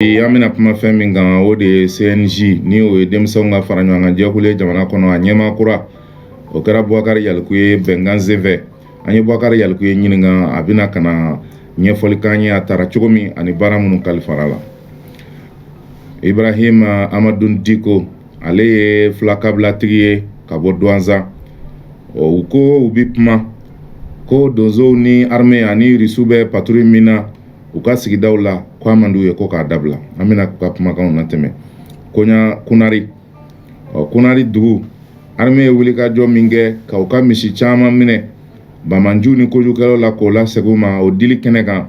An bɛna kuma fɛn min kan o de ye CNJ ni o ye denmisɛnw ka fara ɲɔgɔn kan jɛkulu ye jamana kɔnɔ a ɲɛmaa kura o kɛra Bubakari Yaliku ye bɛnkan senfɛ. An ye Bubakari Yaliku ye ɲininka a bɛna ka na ɲɛfɔli k'an ye a taara cogo min ani baara minnu kalifara la. Ibrahim Amadou Diko ale ye filakabilatigi ye ka bɔ Douanza. U ko u bɛ kuma ko donsow ni armée ani Irisiw bɛ patrouille min na u ka sigidaw la ko a man d'u ye ko k'a dabila. An bɛna ka kumakanw latɛmɛ. Kunari Kunari dugu armée ye wulikajɔ min kɛ ka u ka misi caman minɛ Bamanju ni kojukɛlaw la k'o lasegin u ma o dili kɛnɛ kan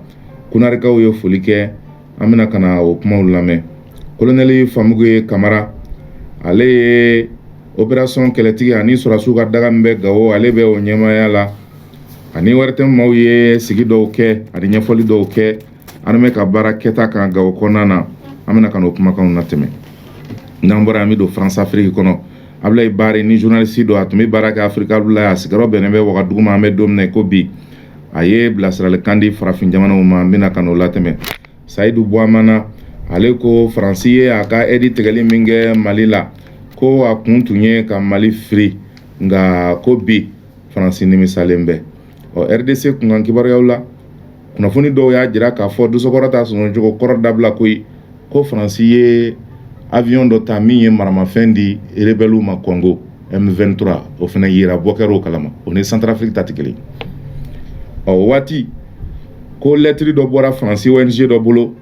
Kunarikaw ye foli kɛ. An bɛna ka na o kumaw lamɛn. Colonel Famugu Kamara ale ye opération kɛlɛtigi ani sɔrɔdasiw ka daga min bɛ Gawo ale bɛ o ɲɛmaaya la ani wɛrɛtɛ maaw ye sigi dɔw kɛ ani ɲɛfɔli dɔw kɛ armée ka baara kɛta kan Gawo kɔnɔna na. An bɛna ka na o kumakanw latɛmɛ. N'an bɔra an bɛ don France Afrique kɔnɔ. Ablaye Bare ni journaliste dɔ a tun bɛ baara kɛ Africa la a sigiyɔrɔ bɛnnen bɛ Wagadugu ma an bɛ don min na ko bi a ye bilasiralikan di farafin jamanaw ma. An bɛna ka n'o latɛmɛ. Sayidu Buamana ale ko Faransi ye a ka aide tigɛli min kɛ Mali la ko a kun tun ye ka Mali firi nka ko bi Faransi nimisalen bɛ. RDC kunkan kibaruyaw la kunnafoni dɔw y'a jira k'a fɔ dosokɔrɔ ta sɔncogo kɔrɔ dabila ko Faransi ye avion dɔ ta min ye maramafɛn di rebelliw ma Congo M23 o fana yira bɔ kɛr'o kalama o ni Centrafrique ta tɛ kelen. O waati ko lettre dɔ bɔra Faransi ONG dɔ bolo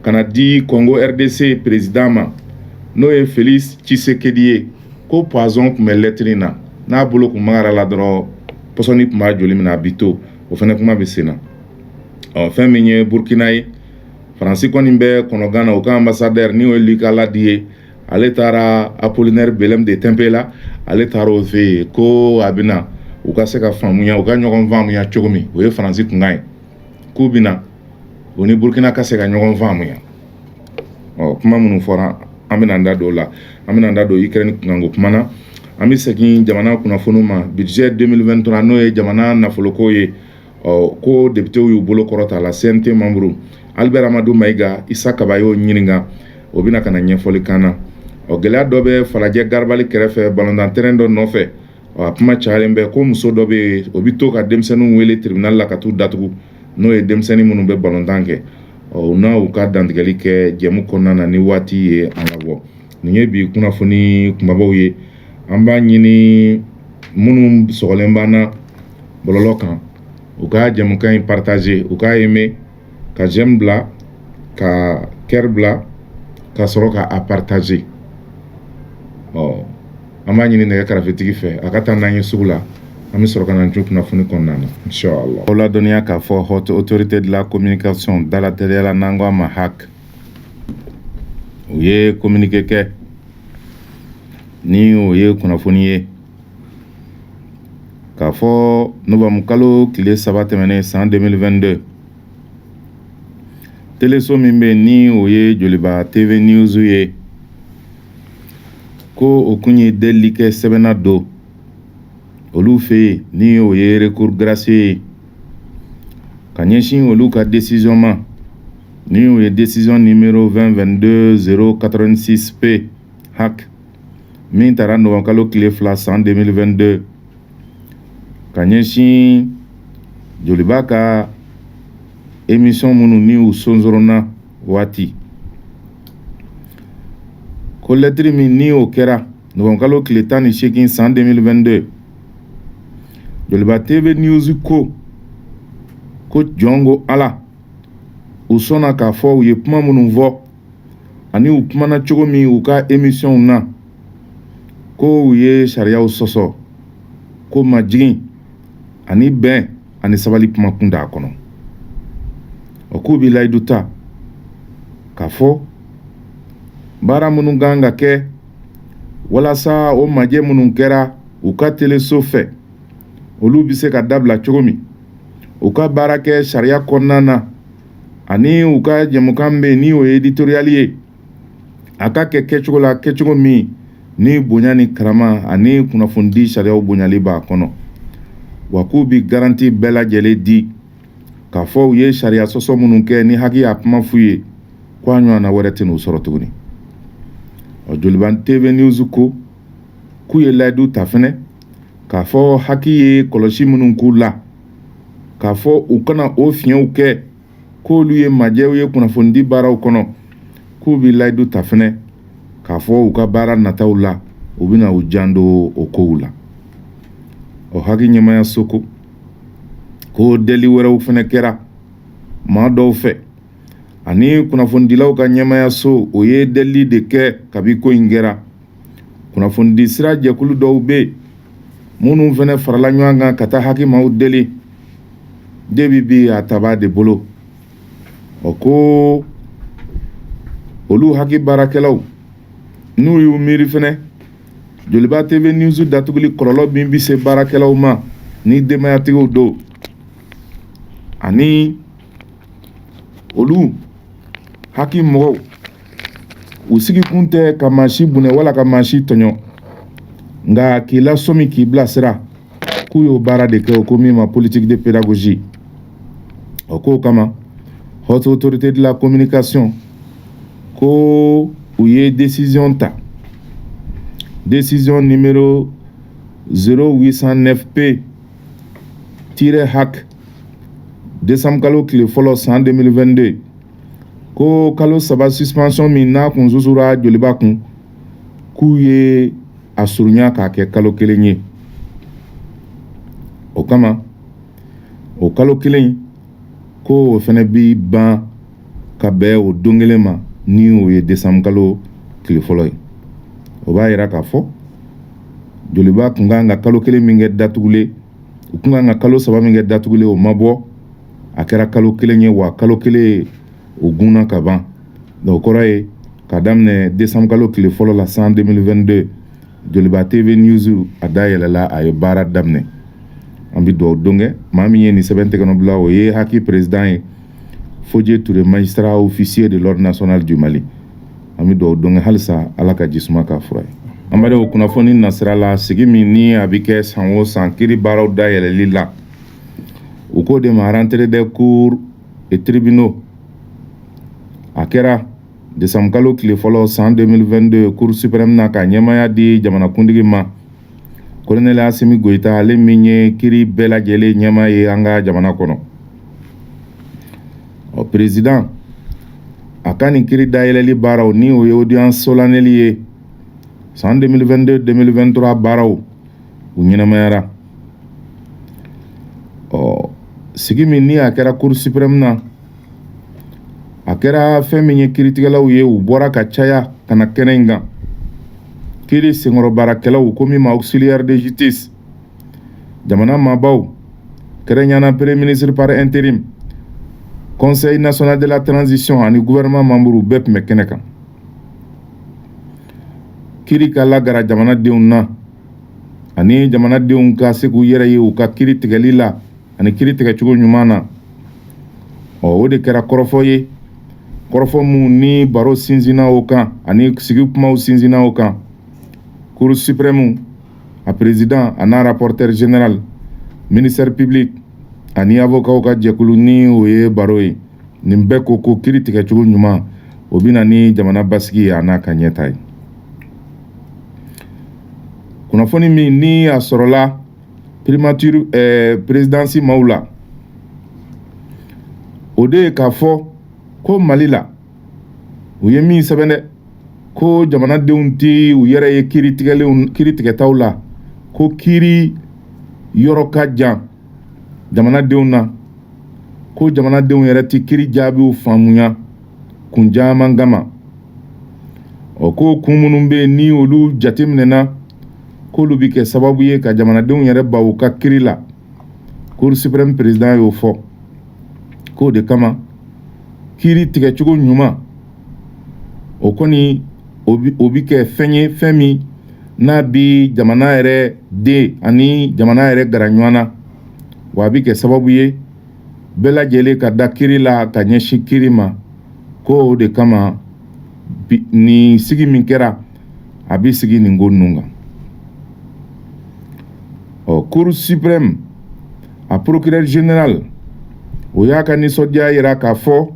kana di Congo RDC président ma n'o ye Félix Tshisekedi ye ko poison tun bɛ lettre in na n'a bolo kun magara la dɔrɔn pɔsɔni tun b'a joli min na a bi to o fana kuma bɛ sen na. Fɛn min ye Burkina ye Faransi kɔni bɛ kɔnɔgan na u ka ambassadeur ni o ye Luc Aladi ye ale taara Apollinaire Belem de Tempela ale taara o fɛ yen ko a bɛna u ka se ka faamuya u ka ɲɔgɔn faamuya cogo min o ye Faransi kunkan ye k'u bɛna o ni Burkina ka se ka ɲɔgɔn faamuya. Kuma minnu fɔra an bɛna an da don o la. An bɛna an da don Ukraine kunkanko kuma na. An bɛ segin jamana kunnafoniw ma budget 2023 n'o ye jamana nafoloko ye ko députéw y'u bolo kɔrɔta la CNT membre Albert Amadou Maïga Issa Kaba y'o ɲininka o bɛna ka na ɲɛfɔli k'an na. Gɛlɛya dɔ bɛ Falajɛ Garabali kɛrɛfɛ ballontan terrain dɔ nɔfɛ a kuma cayalen bɛ ko muso dɔ bɛ yen o bɛ to ka denmisɛnninw wele tribunal la ka t'u datugu n'o ye denmisɛnnin minnu bɛ ballontan kɛ u n'u ka dantigɛli kɛ jɛmu kɔnɔna na ni waati ye an labɔ. Nin ye bi kunnafoni kumabaw ye. An b'a ɲini minnu sɔgɔlen b'an na bɔlɔlɔ kan u ka jɛmukan in partager u ka aimer ka j'aime bila ka cœur bila ka sɔrɔ ka a partager. An b'a ɲini nɛgɛ karafetigi fɛ a ka taa n'an ye sugu la an bɛ sɔrɔ ka na jo kunnafoni kɔnɔna na inchallah. O ladɔnniya k'a fɔ haute autorité de la communication dalateriya la n'an ko a ma HAC u ye communiqué kɛ ni o ye kunnafoni ye k'a fɔ novembre kalo tile 3 tɛmɛnen san 2022 teleso min bɛ ni o ye Joliba TV News ye ko o kun ye delili kɛ sɛbɛnna don olu fɛ yen ni o ye recours gracieux ye ka ɲɛsin olu ka décision ma ni o ye décision numéro 2022-086P HAC min taara novembre kalo tile 2 san 2022 ka ɲɛsin Joliba ka émission minnu ni u sonsɔrɔna waati ko lettre min ni o kɛra novembre kalo tile 18 san 2022 Joliba TV News ko jɔn ko Ala u sɔnna k'a fɔ u ye kuma minnu fɔ ani u kumana cogo min u ka émission na ko u ye sariyaw sɔsɔ ko majigin ani bɛn ani sabali kuma kun d'a kɔnɔ. K'u bɛ layidu ta k'a fɔ baara minnu kan ka kɛ walasa o majɛ minnu kɛra u ka teleso fɛ olu bɛ se ka dabila cogo min u ka baara kɛ sariya kɔnɔna na ani u ka jɛmukan bɛ ni o ye éditorial ye a ka kɛ kɛcogo la kɛcogo min ni bonya ni karama ani kunnafoni sariyaw bonyali b'a kɔnɔ wa k'u bɛ garanti bɛɛ lajɛlen di k'a fɔ u ye sariya sɔsɔ minnu kɛ ni haki y'a kuma f'u ye ko a ɲɔgɔnna wɛrɛ tɛ n'o sɔrɔ tuguni. Joliban TV News ko k'u ye layidu ta fɛnɛ k'a fɔ haki ye kɔlɔsi minnu k'u la, k'a fɔ u kana o fiɲɛw kɛ, k'olu ye majɛw ye kunnafonidi baaraw kɔnɔ, k'u bɛ layidu ta fɛnɛ k'a fɔ u ka baara nataw la u bɛna u jando o kow la. Haki ɲɛmayaso ko deli wɛrɛw fɛnɛ kɛra maa dɔw fɛ, ani kunnafonidilaw ka ɲɛmayaso o ye deli de kɛ kabi ko in kɛra. Kunnafonidi sira jɛkulu dɔw bɛ minnu fɛnɛ farala ɲɔgɔn kan ka taa haki maaw deli debi bi a taba de bolo. Ko olu haki baarakɛlaw n'u y'u miiri fɛnɛ Joliba TV News datuguli kɔlɔlɔ min bi se baarakɛlaw ma ni denbayatigiw do, ani olu haki mɔgɔw u sigi kun tɛ ka maa si bunɛ wala ka maa si tɔɲɔ, nka k'i lasɔmi k'i bilasira k'u y'o baara de kɛ o ko min ma politique de pédagogie. K'o kama haute autorité de la communication ko u ye décision ta, décision numéro 0809P-HAC décembre kalo tile fɔlɔ san 2022 ko kalo saba suspension min n'a kun susura Joliba kun k'u ye a surunya k'a kɛ kalo kelen ye. O kama o kalo kelen ko o fɛnɛ bi ban ka bɛn o don kelen ma ni o ye décembre kalo tile fɔlɔ ye. O b'a yira k'a fɔ Joliba kun kan ka kalo kelen min kɛ datugulen, u kun kan ka kalo saba min kɛ datugulen o ma bɔ, a kɛra kalo kelen ye wa kalo kelen o gunna ka ban. O kɔrɔ ye ka daminɛ décembre kalo tile fɔlɔ la san 2022 Joliba TV News a dayɛlɛla a ye baara daminɛ. An bi dugawu don kɛ maa min ye nin sɛbɛn tɛgɛnɔbila o ye haki président ye Fodje Touré, magistrat officier de l'ordre national du Mali. An bi dugawu don kɛ halisa Ala ka jisuma k'a fura ye. An bɛ o kunnafoni nasira la sigi min ni a bi kɛ san o san kiiri baaraw dayɛlɛli la, u ko de ma rentrée des cours et tribunaux. A kɛra décembre kalo tile fɔlɔ san 2022 cour suprême na ka ɲɛmaya di jamanakuntigi ma Colonel Assimi Goïta, ale min ye kiiri bɛɛ lajɛlen ɲɛma ye an ka jamana kɔnɔ. Président a ka nin kiiri dayɛlɛli baaraw ni o ye audience solennelle ye san 2022-2023 baaraw u ɲɛnamayara. Sigi min ni a kɛra cour suprême na a kɛra fɛn min ye kiiritigɛlaw ye u bɔra ka caya ka na kɛnɛ in kan. Kiiri senkɔrɔ baarakɛlaw ko min ma auxiliaire de justice, jamana maabaw kɛrɛnkɛrɛnnenya premier ministre par intérim, conseil national de la transition ani gouvernement membre bɛɛ tun bɛ kɛnɛ kan. Kiiri ka lagara jamanadenw na ani jamanadenw ka se k'u yɛrɛ ye u ka kiiri tigɛli la ani kiiri tigɛcogo ɲuman na. O de kɛra kɔrɔfɔ ye, kɔrɔfɔ mun ni baro sinsinna o kan ani sigi kumaw sinsinna o kan. Cour suprême a président a n'a rapporteur général, ministère public ani avocat ka jɛkulu ni o ye baro ye. Nin bɛɛ ko ko kiiri tigɛcogo ɲuman o bɛ na ni jamana basigi ye a n'a ka ɲɛta ye. Kunnafoni min ni a sɔrɔla primature présidence maaw la, o de ye k'a fɔ ko Mali la u ye min sɛbɛn dɛ, ko jamanadenw ti u yɛrɛ ye kiiri tigɛtaw la, ko kiiri yɔrɔ ka jan jamanadenw na, ko jamanadenw yɛrɛ ti kiiri jaabiw faamuya kun caman kama. Ko kun minnu bɛ ni olu jateminɛna k'olu bi kɛ sababu ye ka jamanadenw yɛrɛ ba u ka kiiri la, Cour suprême président y'o fɔ. K'o de kama kiiri tigɛcogo ɲuman o kɔni o bi kɛ fɛn ye fɛn min n'a bi jamana yɛrɛ den ani jamana yɛrɛ gara ɲɔgɔn na, wa a bi kɛ sababu ye bɛɛ lajɛlen ka da kiiri la ka ɲɛsin kiiri ma. K'o de kama nin sigi min kɛra a bi sigi nin ko ninnu kan. Cour suprême a procureur général o y'a ka nisɔndiya yira k'a fɔ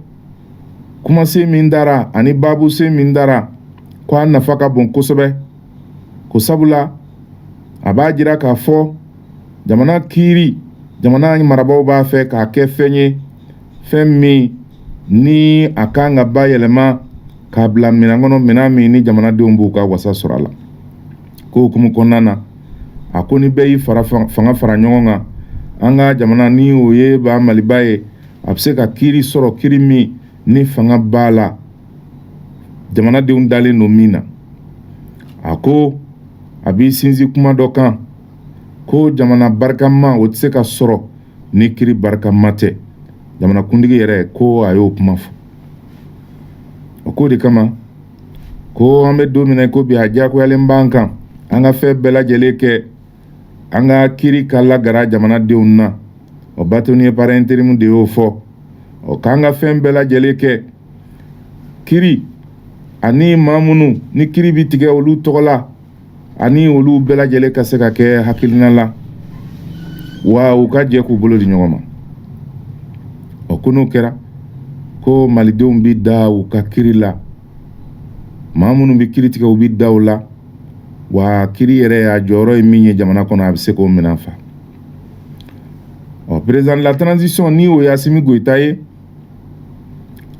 kuma se min dara ani babu se min dara ko a nafa ka bon kosɛbɛ ko sabula a b'a jira k'a fɔ jamana kiiri jamana marabaaw b'a fɛ k'a kɛ fɛn ye fɛn min ni a kan ka bayɛlɛma k'a bila minɛn kɔnɔ minɛn min ni jamanadenw b'u ka wasa sɔrɔ a la ko hukumu kɔnɔna na a ko ni bɛɛ y'i fanga fara ɲɔgɔn kan an ka jamana ni o ye ba maliba ye a bɛ se ka kiiri sɔrɔ kiiri min ni fanga b'a la jamanadenw dalen don min na a ko a b'i sinsin kuma dɔ kan ko jamana barikama o tɛ se ka sɔrɔ ni kiiri barikama tɛ jamanakuntigi yɛrɛ ko a y'o kuma fɔ o ko de kama ko an bɛ don min na ko bi a diyagoyalen b'an kan an ka fɛn bɛɛ lajɛlen kɛ an ka kiiri ka lagara jamanadenw na o bâtonnier par intérim de y'o fɔ k'an ka fɛn bɛɛ lajɛlen kɛ kiiri ani maa minnu ni kiiri bi tigɛ olu tɔgɔ la ani olu bɛɛ lajɛlen ka se ka kɛ hakilina la wa u ka jɛ k'u bolo di ɲɔgɔn ma ko n'o kɛra ko malidenw bi da u ka kiiri la maa minnu bi kiiri tigɛ u bi da u la wa kiiri yɛrɛ a jɔyɔrɔ ye min ye jamana kɔnɔ a bɛ se k'o minɛn fa président de la transition ni o ye Assimi Goïta ye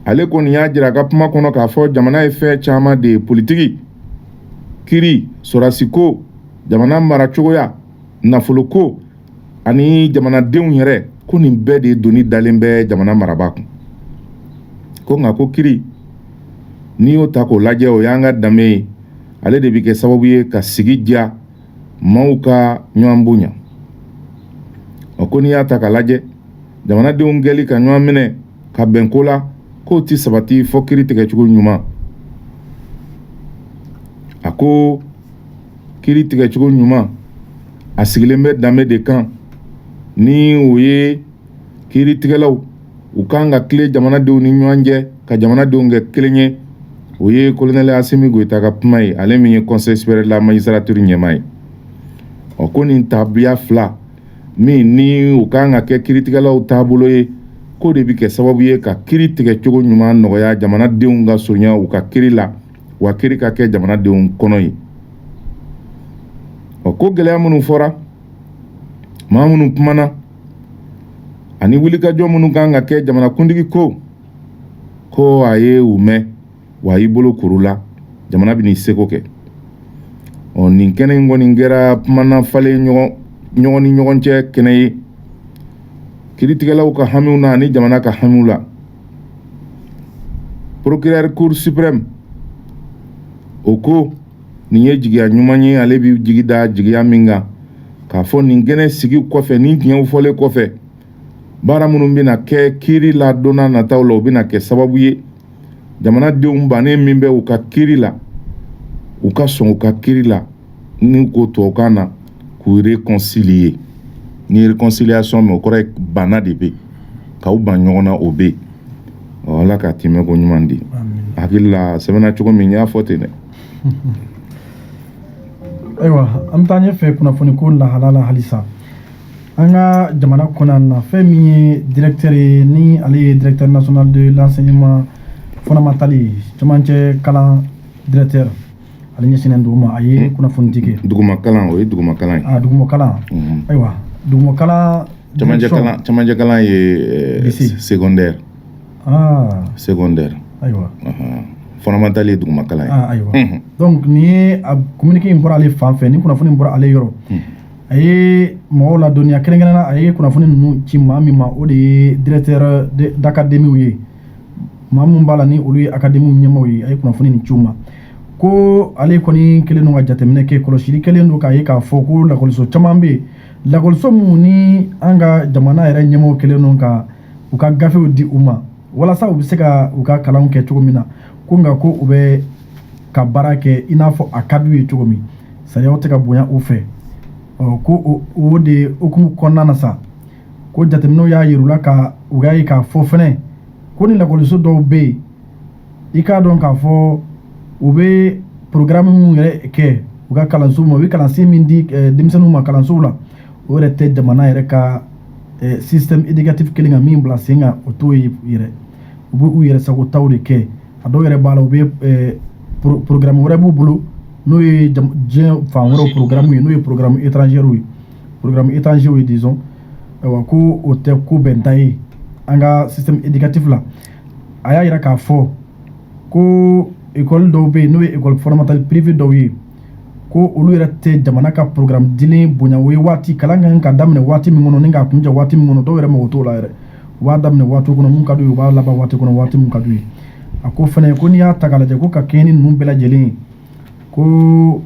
ale kɔni y'a jira a ka kuma kɔnɔ k'a fɔ jamana ye fɛn caman de ye politiki kiiri sɔrɔdasi ko jamana maracogoya nafolo ko ani jamanadenw yɛrɛ ko nin bɛɛ de doni dalen bɛ jamana marabaa kun ko nka ko kiiri n'i y'o ta k'o lajɛ o y'an ka danbe ye ale de bɛ kɛ sababu ye ka sigi diya maaw ka ɲɔgɔn bonya ko n'i y'a ta k'a lajɛ jamanadenw gɛli ka ɲɔgɔn minɛ ka bɛn ko la k'o ti sabati fɔ kiiri tigɛcogo ɲuman a ko kiiri tigɛcogo ɲuman a sigilen bɛ danbe de kan ni o ye kiiri tigɛlaw u kan ka tile jamanadenw ni ɲɔgɔn cɛ ka jamanadenw kɛ kelen ye o ye colonel Assimi Goïta ka kuma ye ale min ye conseil supérieur de la magistrature ɲɛmaa ye ko nin tabiya fila min ni u kan ka kɛ kiiritigɛlaw taabolo ye ko de bɛ kɛ sababu ye ka kiiri tigɛcogo ɲuman nɔgɔya jamanadenw ka surunya u ka kiiri la wa kiiri ka kɛ jamanadenw kɔnɔ ye ko gɛlɛya minnu fɔra maa minnu kumana ani wulikajɔ minnu kan ka kɛ jamanakuntigi ko a ye u mɛn wa a y'i bolo kuru la jamana bɛ n'i seko kɛ nin kɛnɛ in kɔni kɛra kumana falen ɲɔgɔn ni ɲɔgɔn cɛ kɛnɛ ye kiiritigɛlaw ka hamiw na ani jamana ka hamiw la procureur cour suprême o ko nin ye jigiya ɲuman ye ale bɛ jigi da jigiya min kan k'a fɔ nin kɛnɛ sigi kɔfɛ ni tiɲɛw fɔlen kɔfɛ baara minnu bɛna kɛ kiiri la don n'a nataw la o bɛna kɛ sababu ye jamanadenw bannen min bɛ u ka kiiri la u ka sɔn u ka kiiri la ni ko tubabukan na k'u réconcilier ni réconciliation mɛ o kɔrɔ ye banna de bɛ k'aw ban ɲɔgɔn na o bɛ yen ala ka tɛmɛ ko ɲuman di hakili la sɛbɛnna cogo min n y'a fɔ ten dɛ. ayiwa an bɛ taa ɲɛfɛ kunnafoni ko lahala la halisa an ka jamana kɔnɔ na fɛn min ye directeur ye ni ale ye directeur national de l'enseignement fondamental ye cɛmancɛ kalan directeur ale ɲɛsinnen don o ma a ye kunnafoni di kɛ duguma kalan o ye duguma kalan ye duguma kalan ayiwa duguma kalan cɛmancɛ kalan ye secondaire secondaire ayiwa fondamental ye duguma kalan ye ayiwa donc nin ye a communiqué in bɔra ale fan fɛ ni kunnafoni in bɔra ale yɔrɔ a ye mɔgɔw ladɔnniya kɛrɛnkɛrɛnnena a ye kunnafoni ninnu ci maa min ma o de ye directeur d'académie ye maa min b'a la ni olu ye académie ɲɛmaaw ye a ye kunnafoni nin ci u ma ko ale kɔni kɛlen don ka jateminɛ kɛ kɔlɔsili kɛlen don k'a ye k'a fɔ ko lakɔliso caman bɛ yen lakɔliso minnu ni an ka jamana yɛrɛ ɲɛmaaw kɛlen don ka u ka gafew di u ma walasa u bɛ se ka u ka kalanw kɛ cogo min na ko nka ko u bɛ ka baara kɛ i n'a fɔ a ka d'u ye cogo min sariyaw tɛ ka bonya u fɛ ko o de hukumu kɔnɔna na sa ko jateminɛw y'a yir'u la ka u y'a ye k'a fɔ fɛnɛ ko ni lakɔliso dɔw bɛ yen i k'a dɔn k'a fɔ u bɛ programme minnu yɛrɛ kɛ u ka kalansow ma u bɛ kalansen min di denmisɛnninw ma kalansow la o yɛrɛ tɛ jamana yɛrɛ ka système éducatif kelen kan min bila sen kan o t'o ye yɛrɛ u b'u yɛrɛ sago taw de kɛ a dɔw yɛrɛ b'a la u bɛ programme wɛrɛ b'u bolo n'o ye diɲɛ fan wɛrɛw programme ye n'o ye programme étranger ye programme étranger ye disons ko o tɛ ko bɛn ta ye an ka système éducatif la a y'a yira k'a fɔ ko école dɔw bɛ yen n'o ye école fondamentale privée dɔw ye ko olu yɛrɛ tɛ jamana ka programme dilen bonya o ye waati kalan kan ka daminɛ waati min kɔnɔ ni k'a kuncɛ waati min kɔnɔ dɔw yɛrɛ mago t'o la yɛrɛ u b'a daminɛ waati kɔnɔ mun ka d'u ye u b'a laban waati kɔnɔ waati mun ka d'u ye a ko fɛnɛ ko n'i y'a ta k'a lajɛ ko ka kɛɲɛ ni ninnu bɛɛ lajɛlen ye ko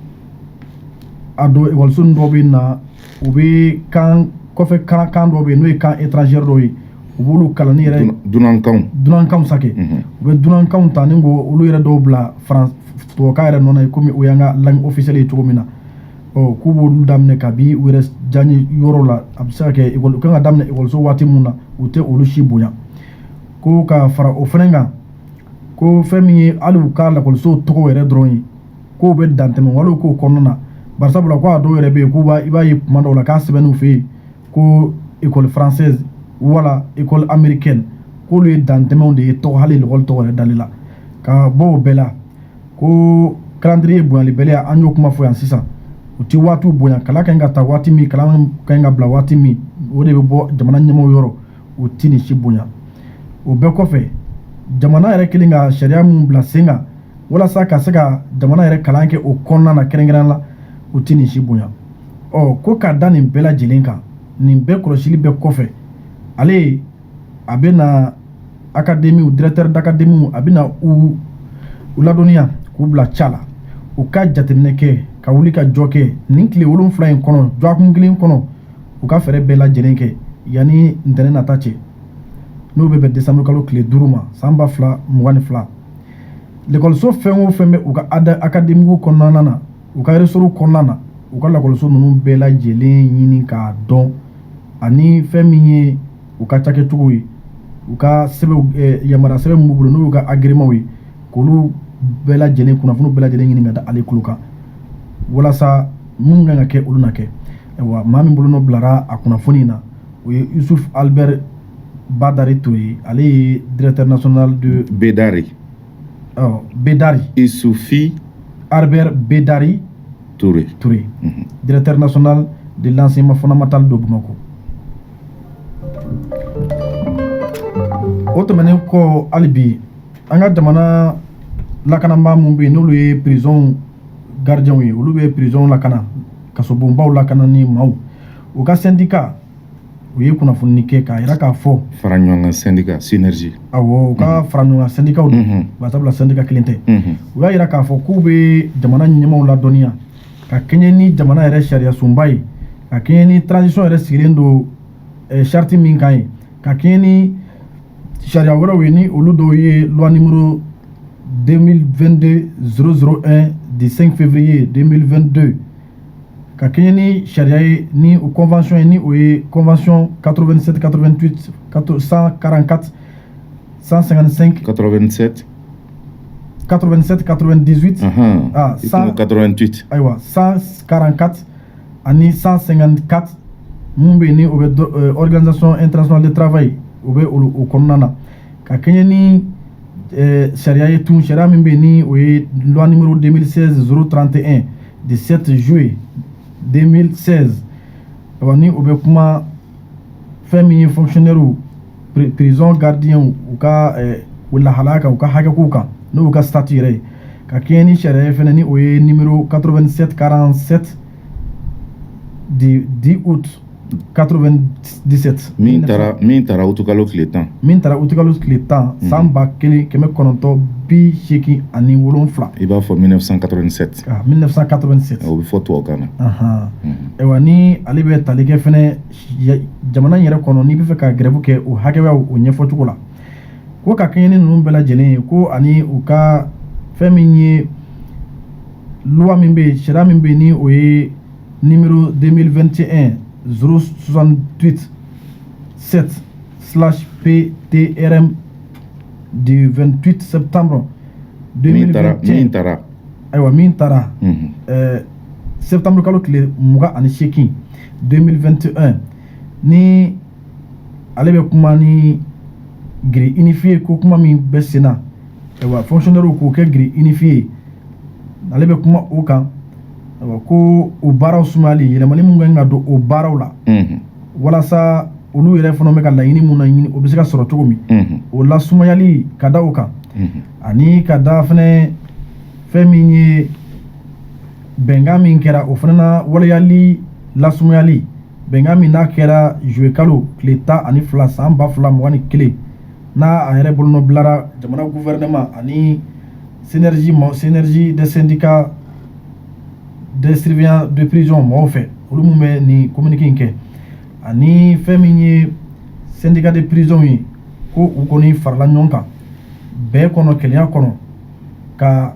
a dɔw ekɔliso dɔw bɛ na u bɛ kan kɔfɛ kan dɔw bɛ yen n'o ye kan étranger dɔw ye u b'olu kalan ni yɛrɛ dunankanw sakɛ u bɛ dunankanw ta ni ko olu yɛrɛ dɔw bila tubabukan yɛrɛ nɔ ye komi o y'an ka langue officielle ye cogo min na k'u b'olu daminɛ kabi u yɛrɛ diyaɲe yɔrɔ la a bɛ se ka kɛ u kan ka daminɛ ekɔliso waati min na u tɛ olu si bonya ko ka fara o fɛnɛ kan ko fɛn min ye hali u ka lakɔliso tɔgɔ yɛrɛ dɔrɔn ye k'o bɛ dantɛmɛ waliw k'o kɔnɔna na barisabula ko a dɔw yɛrɛ bɛ yen i b'a ye kuma dɔw la k'a sɛbɛnn'u fɛ yen ko école française wala école américaine k'olu ye dantɛmɛw de ye tɔgɔ hali l'école tɔgɔ yɛrɛ dali la ka bɔ o bɛɛ la ko calendrier bonyalibaliya an y'o kuma fɔ yan sisan u ti waatiw bonya kalan ka ɲi ka ta waati min kalan ka ɲi ka bila waati min o de bɛ bɔ jamana ɲɛmɔgɔw yɔrɔ u ti nin si bonya o bɛɛ kɔfɛ jamana yɛrɛ kelen ka sariya mun bila sen kan walasa ka se ka jamana yɛrɛ kalan kɛ o kɔnɔna na kɛrɛnkɛrɛnnen la u ti nin si bonya ko ka da nin bɛɛ lajɛlen kan nin bɛɛ kɔlɔsili bɛɛ kɔfɛ ale a bɛ na académie directeur d'académie a bɛ na u ladɔnniya k'u bila ca la u ka jateminɛ kɛ ka wuli ka jɔ kɛ nin tile 7 in kɔnɔ jɔkun kelen kɔnɔ u ka fɛɛrɛ bɛɛ lajɛlen kɛ yanni ntɛnɛn nata cɛ n'o bɛ bɛn décembre kalo tile 5 ma san 2022 l'école fɛn o fɛn bɛ u ka académique kɔnɔna na u ka réseau kɔnɔna na u ka lakɔliso ninnu bɛɛ lajɛlen ɲini k'a dɔn ani fɛn min ye u ka cakɛcogo ye u ka sɛbɛn yamaruya sɛbɛn min b'u bolo n'o y'u ka agrément ye k'olu bɛɛ lajɛlen kunnafoni bɛɛ lajɛlen ɲini ka da ale kulo kan walasa mun kan ka kɛ olu na kɛ wa maa min bolo n'o bilara a kunnafoni in na o ye Yusuf Albert Badari Touré ale ye directeur national de Bedari Isufi Albert Bedari Touré directeur national de l'enseignement fondamental de Bamako. O tɛmɛnen kɔ hali bi an ka jamana lakanabaa mun bɛ yen n'olu ye prison gardien ye olu bɛ prison lakana kasobonbaw lakana ni maaw u ka syndicat u ye kunnafoni kɛ k'a yira k'a fɔ fara ɲɔgɔn kan syndicat synergie awɔ u ka fara ɲɔgɔn kan syndicat barisabula syndicat kelen tɛ u y'a yira k'a fɔ k'u bɛ jamana ɲɛmaaw ladɔnniya ka kɛɲɛ ni jamana yɛrɛ sariya sunba ye ka kɛɲɛ ni transition yɛrɛ sigilen don charte min kan ye ka kɛɲɛ ni sariya wɛrɛw ye ni olu dɔw ye loi numéro 2022-001 du 5 février 2022 ka kɛɲɛ ni sariya ye ni o convention ye ni o ye convention 87 88 144 155 87 97 98 188 ayiwa 144 ani 154 mun bɛ yen ni o bɛ organisation internationale de travail o bɛ o kɔnɔna na ka kɛɲɛ ni sariya ye tun sariya min bɛ yen ni o ye loi numéro 2016-031 du 7 juillet 2016 ni o bɛ kuma fɛn min ye fonctionnaire prison gardien u ka lahalaya kan u ka hakɛkow kan n'o y'u ka statut yɛrɛ ye ka kɛɲɛ ni sariya ye fɛnɛ ni o ye numéro 87-47 du 10 août 97 min taara utukalo tile 10 san 1987 i b'a fɔ 1987 1987 o bɛ fɔ tubabukan na ayiwa ni ale bɛ tali kɛ fɛnɛ jamana yɛrɛ kɔnɔ n'i bɛ fɛ ka grève kɛ o hakɛya o ɲɛfɔ cogo la ko ka kɛɲɛ ni ninnu bɛɛ lajɛlen ye ko ani u ka fɛn min ye loi min bɛ yen sariya min bɛ yen ni o ye numéro 2021-068 7/PTRM du 28 septembre 2021 ayiwa min taara septembre kalo tile 28 2021 ni ale bɛ kuma ni gris unifié ko kuma min bɛ sen na fonctionnaire k'o kɛ gris unifié ale bɛ kuma o kan ko o baaraw sumayali yɛlɛmali mun kan ka don o baaraw la walasa olu yɛrɛ fana bɛ ka laɲini mun na ɲini o bɛ se ka sɔrɔ cogo min o la sumayali ka da o kan ani ka da fɛnɛ fɛn min ye bɛnkan min kɛra o fana na waleyali lasumayali bɛnkan min n'a kɛra juillet kalo tile 12 san 2021 n'a a yɛrɛ bolonɔ bilara jamana gouvernement ani synergie des syndicats des surveillants de prison mɔgɔw fɛ olu mun bɛ nin communiqué in kɛ ani fɛn min ye syndicat de prison ye ko u kɔni farala ɲɔgɔn kan bɛɛ kɔnɔ kɛlɛya kɔnɔ ka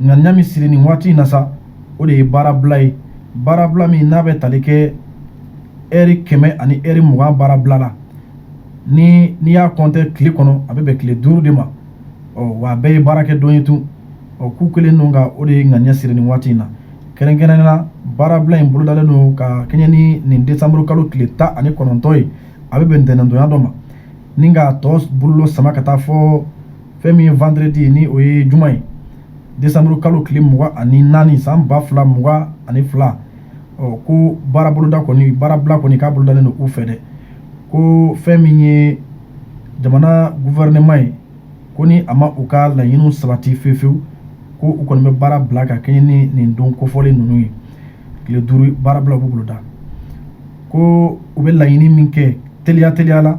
ŋaniya min siri nin waati in na sa o de ye baarabila ye baarabila min n'a bɛ tali kɛ heure 100 ani heure 20 baarabila la n'i y'a compter tile kɔnɔ a bɛ bɛn tile 5 de ma wa a bɛɛ ye baarakɛ don ye tun k'u kelen don ka o de ye ŋaniya siri nin waati in na kɛrɛnkɛrɛnnen na baarabila in bolodalen don ka kɛɲɛ ni nin décembre kalo tile 19 ye a bɛ bɛn ntɛnɛndonya dɔ ma ni ka tɔ bololo sama ka taa fɔ fɛn min ye vendredi ni o ye juma ye décembre kalo tile 24 san 2022 ko baarabila kɔni k'a bolodalen don u fɛ dɛ ko fɛn min ye jamana gouvernement ye ko ni a ma u ka laɲiniw sabati fewu ko u kɔni bɛ baara bila ka kɛɲɛ ni nin don kofɔlen ninnu ye tile 5 baara bila b'u bolo da ko u bɛ laɲini min kɛ teliya la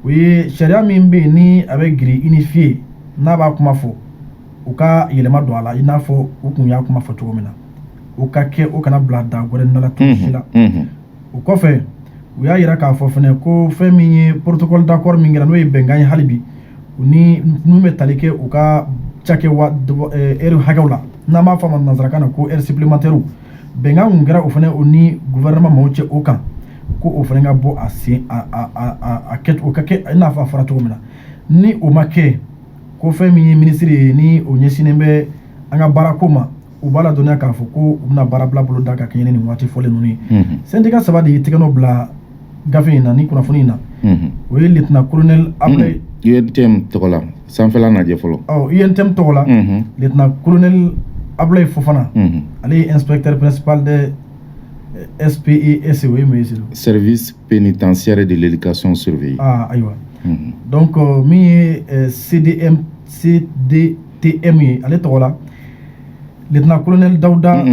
o ye sariya min bɛ yen ni a bɛ gris unifié n'a b'a kuma fɔ u ka yɛlɛma don a la i n'a fɔ u kun y'a kuma fɔ cogo min na o ka kɛ o kana bila da gɔrɛnda la cogo si la o kɔfɛ u y'a yira k'a fɔ fɛnɛ ko fɛn min ye protocole d'accord min kɛra n'o ye bɛnkan ye hali bi u ni minnu bɛ tali kɛ u ka cakɛ heure hakɛw la n'an b'a fɔ a ma nanzarakan na ko heure supplémentaire bɛnkan kun kɛra o fɛnɛ o ni gouvernement maaw cɛ o kan ko o fɛnɛ ka bɔ a sen a kɛ o ka kɛ i n'a fɔ a fɔra cogo min na ni o ma kɛ ko fɛn min ye ministre ye ni o ɲɛsinnen bɛ an ka baarako ma u b'a ladɔnniya k'a fɔ ko u bɛna baarabila bolo da ka kɛɲɛ ni nin waati fɔlen ninnu ye syndicat 3 de ye tɛgɛnɔ bila gafe in na ni kunnafoni in na o ye lieutenant colonel Ablaye UNTM tɔgɔ la sanfɛla lajɛ fɔlɔ UNTM tɔgɔ la lieutenant colonel Ablaye Fofana ale ye inspecteur principal de SPES o ye mun ye service pénitentiaire de l'éducation surveillée ayiwa donc min ye CDTM ye ale tɔgɔ la lieutenant colonel Dawuda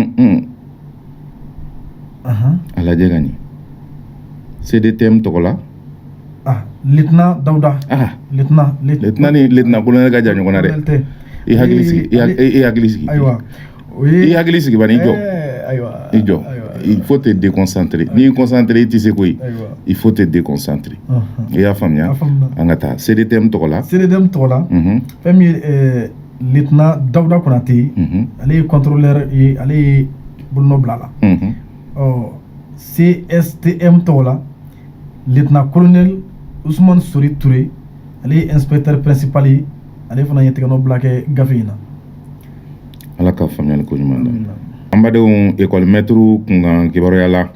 a lajɛ ka ɲɛ CDTM tɔgɔ la lieutenant Dawuda lieutenant ni lieutenant colonel ka jan ɲɔgɔn na dɛ i hakili sigi ayiwa i hakili sigi bani i jɔ il faut te déconcentrer n'i concentré i tɛ se koyi il faut te déconcentrer i y'a faamuya an ka taa CDTM tɔgɔ la fɛn min ye lieutenant Dawuda Konate ale ye contrôleur ye ale ye bolonɔ bila la CSTM tɔgɔ la lieutenant colonel Ousmane Sori Touré ale ye inspecteur principal ye ale fana ye tɛgɛnɔ bila kɛ gafe in na ala ka faamuyali ko ɲuman da an badenw école maître kunkan kibaruya la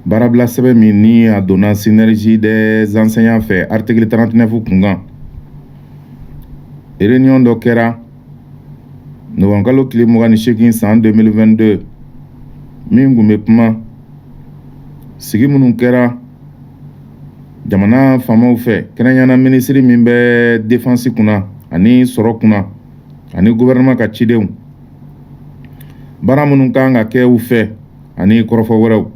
baarabila sɛbɛn min ni a donna synergie des enseignants fɛ article 39 kunkan réunion dɔ kɛra nɔgɔnkalo tile 28 san 2022 min kun bɛ kuma sigi minnu kɛra jamana faamaw fɛ kɛrɛnkɛrɛnnenya ministre min bɛ défense kunna ani sɔrɔ kunna ani gouvernement ka cidenw baara minnu kan ka kɛ u fɛ ani kɔrɔfɔ wɛrɛw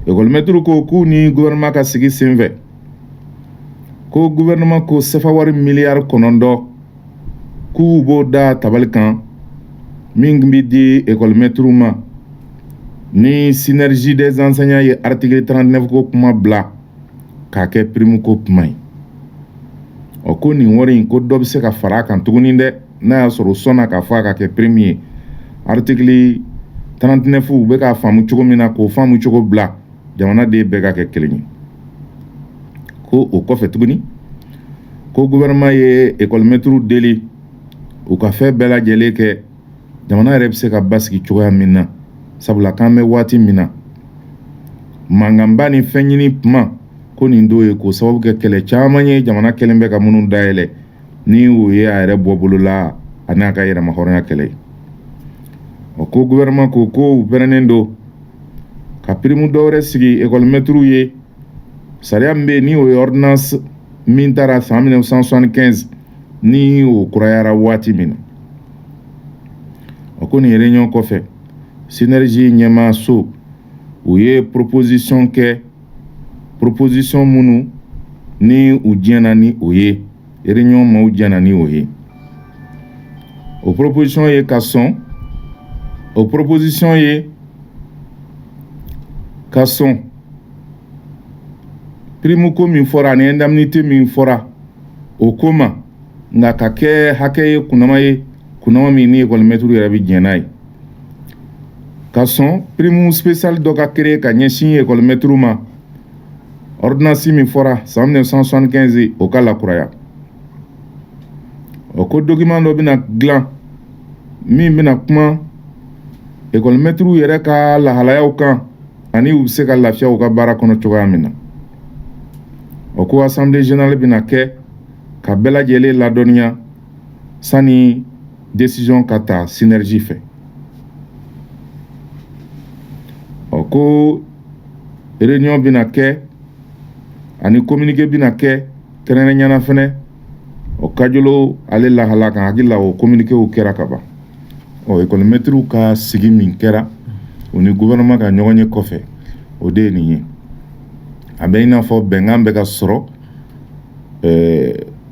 école maître ko k'u ni gouvernement ka sigi sen fɛ ko gouvernement ko sefa wari miliyari 9 k'u b'o da tabali kan min bɛ di école maître ma ni synergie des enseignants ye article 39 ko kuma bila k'a kɛ prime ko kuma ye ko nin wari in ko dɔ bɛ se ka fara a kan tuguni dɛ n'a y'a sɔrɔ o sɔnna k'a fɔ a ka kɛ prime ye article 39 u bɛ k'a faamu cogo min na k'o faamu cogo bila jamanaden bɛɛ ka kɛ kelen ye ko o kɔfɛ tuguni ko gouvernement ye école maître deli u ka fɛn bɛɛ lajɛlen kɛ jamana yɛrɛ bɛ se ka basigi cogoya min na sabula k'an bɛ waati min na mankanba ni fɛn ɲini kuma ko nin do ye k'o sababu kɛ kɛlɛ caman ye jamana kɛlen bɛ ka minnu dayɛlɛ ni o ye a yɛrɛ bɔ bolola a n'a ka yɛrɛma hɔrɔnya kɛlɛ ye. O ko gouvernement ko u pɛrɛnnen do ka prime dɔwɛrɛ sigi école maître ye sariya min bɛ ni o ye ordonnance min taara san 1975 ni o kurayara waati min na. O ko nin réunion kɔfɛ synergie ɲɛmaaso u ye proposition minnu ni u diɲɛna ni o ye réunion maaw diɲɛna ni o ye. O proposition ye ka sɔn prime ko min fɔra ani indemnité min fɔra o ko ma nka ka kɛ hakɛ ye kunama min ni école maître yɛrɛ bɛ diɲɛ n'a ye. Ka sɔn prime spécial dɔ ka créer ka ɲɛsin école maître ma ordonnance min fɔra san 1975 o ka lakuraya. O ko document dɔ bɛna dilan min bɛna kuma école maître yɛrɛ ka lahalayaw kan ani u bɛ se ka lafiya u ka baara kɔnɔ cogoya min na. O ko assemblée générale bɛna kɛ ka bɛɛ lajɛlen ladɔnniya sani décision ka ta synergie fɛ. O ko réunion bɛna kɛ ani communiqué bɛna kɛ kɛrɛnkɛrɛnnenya fɛnɛ o kajolo ale lahala kan hakili la o communiqué o kɛra ka ban. École maître ka sigi min kɛra o ni gouvernement ka ɲɔgɔn ye kɔfɛ o de ye nin ye. A bɛ i n'a fɔ bɛnkan bɛ ka sɔrɔ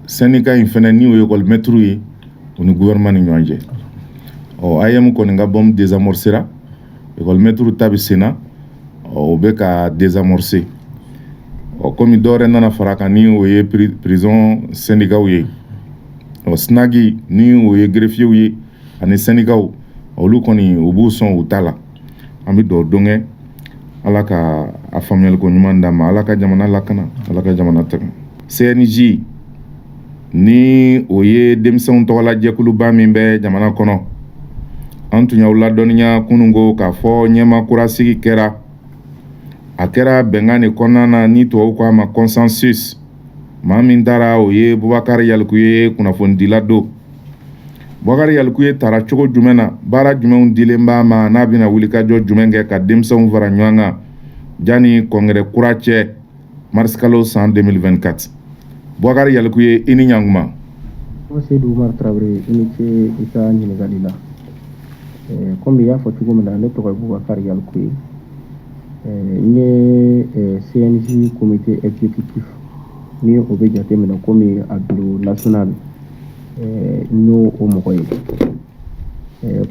syndicat in fɛnɛ ni o ye école maître ye o ni gouvernement ni ɲɔgɔn cɛ. AEM kɔni ka bombe désamorcera école maître ta bɛ sen na o bɛ ka désamorcer. Komi dɔwɛrɛ nana fara kan ni o ye prison syndicat ye. SNAGI ni o ye greffier ye ani syndicat olu kɔni u b'u sɔn u ta la. An bɛ dugawu dɔn Ala ka a faamuyali ko ɲuman d'an ma, Ala ka jamana lakana, Ala ka jamana tɛmɛ. CNJ ni o ye denmisɛnw tɔgɔla jɛkuluba min bɛ jamana kɔnɔ. An tun y'aw ladɔnniya kunun ko k'a fɔ ɲɛma kurasigi kɛra. A kɛra bɛnkan de kɔnɔna na ni tubabu ko a ma consensus. Maa min taara o ye Bubakari Yalikuye kunnafonidila don. Bubakari Yalikuye taara cogo jumɛn na, baara jumɛnw dilen b'a ma n'a bɛna wulikajɔ jumɛn kɛ ka denmisɛnw fara ɲɔgɔn kan janni kɔngɛrɛ kura cɛ mars kalo san 2024. Bubakari Yalikuye i ni ɲankuma. Seydou Oumar Traoré i ni ce i ka ɲininkali la. Komi i y'a fɔ cogo min na ne tɔgɔ ye Bubakari Yalikuye. N ye CNJ comité exécutif ni o bɛ jate minɛ komi a bureau national n'o o mɔgɔ ye.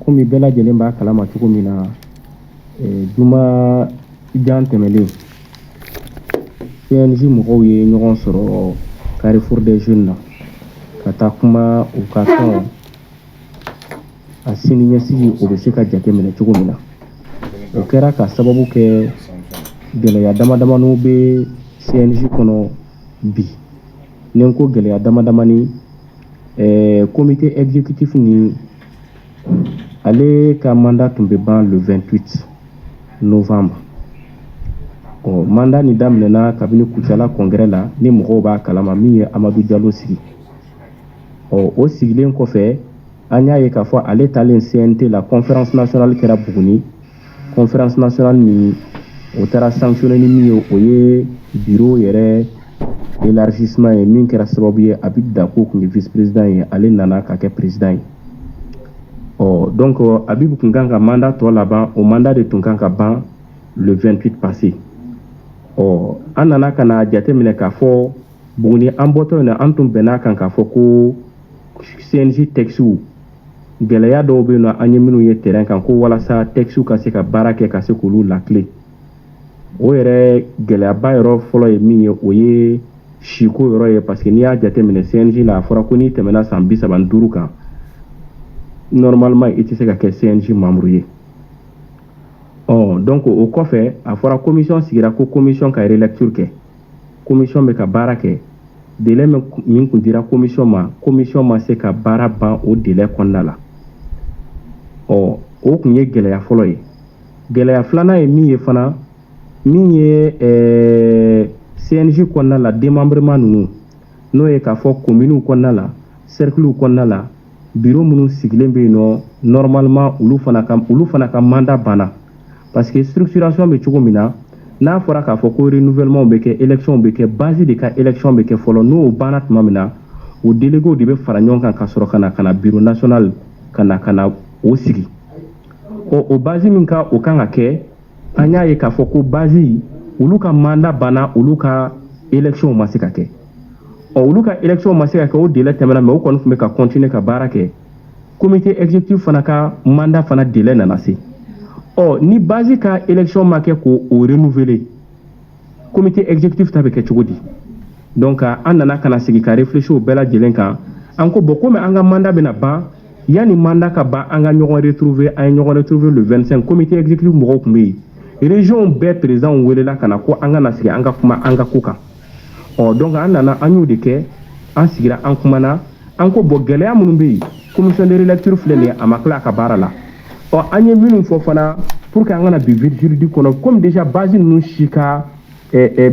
Komi bɛɛ lajɛlen b'a kalama cogo min na juma jan tɛmɛlen CNJ mɔgɔw ye ɲɔgɔn sɔrɔ Carrefour des Jeunes na ka taa kuma u ka tɔn a sini ɲɛsigi o bɛ se ka jate minɛ cogo min na. O kɛra ka sababu kɛ gɛlɛya damadamaniw bɛ CNJ kɔnɔ bi. Ni n ko gɛlɛya damadamani comité exécutif ni ale ka mandat tun bɛ ban le 28 novembre. Mandat ni daminɛna kabini Kucala congrès la ni mɔgɔw b'a kalama min ye Amadou Diallo sigi. O sigilen kɔfɛ an y'a ye k'a fɔ ale talen CNT la conférence nationale kɛra Buguni. Conférence nationale ni o taara sanctionné ni min ye o ye bureau yɛrɛ élargissement ye min kɛra sababu ye Habib Dako tun ye vice président ye ale nana ka kɛ président ye. Donc Habib tun kan ka mandat tɔ laban o mandat de tun kan ka ban le 28 passé. An nana ka na jate minɛ k'a fɔ Buguni an bɔtɔ yen an tun bɛn'a kan k'a fɔ ko CNJ texte gɛlɛya dɔw bɛ yen nɔ an ye minnu ye terrain kan ko walasa texte ka se ka baara kɛ ka se k'olu lakile. O yɛrɛ gɛlɛyaba yɔrɔ fɔlɔ ye min ye o ye siko yɔrɔ ye parce que n'i y'a jate minɛ CNJ la a fɔra ko n'i tɛmɛna san 35 kan normalement i tɛ se ka kɛ CNJ membre ye. Donc o kɔfɛ a fɔra commission sigira ko commission ka relecture kɛ. Commission bɛ ka baara kɛ. Délai min kun dira commission ma se ka baara ban o délai kɔnɔna la. O kun ye gɛlɛya fɔlɔ ye. Gɛlɛya filanan ye min ye fana min ye CNJ kɔnɔna la démembrement ninnu n'o ye k'a fɔ commune kɔnɔna la cercle kɔnɔna la bureau minnu sigilen bɛ yen nɔ normalement olu fana ka mandat banna parce que structuration bɛ cogo min na n'a fɔra k'a fɔ ko renouvellement bɛ kɛ élection bɛ kɛ base de ka élection bɛ kɛ fɔlɔ n'o banna tuma min na o délégués de bɛ fara ɲɔgɔn kan ka sɔrɔ ka na bureau national ka na o sigi o base min ka o kan ka kɛ an y'a ye k'a fɔ ko base olu ka mandat banna olu ka élection ma se ka kɛ olu ka élection ma se ka kɛ o délai tɛmɛna mais o kɔni tun bɛ ka continuer ka baara kɛ comité exécutif fana ka mandat fana délai nana se ni base ka élection ma kɛ k'o renouveler comité exécutif ta bɛ kɛ cogo di donc an nana kana sigi ka réfléchir o bɛɛ lajɛlen kan an ko bon comme an ka mandat bɛna ban yanni mandat ka ban an ka ɲɔgɔn retrouver an ye ɲɔgɔn retrouver le 25 comité exécutif mɔgɔw tun bɛ yen région bɛɛ président welela ka na ko an ka na sigi an ka kuma an ka ko kan donc an nana an y'o de kɛ an sigira an kumana an ko bon gɛlɛya minnu bɛ yen commission de relecture filɛ nin ye a ma tila a ka baara la an ye minnu fɔ fana pour que an kana bi vide juridique kɔnɔ comme déjà base ninnu si ka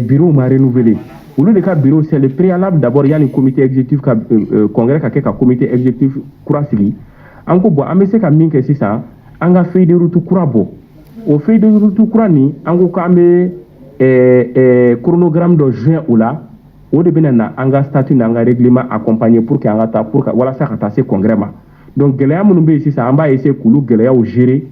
bureau ma renouveler olu de ka bureau c'est le préalable d'abord yanni comité exécutif ka congrès ka kɛ ka comité exécutif kura sigi an ko bon an bɛ se ka min kɛ sisan an ka feuille de route kura bɔ o feuille de route kura nin an ko k'an bɛ chronogramme dɔ joint o la o de bɛna na an ka statut n'an ka règlement accompagner pour que an ka taa walasa ka taa se congrès ma donc gɛlɛya minnu bɛ yen sisan an b'a essayer k'olu gɛlɛyaw gérer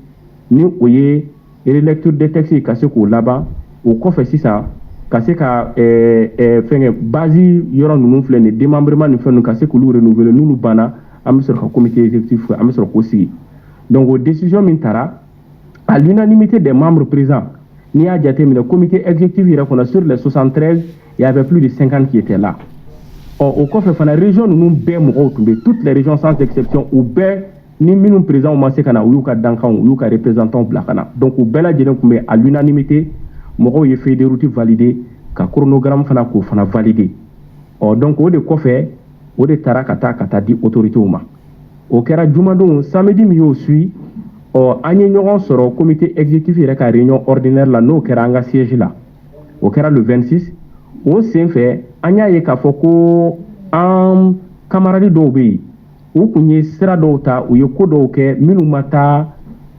ni o ye relecture de texte ka se k'o laban o kɔfɛ sisan ka se ka fɛngɛ base yɔrɔ ninnu filɛ nin démembrement ni fɛn ninnu ka se k'olu renouveler n'olu banna an bɛ sɔrɔ ka comité exécutif an bɛ sɔrɔ k'o sigi donc o décision min taara à l'unanimité des membres présents n'i y'a jateminɛ comité exécutif yɛrɛ kɔnɔ sur les 73 il y avait plus de 50 qui étaient là au kɔfɛ fana région ninnu bɛɛ mɔgɔw tun bɛ toutes les régions sans exception u bɛɛ ni minnu président ma se ka na u y'u ka dankanw u y'u ka représentants bila ka na donc u bɛɛ lajɛlen tun bɛ à l'unanimité mɔgɔw ye feuille de route valider ka chronogramme fana k'o fana valider donc o de kɔfɛ o de taara ka taa di autorités ma o kɛra jumadon samedi min y'o suit an ye ɲɔgɔn sɔrɔ comité exécutif yɛrɛ ka réunion ordinaire la n'o kɛra an ka siège la o kɛra le 26 o senfɛ an y'a ye k'a fɔ ko an camarades dɔw bɛ yen u tun ye sira dɔw ta u ye ko dɔw kɛ minnu ma taa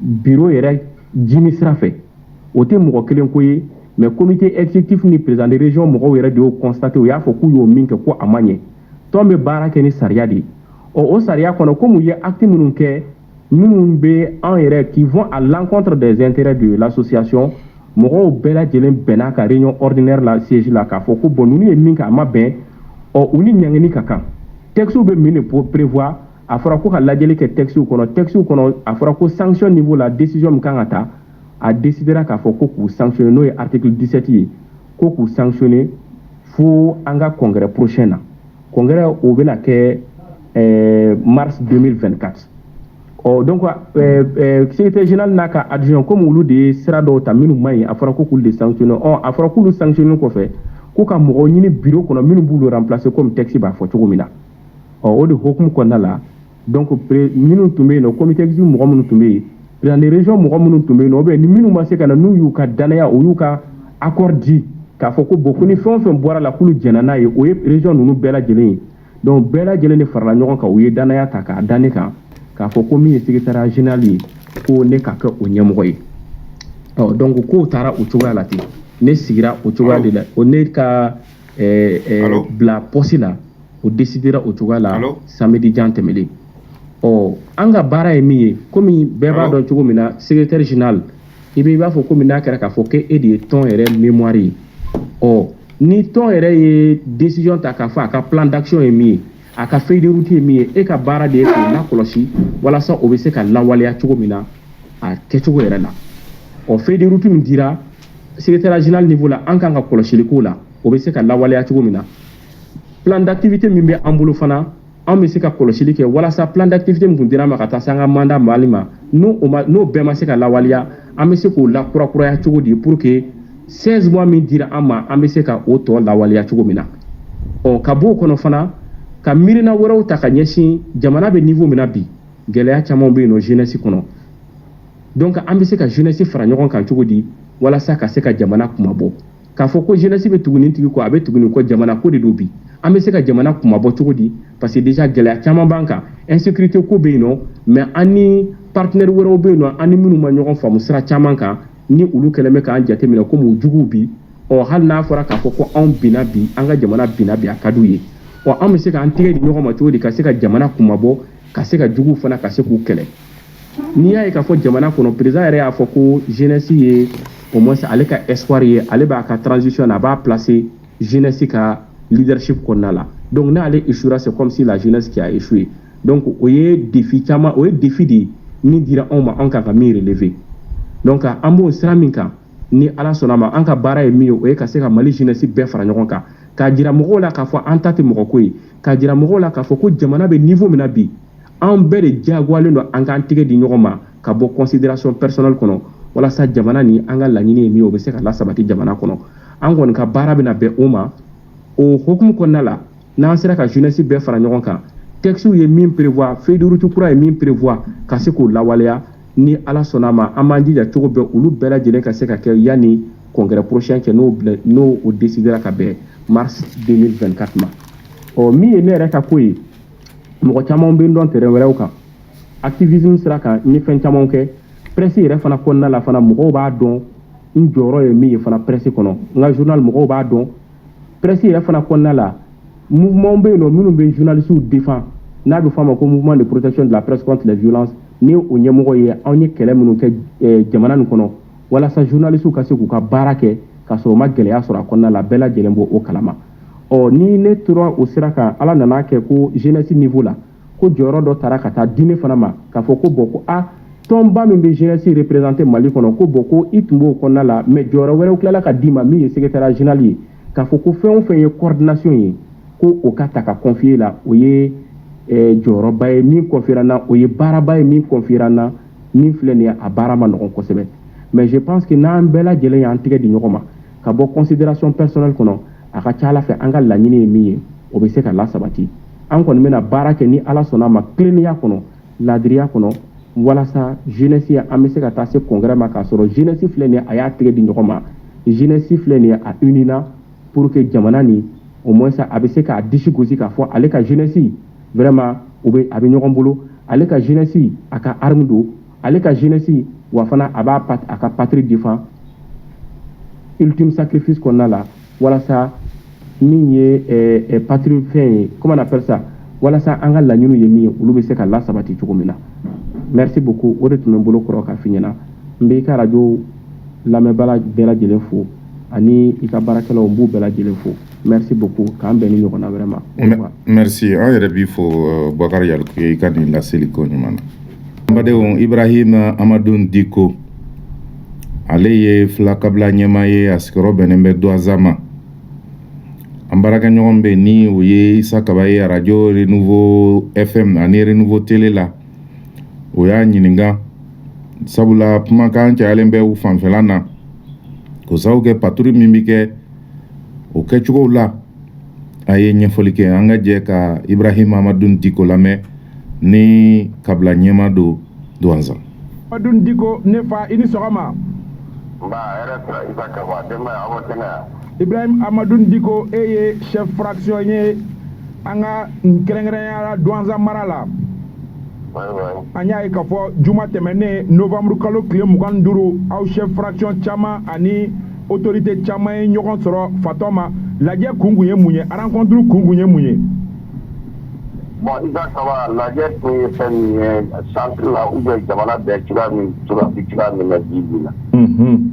bureau yɛrɛ jimi sira fɛ o tɛ mɔgɔ kelen ko ye mais comité exécutif ni président de région mɔgɔw yɛrɛ de y'o constaté u y'a fɔ k'u y'o min kɛ ko a ma ɲɛ tɔn bɛ baara kɛ ni sariya de ye o sariya kɔnɔ comme u ye acte minnu kɛ minnu bɛ an yɛrɛ qui vont à l'encontre des intérêts de l'association mɔgɔw bɛɛ lajɛlen bɛnna ka réunion ordinaire la siège la k'a fɔ ko bon ninnu ye min kɛ a ma bɛn u ni ɲangini ka kan texte bɛ min de prévoir a fɔra ko ka lajɛli kɛ texte kɔnɔ a fɔra ko sanction niveau la décision min kan ka ta a décidera k'a fɔ ko k'u sanctionner n'o ye article 17 ye ko k'u sanctionner fo an ka congrès prochain na congrès o bɛna kɛ mars 2024 donc secrétaire général n'a ka adjoint comme olu de ye sira dɔw ta minnu ma ɲi a fɔra ko k'olu de sanctionner a fɔra k'olu sanctionner kɔfɛ ko ka mɔgɔw ɲini bureau kɔnɔ minnu b'olu remplacer comme texte b'a fɔ cogo min na o de hokumu kɔnɔna la donc minnu tun bɛ yen nɔ comité exécutif mɔgɔ minnu tun bɛ yen président de région mɔgɔ minnu tun bɛ yen nɔ ou bien ni minnu ma se ka na n'u y'u ka danaya u y'u ka accord di k'a fɔ ko bon ko ni fɛn o fɛn bɔra la k'olu jɛnna n'a ye o ye région ninnu bɛɛ lajɛlen ye donc bɛɛ lajɛlen de farala ɲɔgɔn kan u ye danaya ta k'a da ne kan k'a fɔ ko min ye secrétaire général ye ko ne ka kɛ o ɲɛmɔgɔ ye donc k'o taara o cogoya la ten ne sigira o cogoya de la o ne ka bila poste la o décidera o cogoya la samedi jan tɛmɛlen an ka baara ye min ye komi bɛɛ b'a dɔn cogo min na secrétaire général i b'a fɔ komi n'a kɛra k'a fɔ ko e de ye tɔn yɛrɛ mémoire ye ni tɔn yɛrɛ ye décision ta k'a fɔ a ka plan d'action ye min ye a ka feuille de route ye min ye e ka baara de ye k'o lakɔlɔsi walasa o bɛ se ka lawaleya cogo min na a kɛcogo yɛrɛ la feuille de route min dira secrétaire général niveau la an kan ka kɔlɔsili k'o la o bɛ se ka lawaleya cogo min na plan d'activité min bɛ an bolo fana an bɛ se ka kɔlɔsili kɛ walasa plan d'activité min tun dira ma ka taa se an ka mandat mali ma n'o bɛɛ ma se ka lawaleya an bɛ se k'o lakurakuraya cogo di pour que 16 mois min dira an ma an bɛ se ka o tɔ lawaleya cogo min na ka bɔ o kɔnɔ fana ka miirina wɛrɛw ta ka ɲɛsin jamana bɛ niveau min na bi gɛlɛya caman bɛ yen nɔ jeunesse kɔnɔ donc an bɛ se ka jeunesse fara ɲɔgɔn kan cogo di walasa ka se ka jamana kumabɔ k'a fɔ ko jeunesse bɛ tuguni tigi kɔ a bɛ tuguni kɔ jamana ko de do bi an bɛ se ka jamana kumabɔ cogo di parce que déjà gɛlɛya caman b'an kan insécurité ko bɛ yen nɔ mais an ni partenaire wɛrɛw bɛ yen nɔ an ni minnu ma ɲɔgɔn faamu sira caman kan ni olu kɛlen bɛ k'an jateminɛ komi u juguw bi hali n'a fɔra k'a fɔ ko anw binna bi an ka jamana binna bi a ka d'u ye an bɛ se k'an tɛgɛ di ɲɔgɔn ma cogo di ka se ka jamana kumabɔ ka se ka juguw fana ka se k'u kɛlɛ n'i y'a ye k'a fɔ jamana kɔnɔ président yɛrɛ y'a fɔ ko jeunesse ye au moins ale ka espoir ye ale b'a ka transition a b'a placer jeunesse ka leadership kɔnɔna la donc n'ale échouera c'est comme si la jeunesse qui a échoué donc o ye défi caman o ye défi de min dira anw ma an kan ka min relever donc an b'o sira min kan ni ala sɔnna ma an ka baara ye min ye o ye ka se ka mali jeunesse bɛɛ fara ɲɔgɔn kan k'a jira mɔgɔw la k'a fɔ an ta tɛ mɔgɔ ko ye k'a jira mɔgɔw la k'a fɔ ko jamana bɛ niveau min na bi an bɛɛ de diyagoyalen don an k'an tɛgɛ di ɲɔgɔn ma ka bɔ considération personnelle kɔnɔ walasa jamana ni an ka laɲini ye min ye o bɛ se ka lasabati jamana kɔnɔ an kɔni ka baara bɛna bɛn o ma o hukumu kɔnɔna la n'an sera ka jeunesse bɛɛ fara ɲɔgɔn kan texte ye min prévoit feuille de route kura ye min prévoit ka se k'o lawaleya ni ala sɔnna ma an b'an jija cogo bɛɛ olu bɛɛ lajɛlen ka se ka kɛ yanni congrès prochain cɛ n'o o décidera ka bɛn mars 2024 ma min ye ne yɛrɛ ka ko ye mɔgɔ caman bɛ n dɔn terrain wɛrɛw kan activisme sira kan n ye fɛn caman kɛ presse yɛrɛ fana kɔnɔna la fana mɔgɔw b'a dɔn n jɔyɔrɔ ye min ye fana presse kɔnɔ n ka journal mɔgɔw b'a dɔn presse yɛrɛ fana kɔnɔna la mouvement bɛ yen nɔ minnu bɛ journalistes défend n'a bɛ fɔ a ma ko mouvement de protection de la presse contre les violences ni o ɲɛmɔgɔ ye anw ye kɛlɛ minnu kɛ jamana nin kɔnɔ walasa journalistes ka se k'u ka baara kɛ ka sɔrɔ u ma gɛlɛya sɔrɔ a kɔnɔna la bɛɛ lajɛlen b'o kalama ni ne tora o sira kan ala nana kɛ ko jeunesse niveau la ko jɔyɔrɔ dɔ taara ka taa di ne fana ma k'a fɔ ko bon ko tɔnba min bɛ jeunesse représenter mali kɔnɔ ko bon ko i tun b'o kɔnɔna la mais jɔyɔrɔ wɛrɛw tilala ka d'i ma min ye secrétariat général ye k'a fɔ ko fɛn o fɛn ye coordination ye ko o ka ta ka confier la o ye jɔyɔrɔba ye min confiera n na o ye baaraba ye min confiera n na min filɛ nin ye a baara ma nɔgɔn kosɛbɛ mais je pense que n'an bɛɛ lajɛlen y'an tɛgɛ di ɲɔgɔn ma ka bɔ considération personnelle kɔnɔ a ka ca ala fɛ an ka laɲini ye min ye o bɛ se ka lasabati an kɔni bɛna baara kɛ ni ala sɔnna ma tilennenya kɔnɔ laadiriya kɔnɔ walasa jeunesse ye an bɛ se ka taa se congrès ma k'a sɔrɔ jeunesse filɛ nin ye a y'a tɛgɛ di ɲɔgɔn ma jeunesse filɛ nin ye a unina pour que jamana nin au moins a bɛ se k'a disi gosi k'a fɔ ale ka jeunesse vraiment a bɛ ɲɔgɔn bolo ale ka jeunesse a ka arme don ale ka jeunesse wa fana a b'a a ka patrie défend ultime sacrifice kɔnɔna la walasa min ye patrie fɛn ye comment on appelle ça walasa an ka laɲiniw ye min ye olu bɛ se ka lasabati cogo min na merci beaucoup o de tun bɛ n bolo kɔrɔ k'a f'i ɲɛna n bɛ i ka radio lamɛnbaga bɛɛ lajɛlen fo ani i ka baarakɛlaw n b'u bɛɛ lajɛlen fo merci beaucoup k'an bɛn ni ɲɔgɔn na vraiment merci an yɛrɛ b'i fo Boubacar Yaliko i ka nin laseli ko ɲuman na n badenw Ibrahima Amadou Diko ale ye filakabila ɲɛmaa ye a sigiyɔrɔ bɛnnen bɛ Douaza ma an baarakɛɲɔgɔn bɛ ni o ye Isa Kaba ye radio Renouveau FM ani Renouveau Télé la o y'a ɲininka sabula kumakan cayalen bɛ u fanfɛla na ko sababu kɛ patrouille min bɛ kɛ o kɛcogow la a ye ɲɛfɔli kɛ an ka jɛ ka Ibrahima Amadou Diko lamɛn ni kabila ɲɛmaa do Douaza. Amadou Diko ne fa i ni sɔgɔma. Nba hɛrɛ sira Isa Kaba denbaya aw bɛ kɛnɛ yan. Ibrahim Amadou Diko e ye chef fraction ye an ka kɛrɛnkɛrɛnnenya Douaza mara la. An y'a ye k'a fɔ juma tɛmɛnen novembre kalo tile 25 aw chef fraction caman ani autorité caman ye ɲɔgɔn sɔrɔ fatɔ ma lajɛ kun ye mun ye rencontre kun ye mun ye. Bon Isa Kaba lajɛ kun ye fɛn min ye centre la ou bien jamana bɛɛ cogoya min na bi bi la.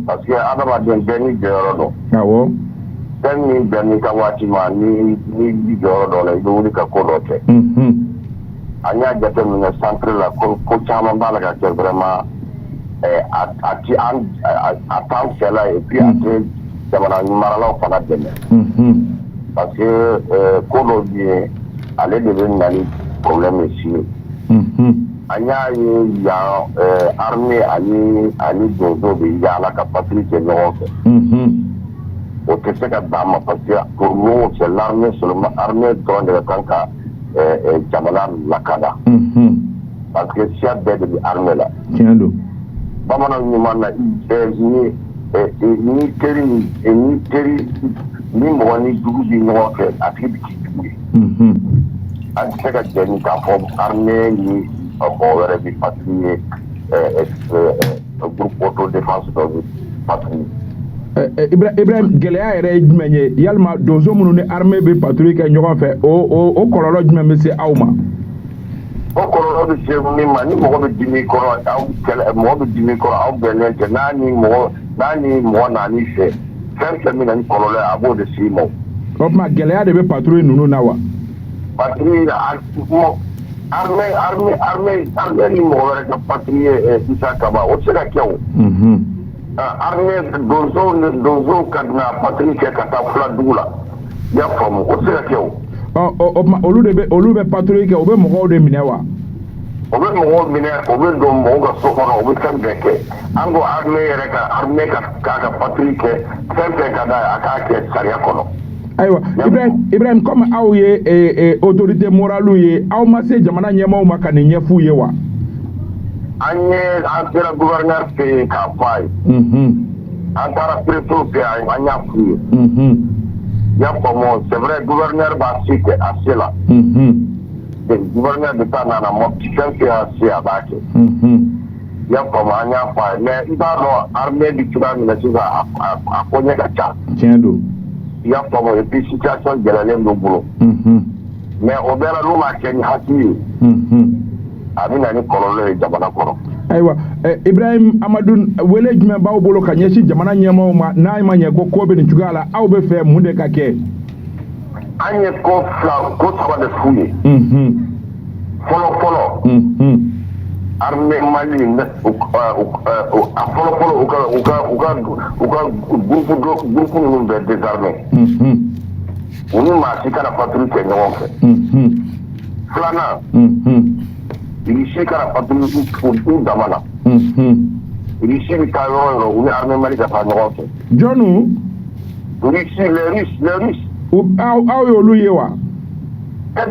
Parce que adamaden bɛɛ ni jɔyɔrɔ dɔn. Awɔ. Fɛn min bɛn n'i ka waati ma ni jɔyɔrɔ dɔ la i bɛ wuli ka ko dɔ kɛ. An y'a jateminɛ centre la ko caman b'a la ka kɛ vraiment a t'an fɛla et puis a tɛ jamana maralaw fana dɛmɛ. Parce que ko dɔ bɛ yen ale de bɛ na ni problème ye sini. An y'a ye yan armée ani donso bɛ yaala ka patrouille kɛ ɲɔgɔn fɛ. O tɛ se ka dan ma parce que pour nous c'est l'armée seulement armée dɔrɔn de kan ka jamana lakada. Parce que siya bɛɛ de bɛ armée la. Tiɲɛ don. Bamanan ɲuman na ni ni teri ni mɔgɔ ni dugu bi ɲɔgɔn fɛ a tigi bi k'i jugu ye an tɛ se ka jɛ ni k'a fɔ armée ni mɔgɔ wɛrɛ bi patrouiller groupe autodéfense dɔ bi patrouiller. Ibrahim gɛlɛya yɛrɛ ye jumɛn ye yalima donso minnu ni armée bɛ patrouille kɛ ɲɔgɔn fɛ o kɔlɔlɔ jumɛn bɛ se aw ma? O kɔlɔlɔ bɛ se min ma ni mɔgɔ bɛ dimi kɔrɔ mɔgɔ bɛ dimi kɔrɔ aw bɛnnen tɛ n'a ni mɔgɔ nan'i fɛ fɛn fɛn min na ni kɔlɔlɔ ye a b'o de s'i ma. O tuma gɛlɛya de bɛ patrouille ninnu na wa? Patrouille armée ni mɔgɔ wɛrɛ ka patrouille Isa Kaba o tɛ se ka kɛ o. Armée donsow ka na patrouille kɛ ka taa fula dugu la i y'a faamu o tɛ se ka kɛ o. O tuma olu bɛ patrouille kɛ o bɛ mɔgɔw de minɛ wa? O bɛ mɔgɔw minɛ o bɛ don mɔgɔw ka so kɔnɔ o bɛ fɛn bɛɛ kɛ an ko armée k'a ka patrouille kɛ fɛn fɛn ka d'a ye a k'a kɛ sariya kɔnɔ. Ayiwa Ibrahim comme aw ye autorité morale ye aw ma se jamana ɲɛmaaw ma ka nin ɲɛf'u ye wa? An sera gouverneur fɛ yen k'a fɔ a ye. An taara préfet fɛ yen an y'a f'u ye. Y'a faamu c'est vrai gouverneur b'a se kɛ a se la. Gouverneur de taa nana Mopti fɛn fɛn y'a se a b'a kɛ. Y'a faamu an y'a fɔ a ye mais i b'a dɔn armée bi cogoya min na sisan a ko ɲɛ ka ca. Tiɲɛ don. Y'a faamu et puis situation gɛlɛnlen b'u bolo. Mais o bɛɛ la n'u m'a kɛ ni hakili ye. A bɛ na ni kɔlɔlɔ ye jamana kɔnɔ. Ayiwa Ibrahim Amadu wele jumɛn b'aw bolo ka ɲɛsin jamana ɲɛmaaw ma n'a ma ɲɛ ko bɛ nin cogoya la aw bɛ fɛ mun de ka kɛ? An ye ko saba de f'u ye. Fɔlɔ armée Mali a fɔlɔ u ka groupe ninnu bɛɛ désarmé. U ni maa si kana patrouille kɛ ɲɔgɔn fɛ. Filanan Irisi kana patrouille u dama na. Irisi bɛ taa yɔrɔ yɔrɔ u ni armée Mali ka taa ɲɔgɔn fɛ. Jɔnnu? les Russes. Aw y'olu ye wa?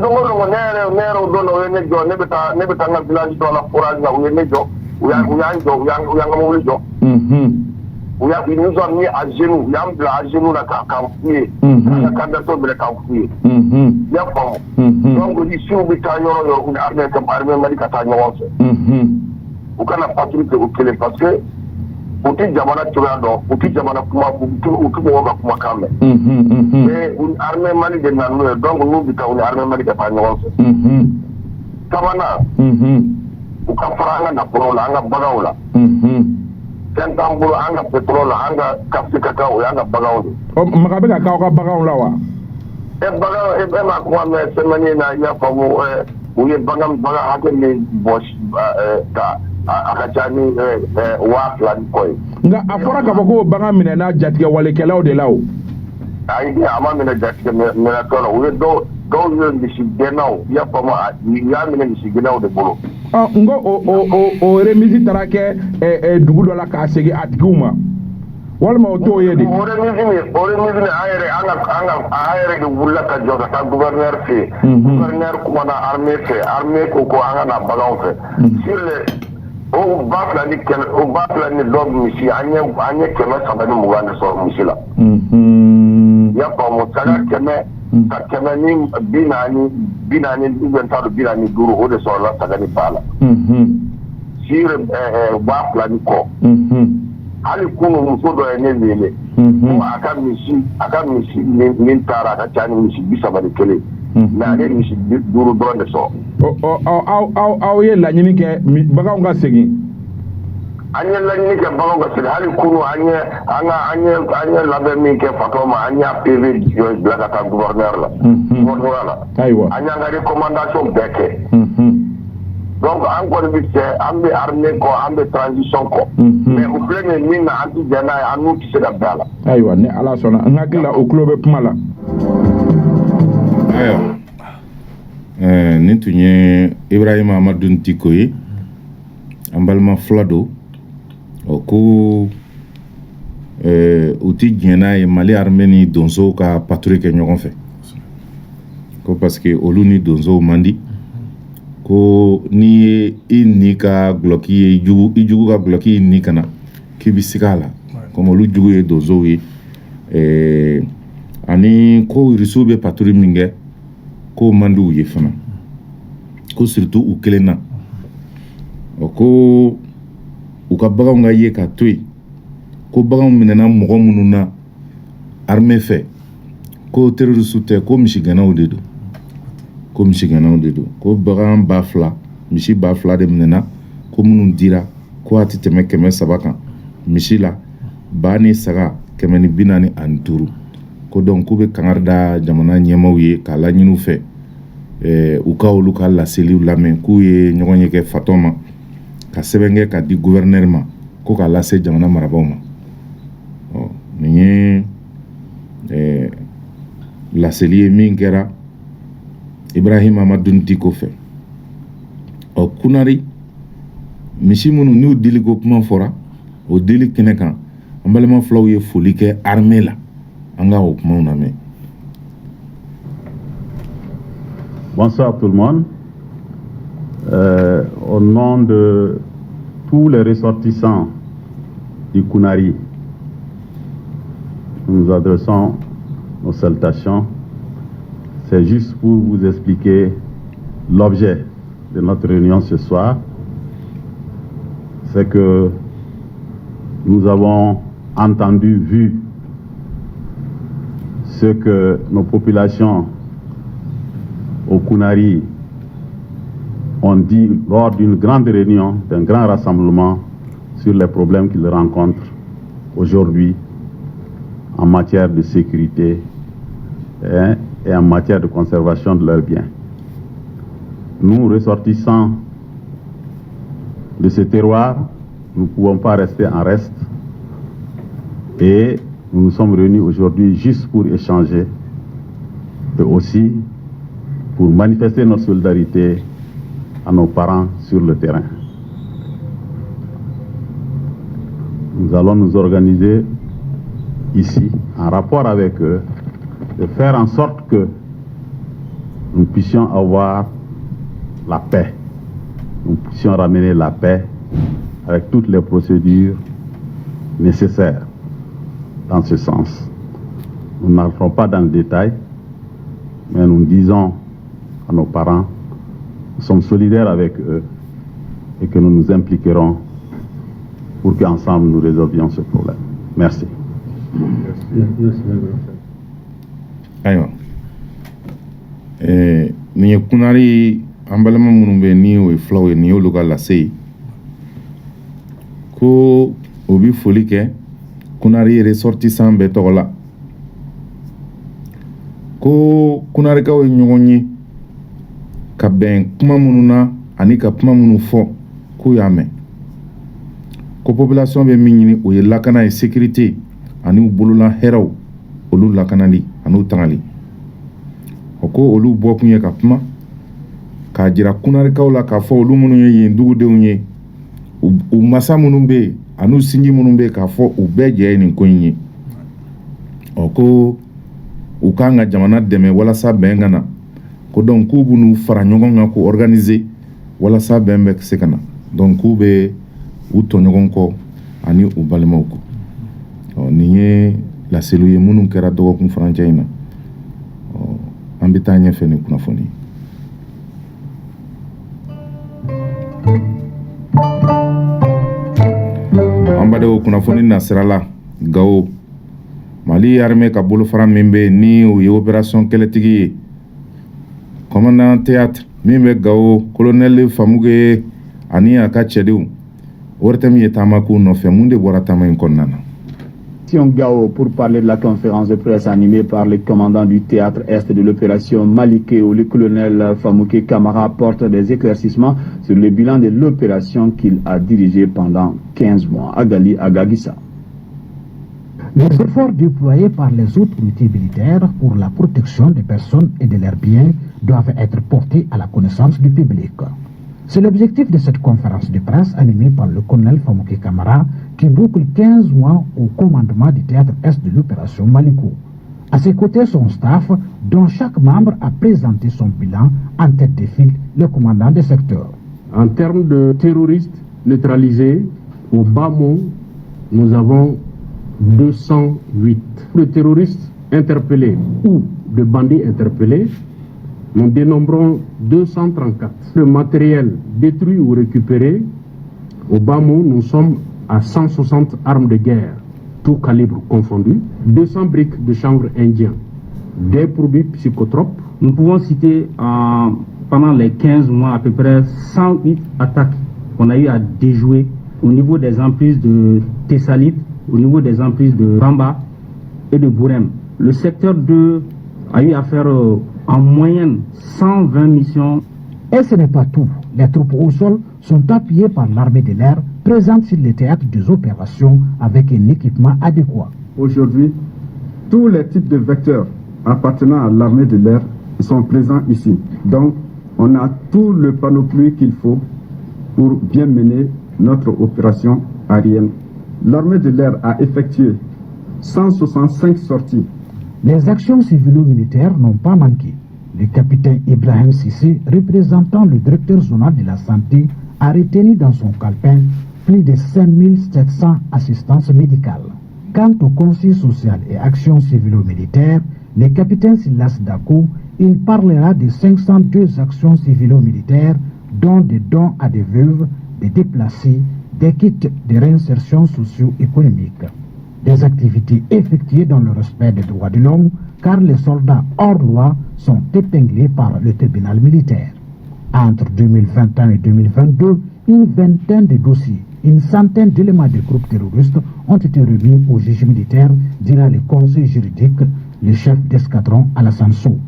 Dongo ne yɛrɛ o don na u ye ne jɔ ne bɛ taa n ka village dɔ la forage la u ye ne jɔ u y'an jɔ u y'an ka mobili jɔ. Ils nous ont mis à genoux, ils ont mis à genoux là quand fouillé, quand candidature bile quand fouillé. Il y a pas. Donc ici on peut tailler une armée Mali ka taa ɲɔgɔn fɛ. U kana patrouille kɛ u kelen parce que u tɛ jamana cogoya dɔn, u tɛ jamana kuma u tɛ mɔgɔw ka kumakan mɛn. Mais armée Mali de na n'u ye donc n'u bɛ taa u ni armée Mali ka taa ɲɔgɔn fɛ. Sabanan u ka fara an ka nafolow la an ka baganw la. Fɛn t'an bolo an ka pétrole la an ka café cacao o y'an ka baganw de. Maga bɛ ka k'aw ka baganw la wa? Bagan e ma kuma mɛn semaine in na i y'a faamu u ye bagan hakɛ min bɔ ka a ka ca ni 2000 ni kɔ ye. Nka a fɔra k'a fɔ ko bagan minɛna jatigɛ walekɛlaw de la o. Ayi a ma minɛ jatigɛ minɛtɔ la u ye dɔw ye misigɛnnaw i y'a faamu u y'a minɛ misigɛnnaw de bolo. N ko o remise taara kɛ dugu dɔ la k'a segin a tigiw ma walima o t'o ye de. O remise an yɛrɛ de wulila ka jɔ ka taa gouverneur fɛ yen. Gouverneur kumana armée fɛ armée ko an ka na baganw fɛ. Sur les o 2000 ni dɔ misi an ye 320 de sɔrɔ misi la. I y'a faamu saga 100 ka 140 ou t'a dɔn 45 o de sɔrɔla saga ni ba la. Sur 2000 ni kɔ. Hali kunu muso dɔ ye ne wele. Ko a ka misi min taara a ka ca ni misi 31 mais ale misi 5 dɔrɔn de sɔrɔ. Aw ye laɲini kɛ baganw ka segin. An ye laɲini kɛ baganw ka segin hali kunu an ye labɛn min kɛ fatɔ ma an y'a PV bila ka taa gouverneur la. Gouverneur la. Ayiwa. An y'an ka recommandation bɛɛ kɛ. Donc an kɔni bɛ fɛ an bɛ armée kɔ an bɛ transition kɔ. Mais u filɛ nin ye min na an tɛ jɛn n'a ye an n'u tɛ se ka bɛn a la. Ayiwa ni Ala sɔnna n hakili la o tulo bɛ kuma la. Ayiwa nin tun ye Ibrahima Amadu Diko ye an balima fila don ko u tɛ jɛn n'a ye Mali armée ni donsow ka patrouille kɛ ɲɔgɔn fɛ ko parce que olu ni donsow man di. Ko n'i ye i ni ka gulɔki ye i jugu ka gulɔki ni kana k'i bɛ sig'a la comme olu jugu ye donsow ye ani ko irisiw bɛ patrouille min kɛ ko man di u ye fana ko surtout u kelen na ko u ka baganw ka ye ka to yen ko baganw minɛna mɔgɔ minnu na armée fɛ ko terroriste tɛ ko misigɛnnaw de don ko misigɛnnaw de don ko bagan 2000 misi 2000 de minɛna ko minnu dira ko a tɛ tɛmɛ 300 kan misi la ba ni saga 145 ko donc k'u bɛ kangari da jamana ɲɛmaaw ye k'a laɲini u fɛ u ka olu ka laseliw lamɛn k'u ye ɲɔgɔn ye kɛ fatɔ ma ka sɛbɛn kɛ ka di gouverneur ma ko k'a lase jamana marabaaw ma nin ye laseli ye min kɛra Ibrahim Amadou Diko fɛ kunari misi minnu n'u diliko kuma fɔra o dili kɛnɛ kan an balima filaw ye foli kɛ armée la an ka o kumaw lamɛn. Bonsoir tout le monde. Au nom de tous les ressortissants du Kunari, nous nous adressons nos salutations. C'est juste pour vous expliquer l'objet de notre réunion ce soir. C'est que nous avons entendu, vu ce que nos populations au Kunari ont dit lors d'une grande réunion, d'un grand rassemblement sur les problèmes qu'ils rencontrent aujourd'hui en matière de sécurité et en matière de conservation de leurs biens. Nous, ressortissants de ce terroir, nous ne pouvons pas rester en reste et nous nous sommes réunis aujourd'hui juste pour échanger et aussi pour manifester notre solidarité à nos parents sur le terrain. Nous allons nous organiser ici, en rapport avec eux, de faire en sorte que nous puissions avoir la paix. Nous puissions ramener la paix avec toutes les procédures nécessaires dans ce sens. Nous n'entrons pas dans le détail, mais nous disons à nos parents, nous sommes solidaires avec eux et que nous nous impliquerons pour qu'ensemble nous résolvions ce problème. Merci. Ayiwa nin ye kunari an balima minnu bɛ ni o ye filaw ye nin y'olu ka lase ye ko o bi foli kɛ kunari ressortissant bɛɛ tɔgɔ la ko kunarikaw ye ɲɔgɔn ye ka bɛn kuma minnu na ani ka kuma minnu fɔ k'u y'a mɛn ko population bɛ min ɲini o ye lakana ye sécurité ani u bolola hɛrɛw olu lakanali ani u tangali o ko olu bɔ kun ye ka kuma k'a jira kunarikaw la k'a fɔ olu minnu ye yen dugudenw ye u masa minnu bɛ yen ani u sinji minnu bɛ yen k'a fɔ u bɛɛ jɛ ye nin ko in ye ko u kan ka jamana dɛmɛ walasa bɛn ka na ko donc k'u b'u n'u fara ɲɔgɔn kan k'u organiser walasa bɛn bɛ se ka na donc k'u bɛ u tɔɲɔgɔn kɔ ani u balimaw kɔ nin ye laseliw ye minnu kɛra dɔgɔkun farancɛ in na an bɛ taa ɲɛfɛ ni kunnafoni ye. an badenw kunnafoni nasira la Gao Mali armée ka bolofara min bɛ ni o ye opération kɛlɛtigi ye commandant théâtre min bɛ Gao colonel Famuge ani a ka cɛdenw o tɛ min ye taama k'u nɔfɛ mun de bɔra taama in kɔnɔna na. Gao pour parler de la conférence de presse animée par le commandant du théâtre Est de l'opération Maliké où le colonel Famouké Kamara porte des éclaircissements sur le bilan de l'opération qu'il a dirigée pendant 15 mois. Agali Agagissa. Les efforts déployés par les autorités militaires pour la protection des personnes et de leurs biens doivent être portés à la connaissance du public. C'est l'objectif de cette conférence de presse animée par le colonel Famouké Kamara qui boucle 15 mois au commandement du théâtre Est de l'opération Maliko. À ses côtés, son staff, dont chaque membre a présenté son bilan en tête de file, le commandant des secteurs. En termes de terroristes neutralisés, au bas mot, nous avons 208. De terroristes interpellés ou de bandits interpellés, nous dénombrons 234. Le matériel détruit ou récupéré, au bas mot, nous sommes à 160 armes de guerre, tout calibre confondu, 200 briques de chanvre indien, des produits psychotropes. Nous pouvons citer pendant les 15 mois à peu près 108 attaques qu'on a eu à déjouer au niveau des emprises de Thessalite, au niveau des emprises de Ramba et de Bourem. Le secteur 2 a eu à faire en moyenne 120 missions. Et ce n'est pas tout. Les troupes au sol sont appuyées par l'armée de l'air présente sur les théâtres des opérations avec un équipement adéquat. Aujourd'hui, tous les types de vecteurs appartenant à l'armée de l'air sont présents ici. Donc, on a tout le panoplie qu'il faut pour bien mener notre opération aérienne. L'armée de l'air a effectué 165 sorties. Les actions civilo-militaires n'ont pas manqué. Le capitaine Ibrahim Sissé, représentant le directeur zonal de la santé, a retenu dans son calepin plus de 5700 assistances médicales. Quant au conseil social et actions civilo-militaires, le capitaine Silas Dako, il parlera de 502 actions civilo-militaires, dont des dons à des veuves, des déplacés, des kits de réinsertion socio-économique. Des activités effectuées dans le respect des droits de l'homme, car les soldats hors loi sont épinglés par le tribunal militaire. Entre 2021 et 2022, une vingtaine de dossiers, une centaine d'éléments de groupes terroristes ont été remis au juge militaire, dira le conseil juridique, le chef d'escadron Alassane Sow.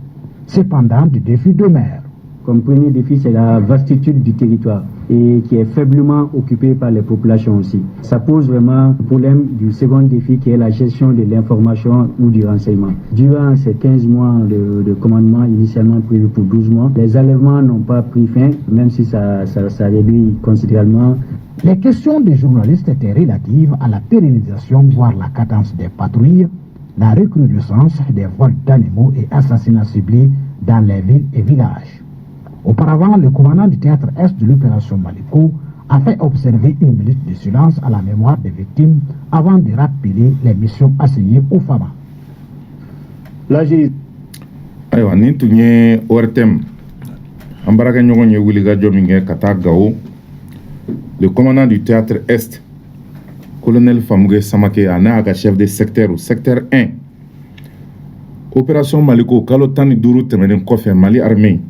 Cependant, des défis demeurent. Comme premier défi, c'est la vastitude du territoire et qui est faiblement occupé par les populations aussi. Ça pose vraiment le problème du second défi qui est la gestion de l'information ou du renseignement. Durant ces 15 mois de commandement initialement prévu pour 12 mois, les enlèvements n'ont pas pris fin, même si ça réduit considérablement. Les questions des journalistes étaient relatives à la pérennisation, voire la cadence des patrouilles, la recrudescence des vols d'animaux et assassinats ciblés dans les villes et villages. Auparavant, le commandant du théâtre Est de l'opération Maliko a fait observer une minute de silence à la mémoire des victimes avant de rappeler les missions assignées aux femmes. Là, j'ai... Aïwa, ni tun ye ORTM, an baarakɛɲɔgɔn ye wulikajɔ min kɛ ka taa Gao, le commandant du théâtre Est, colonel Famouge Samake, a n'a ka chef de secteur, secteur 1. Opération Maliko, kalo 15 tɛmɛnen kɔfɛ Mali armée.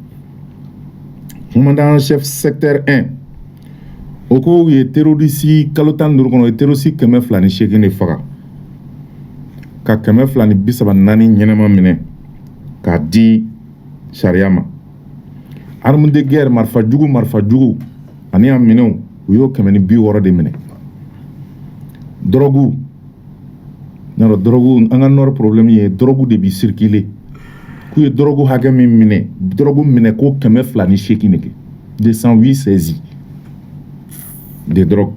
Commandant chef secteur 1 o ko u ye terroriste kalo 15 kɔnɔ ye terroriste 208 de faga ka 234 ɲɛnɛma minɛ k'a di sariya ma. Arme de guerre marifa jugu ani a minɛw u y'o 260 de minɛ. Drogue drogue an ka nord problème ye drogue de bi circuler k'u ye drogue hakɛ min minɛ drogue minɛ ko 208 ne kɛ 208 saisies de drogue.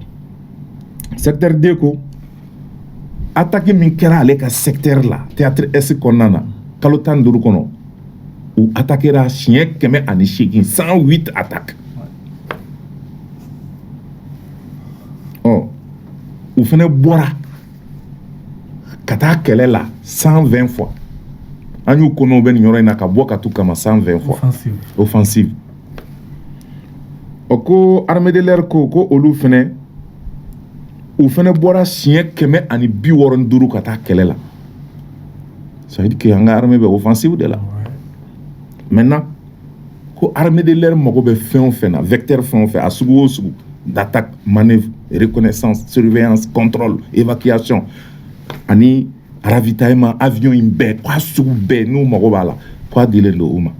Secteur 2 ko attaque min kɛra ale ka secteur la théâtre S kɔnɔna na kalo 15 kɔnɔ u attaquera siɲɛ 108 108 attaques. U fɛnɛ bɔra ka taa kɛlɛ la 120 fois. An y'u kɔnɔ bɛ nin yɔrɔ in na ka bɔ ka t'u kama 120 fois. Offensive. O ko armée de l'air ko olu fɛnɛ u fɛnɛ bɔra siɲɛ 165 ka taa kɛlɛ la. Ça veut dire que an ka armée bɛ offensive de la. Maintenant ko armée de l'air mago bɛ fɛn o fɛn na vecteur fɛn o fɛn a sugu o sugu d'attaque, manœuvre, reconnaissance, surveillance, contrôle, évacuation ani ravitaillement avion in bɛɛ k'a sugu bɛɛ n'u mago b'a la k'a dilen don u ma.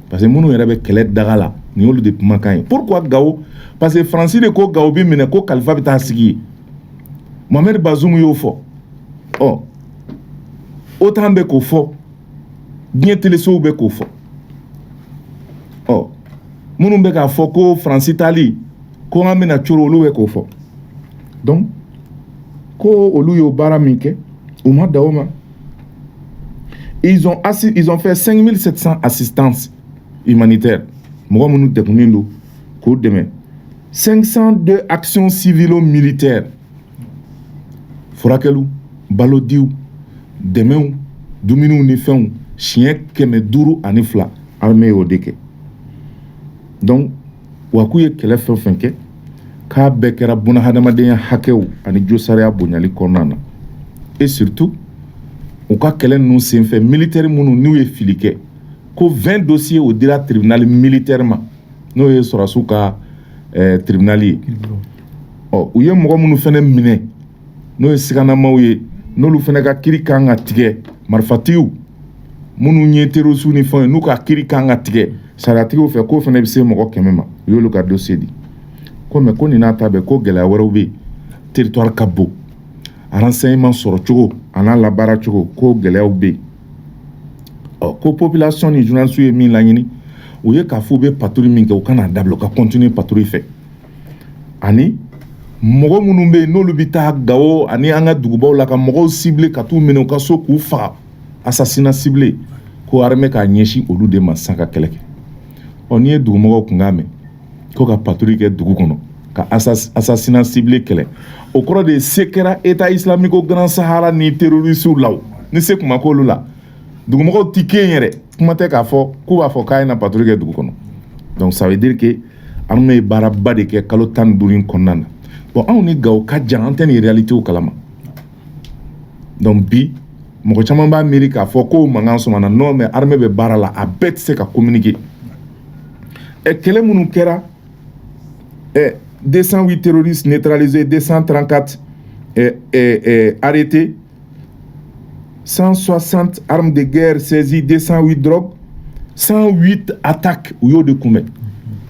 Parce que minnu yɛrɛ bɛ kɛlɛ daga la ni y'olu de kumakan ye. Pourquoi Gao? Parce que Fransi de ko Gao bi minɛ ko kalifa bɛ taa sigi ye. Mohamed Bazoum y'o fɔ. OTAN bɛ k'o fɔ. Diɲɛ telesow bɛ k'o fɔ. Minnu bɛ k'a fɔ ko Fransi tali ko an bɛna coro olu bɛ k'o fɔ. Donc ko olu y'o baara min kɛ u ma da o ma. Ils ont fait 5700 assistances humanitaires. Mɔgɔ minnu degunnen don k'o dɛmɛ. 502 actions civilo-militaires. Furakɛliw balo diw dɛmɛw dumuniw ni fɛnw siɲɛ 500 ani 2 armée y'o de kɛ donc wa k'u ye kɛlɛ fɛn fɛn kɛ k'a bɛɛ kɛra bunahadamadenya hakɛw ani josariya bonyali kɔnɔna na et surtout u ka kɛlɛ ninnu senfɛ militaire minnu n'u ye fili kɛ ko 20 dossiers o dira tribunal militaire ma n'o ye sɔrɔsiw ka tribunal ye u ye mɔgɔ minnu fɛnɛ minɛ n'o ye siganamaw ye n'olu fɛnɛ ka kiri kan ka tigɛ marifatigiw minnu ye terrorisiw ni fɛnw ye n'u ka kiri kan ka tigɛ sariyatigiw fɛ k'o fɛnɛ bɛ se mɔgɔ 100 ma u y'olu ka dossier di ko mais ko nin n'a ta bɛɛ ko gɛlɛya wɛrɛw bɛ yen territoire ka bon renseignement sɔrɔ cogo a n'a labaara cogo ko gɛlɛyaw bɛ yen ko population ni journalistes ye min laɲini u ye k'a fɔ u bɛ patrouille min kɛ u kana dabila u ka continuer patrouille fɛ ani mɔgɔ minnu bɛ yen n'olu bɛ taa Gao ani an ka dugubaw la ka mɔgɔw cibler ka t'u minɛ u ka so k'u faga assassinat ciblé ko armée k'a ɲɛsin olu de ma sisan ka kɛlɛ kɛ n'i ye dugumɔgɔw kun k'a mɛn ko ka patrouille kɛ dugu kɔnɔ ka assassinat ciblé kɛlɛ o kɔrɔ de se kɛra état islamique au Grand Sahara ni terroristes la ni se kuma k'olu la dugumɔgɔw ti kɛ yɛrɛ kuma tɛ k'a fɔ k'u b'a fɔ k'a ye na patrouille kɛ dugu kɔnɔ donc ça veut dire que armée ye baaraba de kɛ kalo 15 in kɔnɔna na bon anw ni Gao ka jan an tɛ nin réalité kalama donc bi mɔgɔ caman b'a miiri k'a fɔ ko mankan sɔmana non mais armée bɛ baara la a bɛɛ tɛ se ka communiquer kɛlɛ minnu kɛra 208 terroristes neutralisés, 234 arrêtés, 160 armes de guerre saisies, 208 drogues, 108 attaques où yo de kume.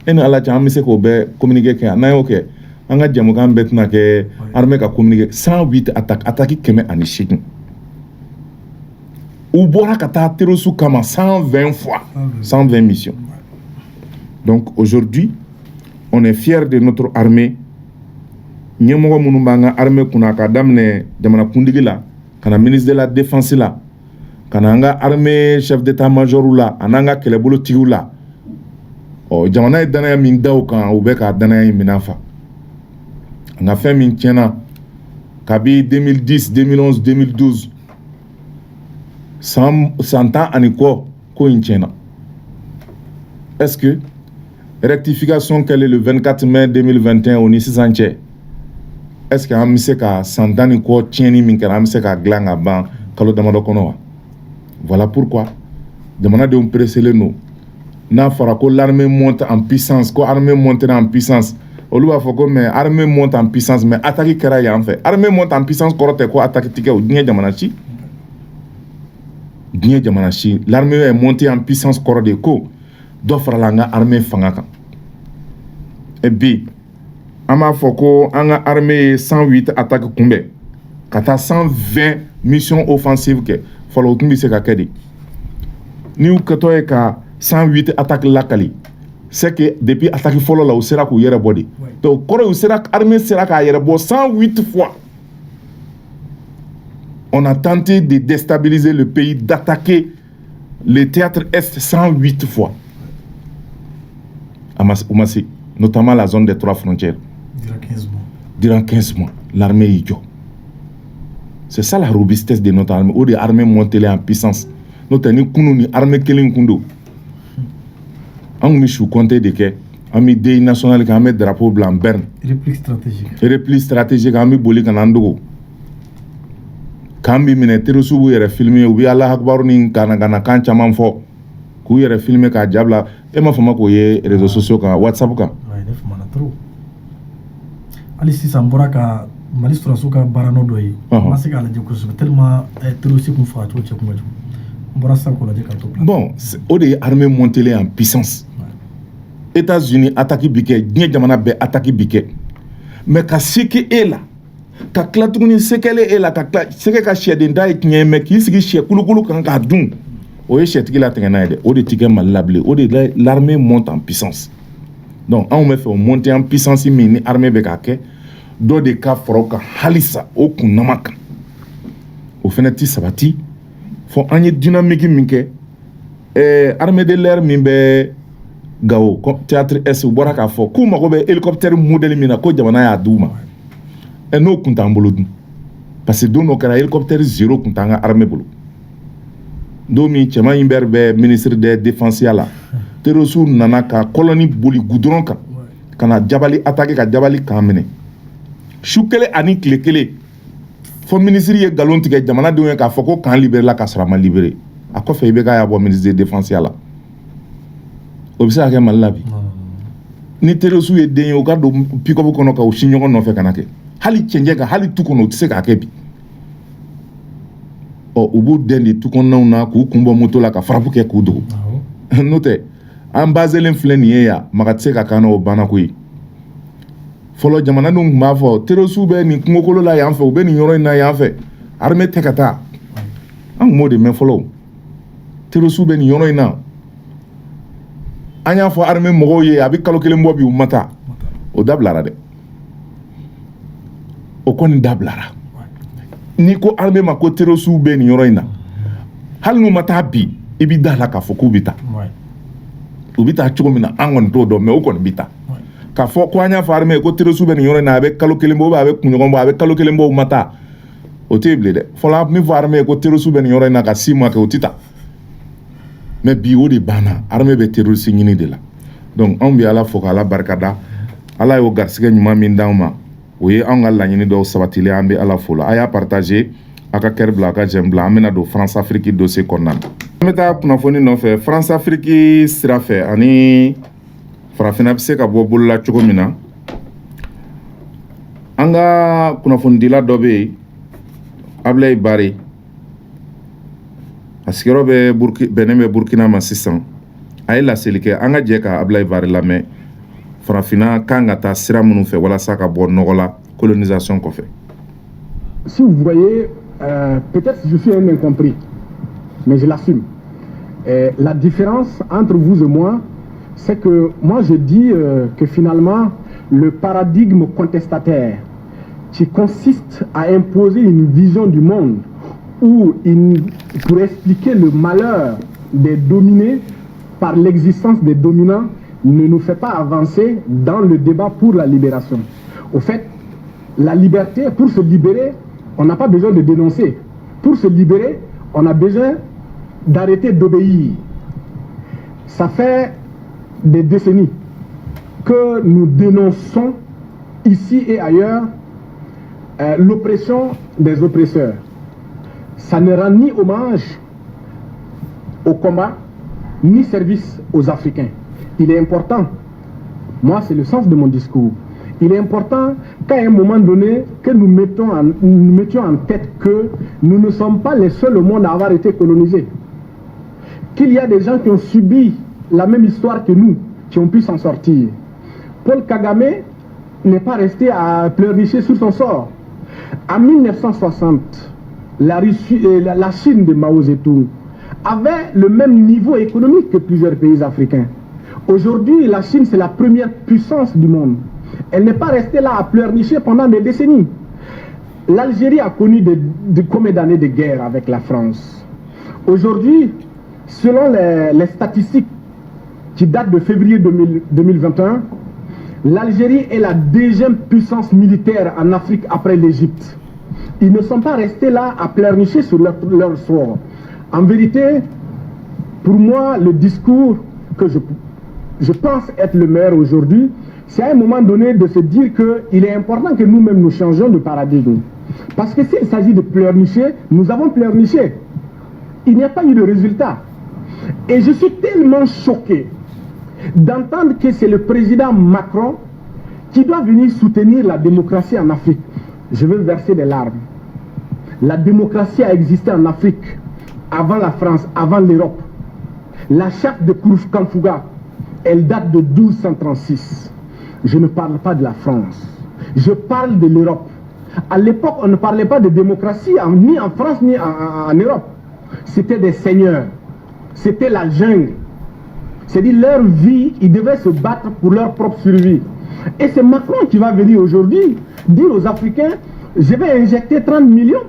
Et nous allons se ko be communiquer na yo ke anga jamukan betna ke armée ka communiquer 108 attaques keme ani shikin. Ou bora kata terroristes kama 120 fois, 120 missions. Donc aujourd'hui on est fiers de notre armée. Nyemoko munubanga armée kuna ka damne jamana kundigi la, kana ministre de la défense la, kana anga armée chef d'état-major la, ananga kelebolo tigiw la. Jamana ye danaya min daw kan u bɛ ka danaya in minafa. Anga fɛn min tiɲɛna kabi 2010, 2011, 2012 100 ans ani kɔ ko in tiɲɛna. Est-ce que rectification qu'elle est le 24 mai 2021 au Nissan Tché? Est-ce que am se ka santani ko tieni min kara am se ka glanga ban kalo damado kono? Voilà pourquoi demanda de presser nous. Na fara ko l'armée monte en puissance, ko armée monte en puissance. Olu va foko mais armée monte en puissance mais attaque kera ya en fait. Armée monte en puissance korote ko attaque tike o dinya jamanachi. Dinya jamanachi, l'armée est montée en puissance korode ko do fara langa armée fangaka. Et puis ama foko anga armée 108 attaques kumbe kata 120 missions offensives ke falo tumbi se ka kedi ni u kato e ka 108 attaques lakali c'est que depuis attaque folo la u sera ku yere body donc koro u sera armée sera ka yere bo 108 fois. On a tenté de déstabiliser le pays, d'attaquer le théâtre Est 108 fois à Oumassi, notamment la zone des 3 frontières. Durant 15 mois, l'armée y joue. C'est ça la robustesse de notre armée. Ou des armées montées en puissance. Notre armée Kelinkundo. On suis compté de que ami des national qui a mis drapeau blanc Berne. Réplique stratégique. Réplique stratégique a mis boli kanandogo. Kambi mine terusu bu yere filmer ou bi Allah akbar ni kana kan chaman fo. Ku yere filmer ka diabla e ma fama ko ye réseaux sociaux ka WhatsApp ka. Ouais, def mana trop. Ali si sambora ka malistra suka barano doyi. Masika la jeko so tellement terusi kun fa to che kuma ju. Mbora sa ko la jeka to plan. Bon, au de armée montée en puissance. États-Unis attaqué biké, Guinée jamana be attaqué biké. Mais ka siki est là. Ka klatuguni sekele est là, ka seke ka chede ndai kinye me ki sigi che kulukulu kan ka dun. O ye chetiki la tengana de, o de tike malable, o de l'armée monte en puissance. Donc on me fait monter en puissance mini armée be ka ke do de ka foroka halisa o kunamaka. O feneti sabati fo anye dynamique minke armée de l'air mimbe Gao théâtre S bora ka fo ku mako be hélicoptère modèle mina ko jamana ya duma e no kunta mbolodu parce que don dɔ kɛra hélicoptère 0 kun t'an ka armée bolo don min cɛman in bɛ ministre des défenses la terroriste nana ka colonie boli goudron kan ka na jabali attaquer ka jabali kan minɛ su kelen ani tile kelen fo ministre ye nkalon tigɛ jamanadenw ye k'a fɔ ko kan libéré la ka sɔrɔ a ma libéré a kɔfɛ i bɛ k'a y'a bɔ ministre des défenses la o bɛ se ka kɛ Mali la bi ni terroriste ye den ye o ka don pick-up kɔnɔ ka o si ɲɔgɔn nɔfɛ ka na kɛ hali cɛncɛn kan hali tu kɔnɔ o tɛ se k'a kɛ bi u b'u den de tu kɔnɔnaw na k'u kun bɔ moto la ka farapu kɛ k'u dogo n'o tɛ an baselen filɛ nin ye yan maga tɛ se ka kan na o banna ko ye fɔlɔ jamanadenw tun b'a fɔ terroriste bɛ nin kungokolo la yan fɛ u bɛ nin yɔrɔ in na yan fɛ armée tɛ ka taa an tun b'o de mɛn fɔlɔ terroriste bɛ nin yɔrɔ in na an y'a fɔ armée mɔgɔw ye a bɛ kalo kelen bɔ bi u ma taa o dabilara dɛ o kɔni dabilara n'i ko armée ma ko terroriste bɛ nin yɔrɔ in na hali n'u ma taa bi i b'i da la k'a fɔ k'u bɛ taa u bɛ taa cogo min na an kɔni t'o dɔn mais u kɔni bɛ taa k'a fɔ ko an y'a fɔ armée ko terroriste bɛ nin yɔrɔ in na a bɛ kalo kelen bɔ a bɛ kunɲɔgɔn bɔ a bɛ kalo kelen bɔ u ma taa o tɛ bilen dɛ fɔlɔ min fɔ armée ko terroriste bɛ nin yɔrɔ in na ka 6 mois kɛ o tɛ taa mais bi o de banna armée bɛ terroriste ɲini de la donc anw bɛ ala fo k'ala barikada ala y'o garisigɛ ɲuman min d'anw ma o ye anw ka laɲini dɔw sabatilen an bɛ ala fo la a y'a partager a ka kɛri bila a ka j'aime bila an bɛna don France Afrique dossier kɔnɔna na an bɛ taa kunnafoni nɔfɛ France Afrique sira fɛ ani farafinna bɛ se ka bɔ bolola cogo min na an ka kunnafonidila dɔ bɛ yen Ablaye Bare a sigiyɔrɔ bɛnnen bɛ Burkina ma sisan a ye laseli kɛ an ka jɛ ka Ablaye Bare lamɛn farafinna kan ka taa sira minnu fɛ walasa ka bɔ nɔgɔ la colonisation kɔfɛ. Si vous voyez, peut-être je suis un incompris, mais je l'assume. La différence entre vous et moi, c'est que moi je dis que finalement le paradigme contestataire qui consiste à imposer une vision du monde où pour expliquer le malheur des dominés par l'existence des dominants ne nous fait pas avancer dans le débat pour la libération. Au fait, la liberté, pour se libérer, on n'a pas besoin de dénoncer. Pour se libérer, on a besoin d'arrêter d'obéir. Ça fait des décennies que nous dénonçons ici et ailleurs l'oppression des oppresseurs. Ça ne rend ni hommage au combat, ni service aux Africains. Il est important, moi c'est le sens de mon discours, il est important qu'à un moment donné, que nous mettions en tête que nous ne sommes pas les seuls au monde à avoir été colonisés. Qu'il y a des gens qui ont subi la même histoire que nous, qui ont pu s'en sortir. Paul Kagame n'est pas resté à pleurnicher sur son sort. En 1960, la Chine de Mao Zedong avait le même niveau économique que plusieurs pays africains. Aujourd'hui, la Chine, c'est la première puissance du monde. Elle n'est pas restée là à pleurnicher pendant des décennies. L'Algérie a connu combien d'années de guerre avec la France? Aujourd'hui, selon les statistiques qui datent de février 2021, l'Algérie est la deuxième puissance militaire en Afrique après l'Égypte. Ils ne sont pas restés là à pleurnicher sur leur sort. En vérité, pour moi, le discours que je pense être le meilleur aujourd'hui, c'est à un moment donné de se dire qu'il est important que nous-mêmes nous changeons de paradigme. Parce que s'il s'agit de pleurnicher, nous avons pleurniché. Il n'y a pas eu de résultat. Et je suis tellement choqué d'entendre que c'est le président Macron qui doit venir soutenir la démocratie en Afrique. Je veux verser des larmes. La démocratie a existé en Afrique avant la France, avant l'Europe. La charte de Kruf Kanfuga, elle date de 1236. Je ne parle pas de la France. Je parle de l'Europe. À l'époque, on ne parlait pas de démocratie ni en France ni en Europe. C'était des seigneurs. C'était la jungle. C'est-à-dire leur vie, ils devaient se battre pour leur propre survie. Et c'est Macron qui va venir aujourd'hui dire aux Africains, je vais injecter 30 millions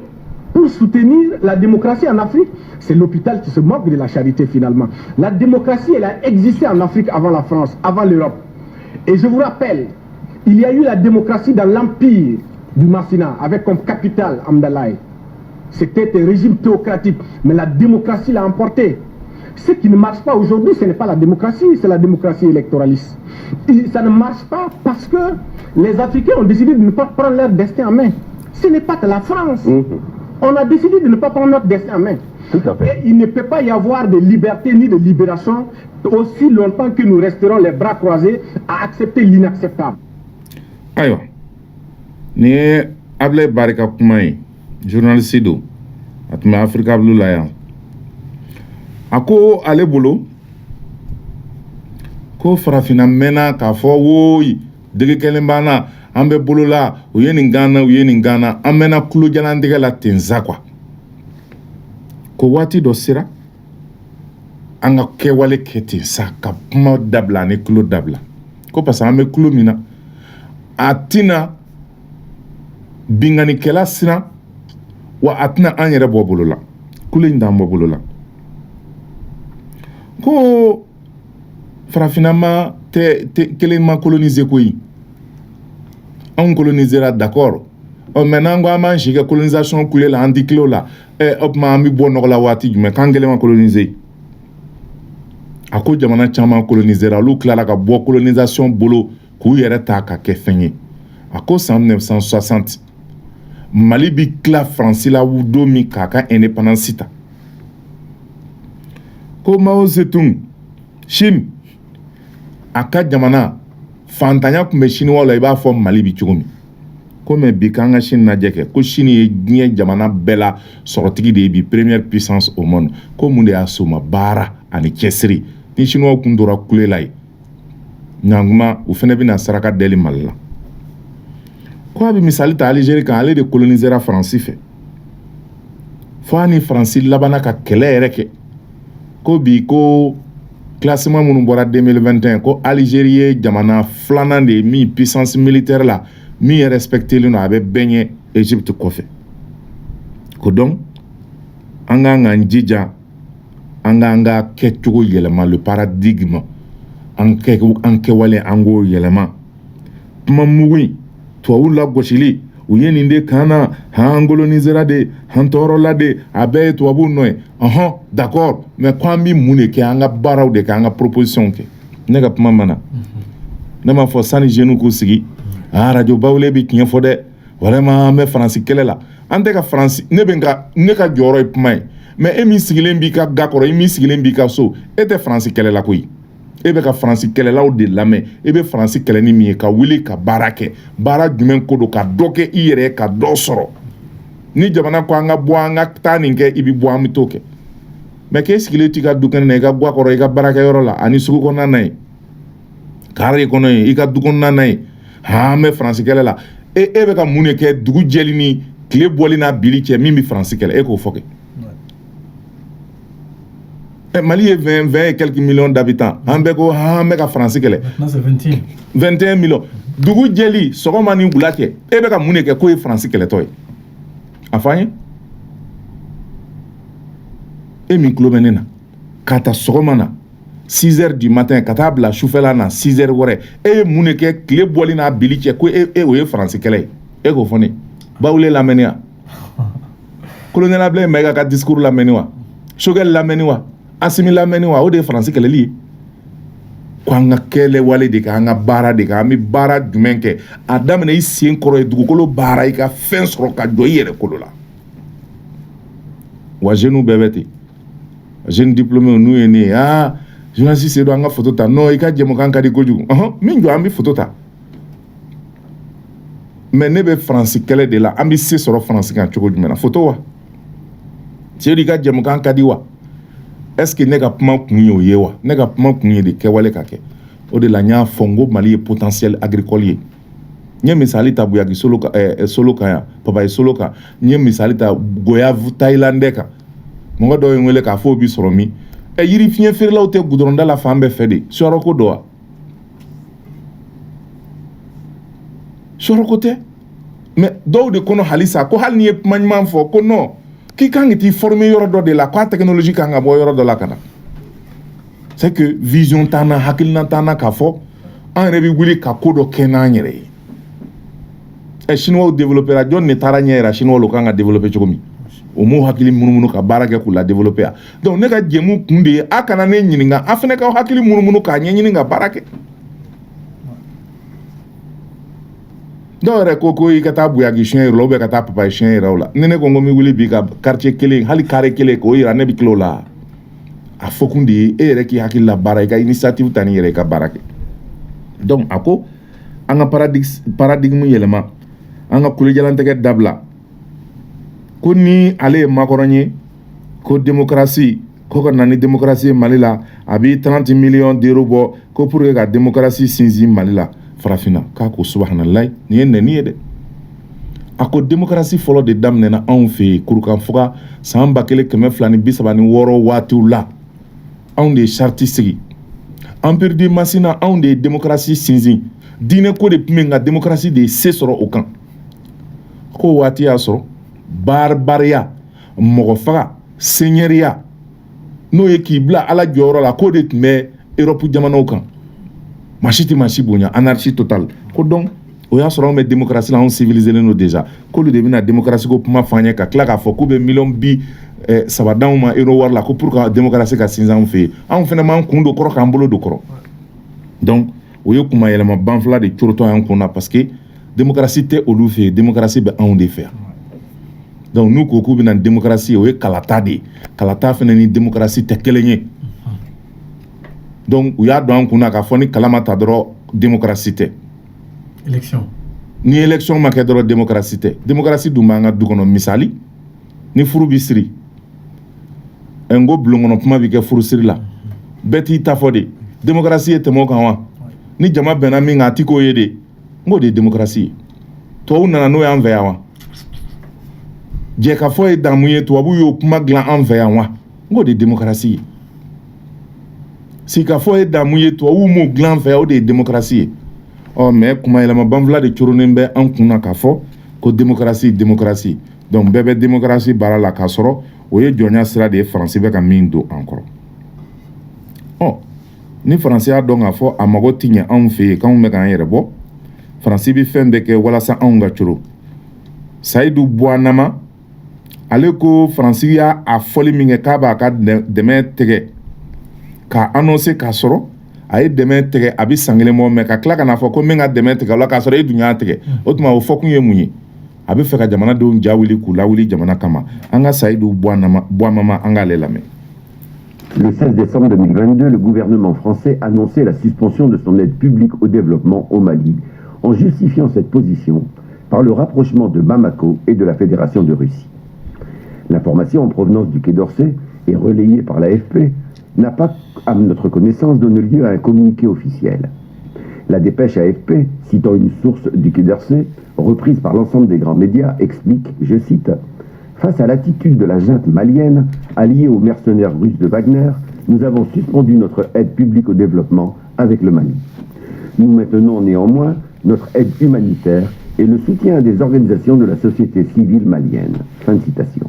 pour soutenir la démocratie en Afrique. C'est l'hôpital qui se moque de la charité finalement. La démocratie, elle a existé en Afrique avant la France, avant l'Europe. Et je vous rappelle, il y a eu la démocratie dans l'Empire du Massina, avec comme capitale Amdalaï. C'était un régime théocratique, mais la démocratie l'a emporté. Ce qui ne marche pas aujourd'hui, ce n'est pas la démocratie, c'est la démocratie électoraliste. Et ça ne marche pas parce que les Africains ont décidé de ne pas prendre leur destin en main. Ce n'est pas que la France. On a décidé de ne pas prendre notre destin en main. Tout à fait. Et il ne peut pas y avoir de liberté ni de libération aussi longtemps que nous resterons les bras croisés à accepter l'inacceptable. Aïe, ni Ablaye Barika Kumaye, journaliste do, atme Africa Blue Lion. Ako ale bolo, ko farafina mena ka fo woyi, dege kelembana, ambe bolo la, uye ningana, amena kulo jalan dege la tenza kwa. Ko wati do sira, anga kewale keti sa ka puma dabla ne kulo dabla. Ko pasa ame kulo mina, atina bingani kela sira, wa atina anyere bo bolo la. Kulo indambo bolo la. Ko farafinama te kelenma coloniser koyi. On colonisera d'accord. Maintenant on va manger colonisation coulée la anti-clo là. Hop ma ami bon la wati mais quand gelema coloniser. Ako jamana chama colonisera lu klara ka bo colonisation bolo ku yere ta ka ke fenye. Ako 1960 Mali bi kla France la wudo mi kaka indépendance sita. Ko Mao Zedong Chine aka jamana fantanya kumbe Chine wala iba fo Mali bi chugumi ko me bi kanga Chine na jeke ko Chine ye nye jamana bela sorotigi de bi première puissance au monde ko munde asuma bara ani kesri ni Chine wa kundura kulelai nyanguma u fene bi na saraka deli malla ko abi misali ta Algérie kan ale de coloniser France fait fo ani France labana ka kele ereke ko bi ko classement munu bora 2021 ko Algérie jamana flanan de mi puissance militaire la mi respecté le no abe benye Égypte kofe ko donc anga njija anga ketugo yelema le paradigme anke wale ango yelema mamui to wula goshili uyeni nde kana hangolonizera de hantoro la de abe to abu noy d'accord mais kwambi mune ke anga baraw de ka anga proposition ke nega puma mana nama fo sani jenu ko sigi radio bawle bi kinya fo de vraiment me France kelela ante ka France ne benga ne ka joro e puma mais emi sigilen bi ka gakoro emi sigilen bi ka so ete France kelela koyi ebe ka France kelela o de lame ebe France keleni mi ka wili ka barake bara jumen kodo ka doke ire ka dosoro ni jamana ko anga bo anga taninke ibi bo amitoke mais qu'est-ce qu'il est ka dukan ne ka bo akoro ka barake yoro la ani suku ko nanai kare ko noy ika dukon nanai ha me France kelela ebe ka mune ke dugu jelini kle bolina biliche mimi France kele e ko foke Mali est 20 et quelques millions d'habitants. Ambeko hameka France kele. Maintenant c'est 21 millions. Dugu jeli sogoma ni bulake. Ebeka muneke ko France kele toy. Afanye? Emi klomenena. Kata sogoma na 6h du matin kata bla choufela na 6h wore. E muneke kle boli na biliche ko e France kele. E ko foni. Ba ule la menia. Colonel Ablay mega ka discours la meniwa. Shogel la meniwa. Asimila meni wa o de France kele li ko anga kele wale de ka anga bara de ka mi bara jumenke adam ne isien koro e dugukolo bara ika fen soro ka do yere kolo la wa jeune bebeti jeune diplômé nu ene journaliste se do anga photo ta no ika jemo kan ka di goju min jo ambi photo ta mais ne be France kele de la ambi se soro France kan choko jumena photo wa se di ka jemo kan ka di wa est-ce que nega puma kunyo yewa nega puma kunye de kewale kake o de la nya fongo Mali potentiel agricole nye misali ta buya solo ka papa solo ka nye misali ta goya Thaïlandais ka mo do ngele ka fo bi soromi e yiri fien fer la o te goudron la fambe fede soroko doa soroko te mais do de kono halisa ko hal ni manman fo ko no qui quand il formé yoro do de la quoi technologie kanga bo yoro do la kana c'est que vision tana hakilna tana ka fo en rebi wuli ka kodo kena nyere et chinois développer la donne ne taranya chinois lo kanga développer chokomi o mo hakili munumunu ka baraka ku la développer donc ne ka jemu kunde akana ne nyininga afene ka hakili munumunu ka nyininga barake dɔw yɛrɛ ko i ka taa buyaki siɲɛ yɛrɛ la ou bien ka taa papaye siɲɛ yɛrɛ la ni ne ko n ko mi wuli bi ka quartier kelen hali carré kelen k'o yira ne bi kilo la a fɔ kun de ye e yɛrɛ k'i hakili la baara i ka initiative ta ni yɛrɛ i ka baara kɛ donc a ko an ka paradigme yɛlɛma an ka kulejalantɛgɛ dabila ko ni ale ye makɔrɔn ye ko démocratie ko ka na ni démocratie Mali la a bi 30 millions d'euros bɔ ko pour que ka démocratie sinsin Mali la farafina k'a ko subhanallah ni ye nɛni ye dɛ a ko démocratie fɔlɔ de daminɛna anw fɛ yen kurukan foga san 1936 waatiw la anw de ye charte sigi empire du Masina anw de ye démocratie sinsin diinɛ ko de tun bɛ nka démocratie de ye se sɔrɔ o kan ko waati y'a sɔrɔ barbariya mɔgɔ faga seɲɛriya n'o ye k'i bila ala jɔyɔrɔ la k'o de tun bɛ Europe jamanaw kan maa si tɛ maa si bonya anarchie totale ko donc o y'a sɔrɔ anw bɛ démocratie la anw civiliselen don déjà k'olu de bɛna démocratie ko kuma f'an ye ka tila k'a fɔ k'u bɛ $3 d'anw ma euro wari la ko pour que démocratie ka sinsin anw fɛ yen anw fana m'an kun don kɔrɔ k'an bolo don kɔrɔ donc o ye kuma yɛlɛma banfula de corotɔ y'an kun na parce que démocratie tɛ olu fɛ yen démocratie bɛ anw de fɛ yan donc n'u ko k'u bɛna démocratie o ye kalata de ye kalata fana ni démocratie tɛ kelen ye donc u y'a dɔn an kunna k'a fɔ ni kala ma ta dɔrɔn démocratie tɛ élection ni élection ma kɛ dɔrɔn démocratie tɛ démocratie dun b'an ka du kɔnɔ misali ni furu bi siri n ko bulonkɔnɔ kuma bi kɛ furusiri la bɛɛ t'i ta fɔ de démocratie ye tɛmɛ o kan wa ni jama bɛnna min kan a ti k'o ye de n k'o de ye démocratie ye tubabu nana n'o y'an fɛ yan wa jɛkafɔ ye damu ye tubabu y'o kuma dilan an fɛ yan wa n k'o de ye démocratie ye sikafɔ ye damu ye tubabu m'o dilan fɛ o de ye démocratie ye mais kuma yɛlɛma banfula de coronen bɛ an kunna k'a fɔ ko démocratie démocratie donc bɛɛ bɛ démocratie baara la k'a sɔrɔ o ye jɔnya sira de ye faransi bɛ ka min don an kɔrɔ ni faransi y'a dɔn k'a fɔ a mago ti ɲɛ anw fɛ yen k'anw bɛ k'an yɛrɛ bɔ faransi bɛ fɛn bɛɛ kɛ walasa anw ka coro sayidu buwanama ale ko faransi y'a fɔli min kɛ k'a b'a ka dɛmɛ tigɛ k'a annoncer k'a sɔrɔ a ye dɛmɛ tigɛ a bɛ san kelen bɔ mais ka tila ka n'a fɔ ko n bɛ ka dɛmɛ tigɛ o la k'a sɔrɔ e dun y'a tigɛ o tuma o fɔ kun ye mun ye a bɛ fɛ ka jamanadenw ja wuli k'u lawuli jamana kama an ka sayidu buwanama an k'ale lamɛn. Le 16 décembre 2022, le gouvernement français annonçait la suspension de son aide publique au développement au Mali, en justifiant cette position par le rapprochement de Bamako et de la Fédération de Russie. L'information en provenance du Quai d'Orsay et relayée par l'AFP n'a pas, à notre connaissance, donné lieu à un communiqué officiel. La dépêche AFP, citant une source du Quai d'Orsay, reprise par l'ensemble des grands médias, explique, je cite, « Face à l'attitude de la junte malienne, alliée aux mercenaires russes de Wagner, nous avons suspendu notre aide publique au développement avec le Mali. Nous maintenons néanmoins notre aide humanitaire et le soutien à des organisations de la société civile malienne. » Fin de citation.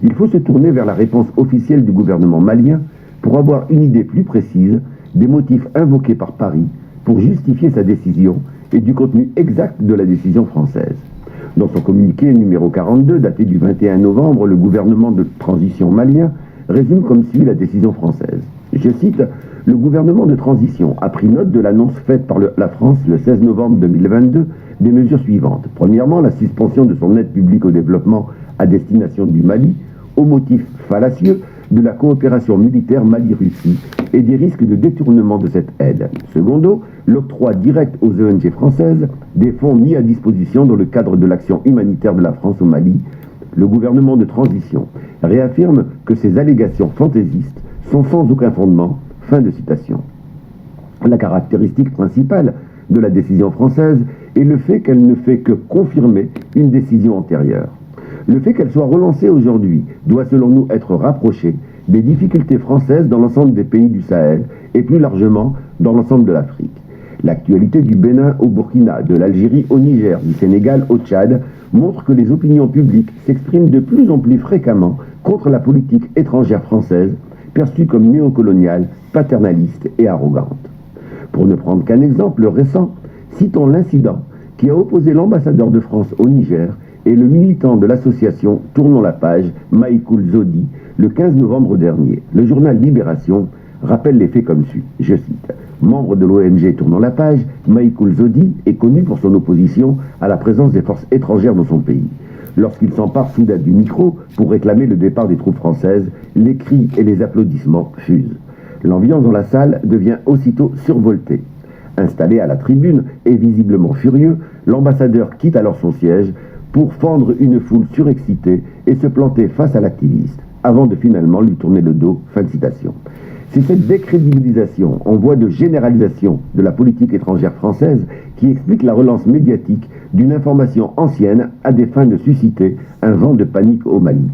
Il faut se tourner vers la réponse officielle du gouvernement malien pour avoir une idée plus précise des motifs invoqués par Paris pour justifier sa décision et du contenu exact de la décision française. Dans son communiqué numéro 42, daté du 21 novembre, le gouvernement de transition malien résume comme suit la décision française. Je cite, « Le gouvernement de transition a pris note de l'annonce faite par la France le 16 novembre 2022 des mesures suivantes. Premièrement, la suspension de son aide publique au développement à destination du Mali, au motif fallacieux de la coopération militaire Mali-Russie et des risques de détournement de cette aide. Secondo, l'octroi direct aux ONG françaises des fonds mis à disposition dans le cadre de l'action humanitaire de la France au Mali. Le gouvernement de transition réaffirme que ces allégations fantaisistes sont sans aucun fondement. Fin de citation. La caractéristique principale de la décision française est le fait qu'elle ne fait que confirmer une décision antérieure. Le fait qu'elle soit relancée aujourd'hui doit selon nous être rapproché des difficultés françaises dans l'ensemble des pays du Sahel et plus largement dans l'ensemble de l'Afrique. L'actualité du Bénin au Burkina, de l'Algérie au Niger, du Sénégal au Tchad montre que les opinions publiques s'expriment de plus en plus fréquemment contre la politique étrangère française, perçue comme néocoloniale, paternaliste et arrogante. Pour ne prendre qu'un exemple récent, citons l'incident qui a opposé l'ambassadeur de France au Niger et le militant de l'association Tournons la page, Maïkoul Zodi, le 15 novembre dernier. Le journal Libération rappelle les faits comme suit, je cite. Membre de l'ONG Tournons la page, Maïkoul Zodi est connu pour son opposition à la présence des forces étrangères dans son pays. Lorsqu'il s'empare soudain du micro pour réclamer le départ des troupes françaises, les cris et les applaudissements fusent. L'ambiance dans la salle devient aussitôt survoltée. Installé à la tribune et visiblement furieux, l'ambassadeur quitte alors son siège pour fendre une foule surexcitée et se planter face à l'activiste, avant de finalement lui tourner le dos. Fin de citation. C'est cette décrédibilisation en voie de généralisation de la politique étrangère française qui explique la relance médiatique d'une information ancienne à des fins de susciter un vent de panique au Mali.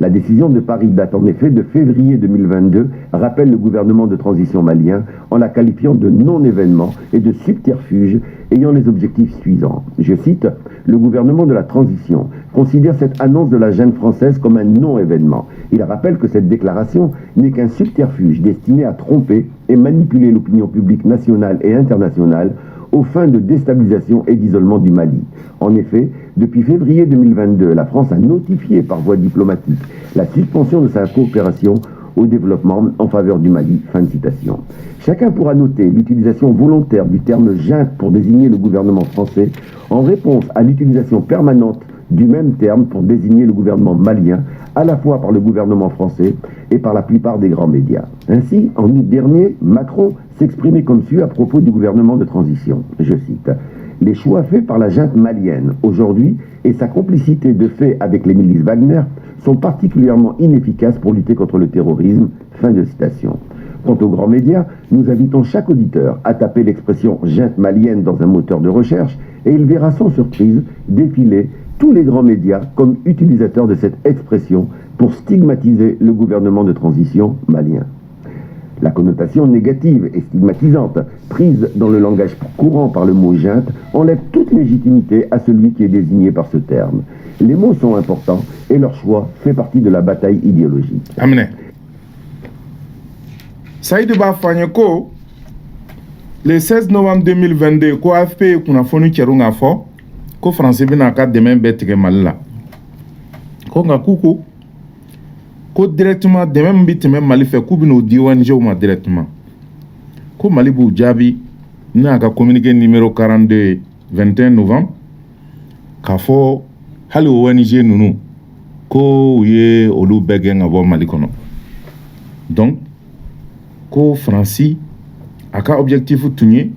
La décision de Paris date en effet de février 2022, rappelle le gouvernement de transition malien en la qualifiant de non-événement et de subterfuge ayant les objectifs suivants. Je cite, le gouvernement de la transition considère cette annonce de la junte française comme un non-événement. Il rappelle que cette déclaration n'est qu'un subterfuge destiné à tromper et manipuler l'opinion publique nationale et internationale aux fins de déstabilisation et d'isolement du Mali. En effet, depuis février 2022, la France a notifié par voie diplomatique la suspension de sa coopération au développement en faveur du Mali. Fin de citation. Chacun pourra noter l'utilisation volontaire du terme junte pour désigner le gouvernement français en réponse à l'utilisation permanente du même terme pour désigner le gouvernement malien, à la fois par le gouvernement français et par la plupart des grands médias. Ainsi, en août dernier, Macron s'exprimait comme suit à propos du gouvernement de transition. Je cite, « Les choix faits par la junte malienne aujourd'hui et sa complicité de fait avec les milices Wagner sont particulièrement inefficaces pour lutter contre le terrorisme. » Fin de citation. Quant aux grands médias, nous invitons chaque auditeur à taper l'expression « junte malienne » dans un moteur de recherche et il verra sans surprise défiler tous les grands médias comme utilisateurs de cette expression pour stigmatiser le gouvernement de transition malien. La connotation négative et stigmatisante prise dans le langage courant par le mot junte enlève toute légitimité à celui qui est désigné par ce terme. Les mots sont importants et leur choix fait partie de la bataille idéologique. Amine. Saïd Bafanyeko, le 16 novembre 2022, ko AFP kunafoni kerunga fo ko français bina ka demain betige malila ko nga kuku ko directement demain bitime mali fe ku bino di ONG ma directement ko mali bu jabi na ka communiqué numéro 42 21 novembre ka fo hali ONG nunu ko ye olu bege nga bo mali kono donc ko français aka objectif tunye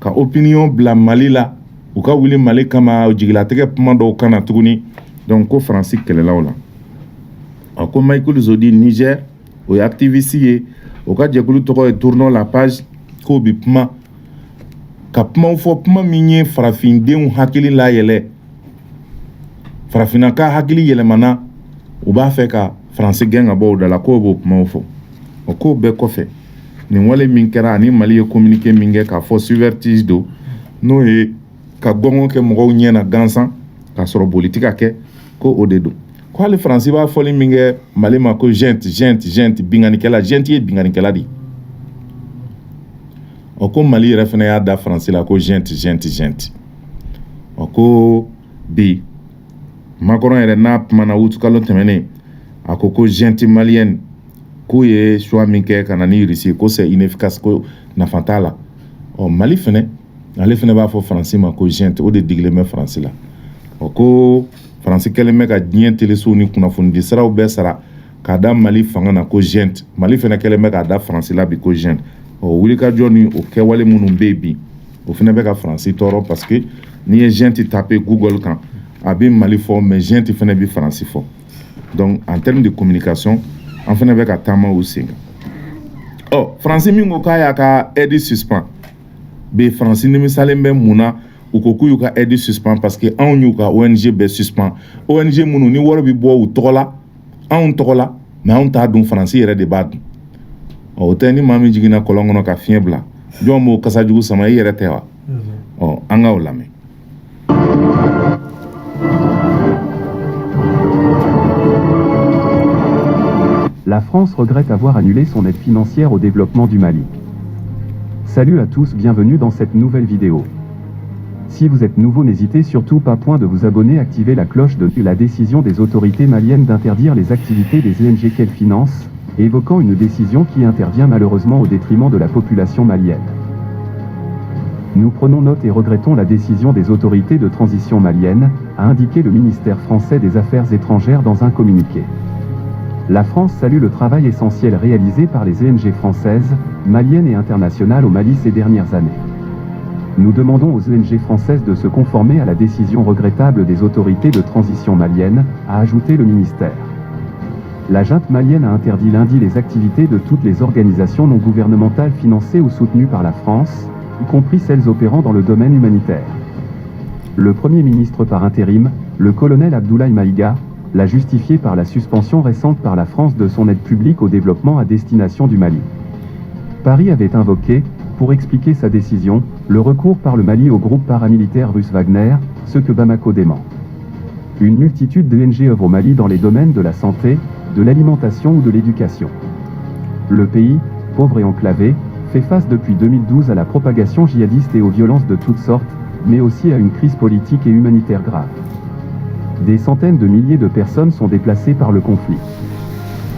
ka opinion bla mali la u ka wuli mali kama jigilatigɛ kuma dɔw kana tuguni donc ko faransi kɛlɛlaw la a ko Maïkoul Zodi Niger o ye activiste ye o ka jɛkulu tɔgɔ ye Tournons la page ko bi kuma ka kumaw fɔ kuma min ye farafindenw hakili layɛlɛ farafinna ka hakili yɛlɛmana u b'a fɛ ka faransi gɛn ka bɔ o da la k'o b'o kumaw fɔ o ko bɛɛ kɔfɛ nin wale min kɛra ani mali ye communiqué min kɛ k'a fɔ subvertige do n'o ye ka gɔngɔ kɛ mɔgɔw ɲɛna gansan ka sɔrɔ boli ka kɛ ko o de do ko hali faransi b'a fɔli min kɛ mali ma ko junte binganikɛla junte ye binganikɛla de o ko mali yɛrɛ fana y'a da faransi la ko junte o ko bi Macron yɛrɛ n'a kumana wutu kalo tɛmɛnen a ko junte malienne k'o ye choix min kɛ ka na ni Russie ko c'est inefficace ko nafa t'a la mali fana ale fana b'a fɔ faransi ma ko junte o de digilen bɛ faransi la o ko faransi kɛlen bɛ ka diɲɛ telesow ni kunnafonidi siraw bɛɛ sara k'a da mali fanga na ko junte mali fana kɛlen bɛ k'a da faransi la bi ko junte wulikajɔ ni o kɛwale minnu bɛ yen bi o fana bɛ ka faransi tɔɔrɔ parce que n'i ye junte taper Google kan a bɛ mali fɔ mais junte fana bɛ faransi fɔ donc en termes de communication an fana bɛ ka taama o sen kan faransi min ko k'a y'a ka aide suspend be faransi nimisalen bɛ mun na u ko k'u y'u ka aide suspend parce que anw y'u ka ONG bɛɛ suspend ONG minnu ni wari bɛ bɔ u tɔgɔ la anw tɔgɔ la mais anw t'a dun faransi yɛrɛ de b'a dun o tɛ ni maa min jiginna kɔlɔn kɔnɔ ka fiɲɛ bila jɔn b'o kasa jugu sama i yɛrɛ tɛ wa an ka o lamɛn. La France regrette avoir annulé son aide financière au développement du Mali. Salut à tous, bienvenue dans cette nouvelle vidéo. Si vous êtes nouveau, n'hésitez surtout pas de vous abonner, activer la cloche de la décision des autorités maliennes d'interdire les activités des ONG qu'elles financent, évoquant une décision qui intervient malheureusement au détriment de la population malienne. Nous prenons note et regrettons la décision des autorités de transition maliennes, a indiqué le ministère français des Affaires étrangères dans un communiqué. La France salue le travail essentiel réalisé par les ONG françaises, maliennes et internationales au Mali ces dernières années. Nous demandons aux ONG françaises de se conformer à la décision regrettable des autorités de transition maliennes, a ajouté le ministère. La junte malienne a interdit lundi les activités de toutes les organisations non gouvernementales financées ou soutenues par la France, y compris celles opérant dans le domaine humanitaire. Le Premier ministre par intérim, le colonel Abdoulaye Maïga, l'a justifié par la suspension récente par la France de son aide publique au développement à destination du Mali. Paris avait invoqué, pour expliquer sa décision, le recours par le Mali au groupe paramilitaire russe Wagner, ce que Bamako dément. Une multitude d'ONG œuvrent au Mali dans les domaines de la santé, de l'alimentation ou de l'éducation. Le pays, pauvre et enclavé, fait face depuis 2012 à la propagation djihadiste et aux violences de toutes sortes, mais aussi à une crise politique et humanitaire grave. Des centaines de milliers de personnes sont déplacées par le conflit.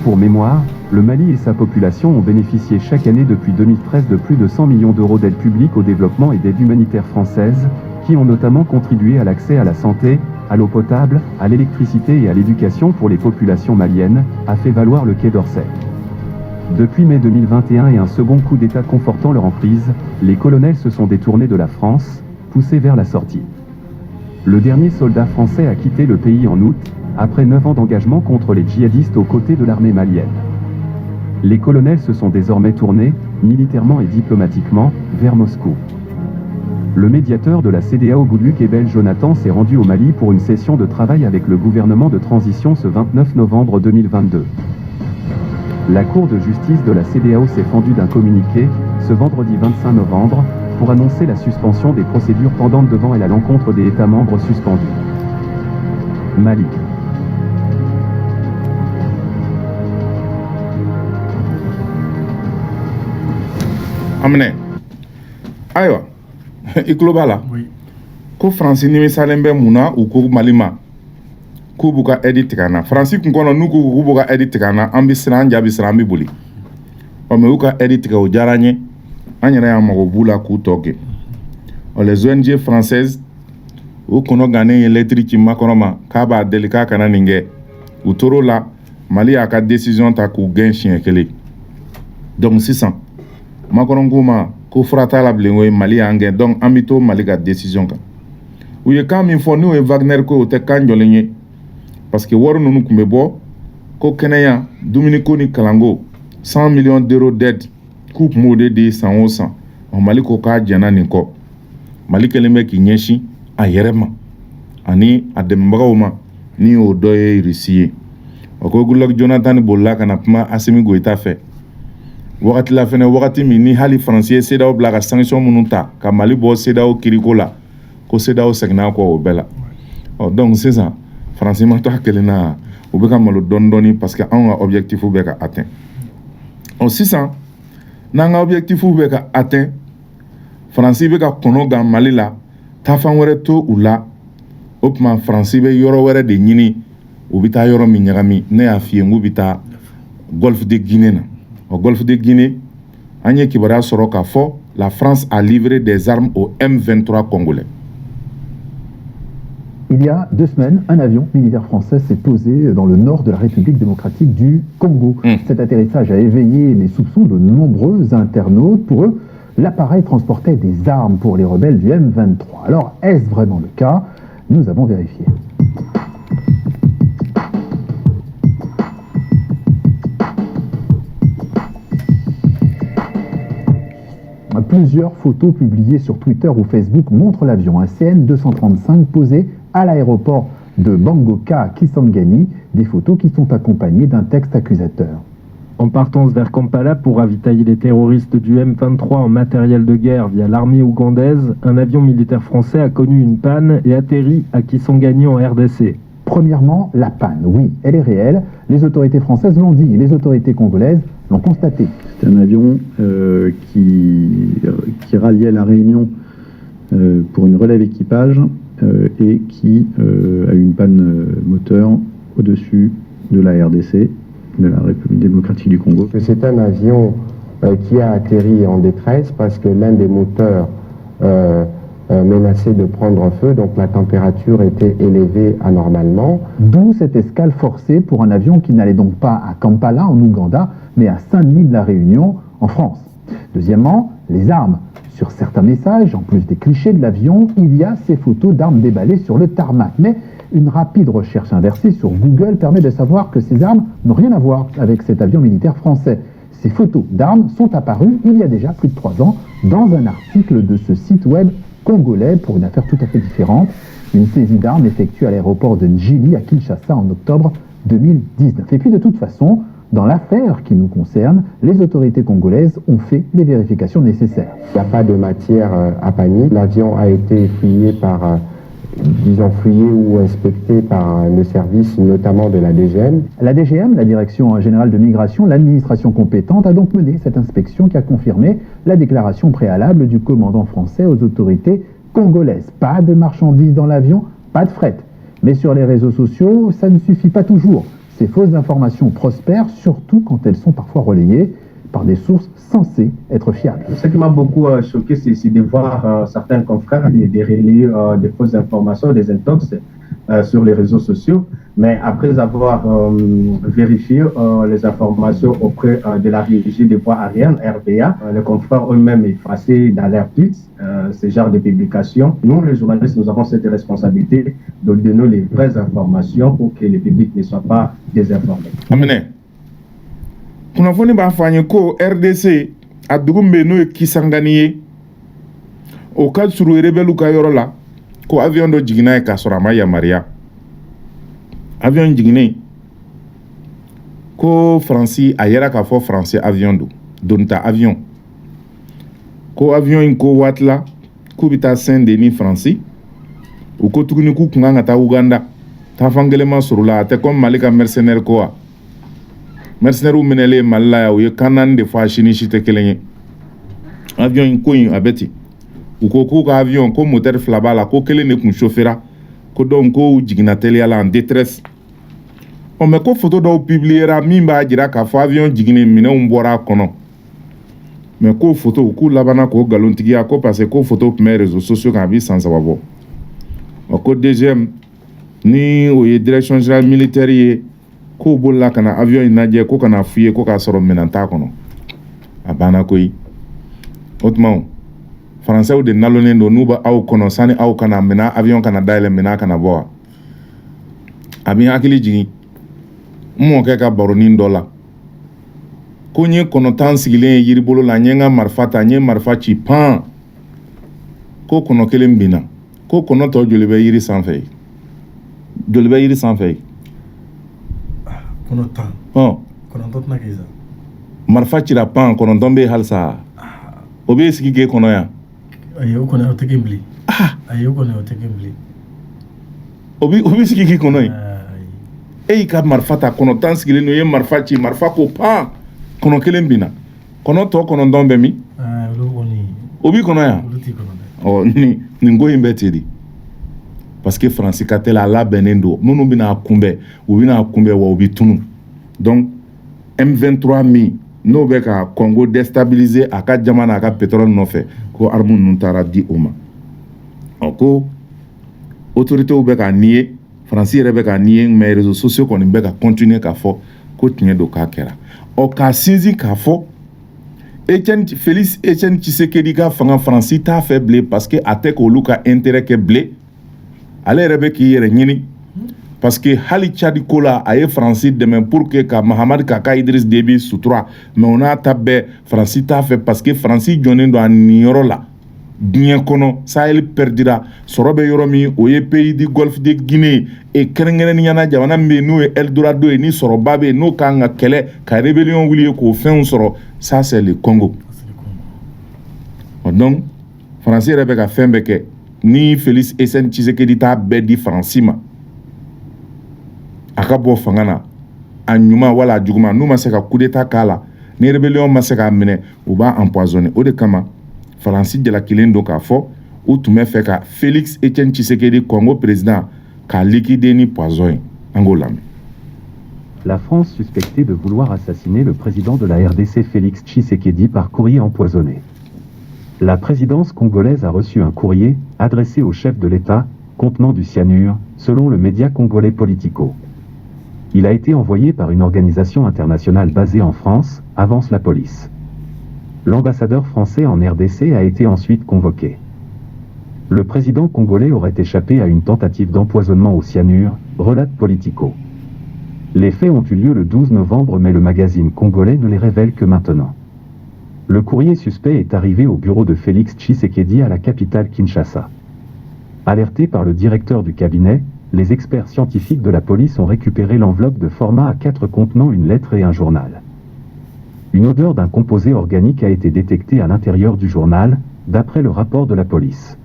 Pour mémoire, le Mali et sa population ont bénéficié chaque année depuis 2013 de plus de 100 millions d'euros d'aide publique au développement et d'aide humanitaire française, qui ont notamment contribué à l'accès à la santé, à l'eau potable, à l'électricité et à l'éducation pour les populations maliennes, a fait valoir le Quai d'Orsay. Depuis mai 2021 et un second coup d'État confortant leur emprise, les colonels se sont détournés de la France, poussés vers la sortie. Le dernier soldat français a quitté le pays en août, après 9 ans d'engagement contre les djihadistes aux côtés de l'armée malienne. Les colonels se sont désormais tournés, militairement et diplomatiquement, vers Moscou. Le médiateur de la CEDEAO Goodluck Ebele Jonathan s'est rendu au Mali pour une session de travail avec le gouvernement de transition ce 29 novembre 2022. La Cour de justice de la CEDEAO s'est fendue d'un communiqué, ce vendredi 25 novembre, pour annoncer la suspension des procédures pendantes devant elle à l'encontre des États membres suspendus. Mali. Amne. Ayiwa, i tulo b'a la ko Faransi nimisalen bɛ mun na u ko Mali ma k'u b'u ka aide tigɛ an na. Faransi kun kɔnɔ n'u ko k'u b'u ka aide tigɛ an na, an bɛ siran, an ja bɛ siran, an bɛ boli. Ɔ mais u ka aide tigɛ o diyara an ye, an yɛrɛ y'an mago b'u la k'u tɔ kɛ. Ɔ les ONG françaises u kɔnɔ gannen ye lettre ci Macron ma k'a b'a deli k'a kana nin kɛ. U tor'o la, Mali y'a ka décision ta k'u gɛn siɲɛ kelen. Donc sisan Macron ko ma ko fura t'a la bilen, o ye Mali y'an gɛn, donc an bɛ to Mali ka décision kan. U ye kan min fɔ n'o ye Wagner ko o tɛ kan jɔlen ye, parce que wari ninnu tun bɛ bɔ ko kɛnɛya, dumuniko ni kalanko 100 millions d'euros d'aide k'u tun b'o de di san o san. Ɔ Mali ko k'a jɛnna nin kɔ. Mali kɛlen bɛ k'i ɲɛsin a yɛrɛ ma ani a dɛmɛbagaw ma ni o dɔ ye Russie ye. O ko Goodluck Jonathan bolila ka na kuma Assimi Goïta fɛ. Wagati la fɛnɛ, wagati min ni hali Faransi ye CEDEAO bila ka sanction minnu ta ka Mali bɔ CEDEAO kiriko la, ko CEDEAO seginna kɔ o bɛɛ la. Ɔ donc sisan Faransi ma to a kelen na, u bɛ ka malo dɔɔni dɔɔni parce que anw ka objectif bɛ ka atteint. Ɔ sisan n'an ka objectif bɛ ka atteint, Faransi bɛ ka kɔnɔ gan Mali la, taafan wɛrɛ to u la, o tuma Faransi bɛ yɔrɔ wɛrɛ de ɲini, u bɛ taa yɔrɔ min ɲagami. Ne y'a f'i ye n k'u bɛ taa Golfe de Guinée na. Au Golfe de Guinée, an ye kibaruya sɔrɔ k'a fɔ la France a livré des armes au M23 congolais. Il y a 2 semaines, un avion militaire français s'est posé dans le nord de la République démocratique du Congo. Cet atterrissage a éveillé les soupçons de nombreux internautes. Pour eux, l'appareil transportait des armes pour les rebelles du M23. Alors, est-ce vraiment le cas? Nous avons vérifié. Plusieurs photos publiées sur Twitter ou Facebook montrent l'avion, un CN-235 posé à l'aéroport de Bangoka à Kisangani, des photos qui sont accompagnées d'un texte accusateur. En partance vers Kampala pour ravitailler les terroristes du M23 en matériel de guerre via l'armée ougandaise, un avion militaire français a connu une panne et atterri à Kisangani en RDC. Premièrement, la panne, oui, elle est réelle. Les autorités françaises l'ont dit, les autorités congolaises l'ont constaté. C'est un avion qui ralliait la Réunion pour une relève équipage et qui a eu une panne moteur au-dessus de la RDC, de la République démocratique du Congo. C'est un avion qui a atterri en détresse parce que l'un des moteurs menacé de prendre feu, donc la température était élevée anormalement. D'où cette escale forcée pour un avion qui n'allait donc pas à Kampala en Ouganda, mais à Saint-Denis de la Réunion en France. Deuxièmement, les armes. Sur certains messages, en plus des clichés de l'avion, il y a ces photos d'armes déballées sur le tarmac. Mais une rapide recherche inversée sur Google permet de savoir que ces armes n'ont rien à voir avec cet avion militaire français. Ces photos d'armes sont apparues il y a déjà plus de 3 ans dans un article de ce site web congolais pour une affaire tout à fait différente, une saisie d'armes effectuée à l'aéroport de Njili à Kinshasa en octobre 2019. Et puis de toute façon, dans l'affaire qui nous concerne, les autorités congolaises ont fait les vérifications nécessaires. Il n'y a pas de matière à panique. L'avion a été fouillé ou inspecté par le service, notamment de la DGM. La DGM, la Direction Générale de Migration, l'administration compétente, a donc mené cette inspection qui a confirmé la déclaration préalable du commandant français aux autorités congolaises. Pas de marchandises dans l'avion, pas de fret. Mais sur les réseaux sociaux, ça ne suffit pas toujours. Ces fausses informations prospèrent, surtout quand elles sont parfois relayées par des sources censées être fiables. Ce qui m'a beaucoup choqué, c'est de voir certains confrères relayer des fausses informations, des intox sur les réseaux sociaux. Mais après avoir vérifié les informations auprès de la régie des voies aériennes, RVA, les confrères eux-mêmes effacés dans leur tweets ce genre de publications. Nous, les journalistes, nous avons cette responsabilité de donner les vraies informations pour que le public ne soit pas désinformé. Amene. Kunnafoni b'a fɔ an ye ko RDC a dugu min bɛ yen n'o ye Kisangani ye o ka surun rebelle ka yɔrɔ la ko avion dɔ jiginna ye k'a sɔrɔ a ma yamaruya avion jiginnen ko Faransi a yɛrɛ k'a fɔ Faransi avion don donta avion ko avion in ko waati la k'u bɛ taa Saint-Denis Faransi u ko tuguni k'u kun kan ka taa Uganda taafan gɛlɛnman sɔrɔ la a tɛ comme Mali ka mercenaire ko wa mercenaires minɛlen Mali la u ye kan naani de fɔ a si ni si tɛ kelen ye avion in ko in a bɛ ten u ko k'u ka avion ko moteur fila b'a la ko kelen de kun chauffera ko donc ko u jiginna teliya la en détresse mais ko photo dɔw publiera min b'a jira k'a fɔ avion jiginnen minɛnw bɔra a kɔnɔ mais ko photo k'u labanna k'o nkalontigiya ko parce que ko photo tun bɛ réseaux sociaux kan a bɛ san 3 bɔ ko DGM ni o ye direction générale militaire ye ko bolila kana avion in lajɛ ko kana f'u ye ko k'a sɔrɔ minɛn t'a kɔnɔ a banna koyi o tuma Français de nalonnen don n'u bɛ aw kɔnɔ sani aw kana minɛn avion kana dayɛlɛ minɛn kana bɔ wa a bɛ n hakili jigin n mɔkɛ ka baronin dɔ la ko n ye 9 sigilen ye yiribolo la n ye n ka marifa ta n ye marifa ci pan ko 9 kelen binna ko 9 tɔ joli bɛ yiri sanfɛ joli bɛ yiri sanfɛ marifa cira pan 9 bɛ yen halisa o bɛ sigi k'e kɔnɔ yan o bɛ sigi k'i kɔnɔ yen e y'i ka marifa ta 9 sigilen don i ye marifa ci marifa ko pan 9 kelen binna 9 tɔ 9 bɛ min o b'i kɔnɔ yan nin ko in bɛ ten de parce que Faransi ka teli a labɛnnen don minnu bɛna kunbɛn u bɛna kunbɛn wa u bɛ tunu donc M23 min n'o bɛ ka Congo déstabiliser a ka jamana a ka pétrole nɔfɛ ko armes ninnu taara di o ma ko autorités bɛ ka nier Faransi yɛrɛ bɛ ka nier mais réseaux sociaux kɔni bɛ ka continuer k'a fɔ ko tiɲɛ don k'a kɛra k'a sinsin k'a fɔ Félix Etienne Tshisekedi ka fanga Faransi t'a fɛ bilen parce que a tɛ k'olu ka intérêt kɛ bilen ale yɛrɛ bɛ k'i yɛrɛ ɲini parce que hali Tchad ko la a ye Faransi dɛmɛ pour que ka Mahamadi Kaka Idriss Déby sutura mais o n'a ta bɛɛ Faransi t'a fɛ parce que Faransi jɔnnen don a nin yɔrɔ la diɲɛ kɔnɔ Sahel perdira sɔrɔ bɛ yɔrɔ min o ye pays du Golfe de Guinée kɛrɛnkɛrɛnniyala jamana min bɛ yen n'o ye Eldorado ye ni sɔrɔba bɛ yen n'o kan ka kɛlɛ ka rébellion wuli k'o fɛnw sɔrɔ ça c'est le Congo donc Faransi yɛrɛ bɛ ka fɛn bɛɛ kɛ ni Félix Etienne Tshisekedi t'a bɛɛ di Faransi ma a ka bɔ fanga na a ɲuman wala a juguman n'u ma se ka coup d'état k'a la ni rébellion ma se k'a minɛ u b'a empoisonner o de kama Faransi jalakilen don k'a fɔ ou tun bɛ fɛ ka Félix Etienne Tshisekedi Congo président k'a liquider ni poison ye an k'o lamɛn. La France suspectée de vouloir assassiner le président de la RDC Félix Tshisekedi par courrier empoisonné. La présidence congolaise a reçu un courrier adressé au chef de l'État contenant du cyanure, selon le média congolais Politico. Il a été envoyé par une organisation internationale basée en France, avance la police. L'ambassadeur français en RDC a été ensuite convoqué. Le président congolais aurait échappé à une tentative d'empoisonnement au cyanure, relate Politico. Les faits ont eu lieu le 12 novembre mais le magazine congolais ne les révèle que maintenant. Le courrier suspect est arrivé au bureau de Félix Tshisekedi à la capitale Kinshasa. Alertés par le directeur du cabinet, les experts scientifiques de la police ont récupéré l'enveloppe de format A4 contenant une lettre et un journal. Une odeur d'un composé organique a été détectée à l'intérieur du journal, d'après le rapport de la police.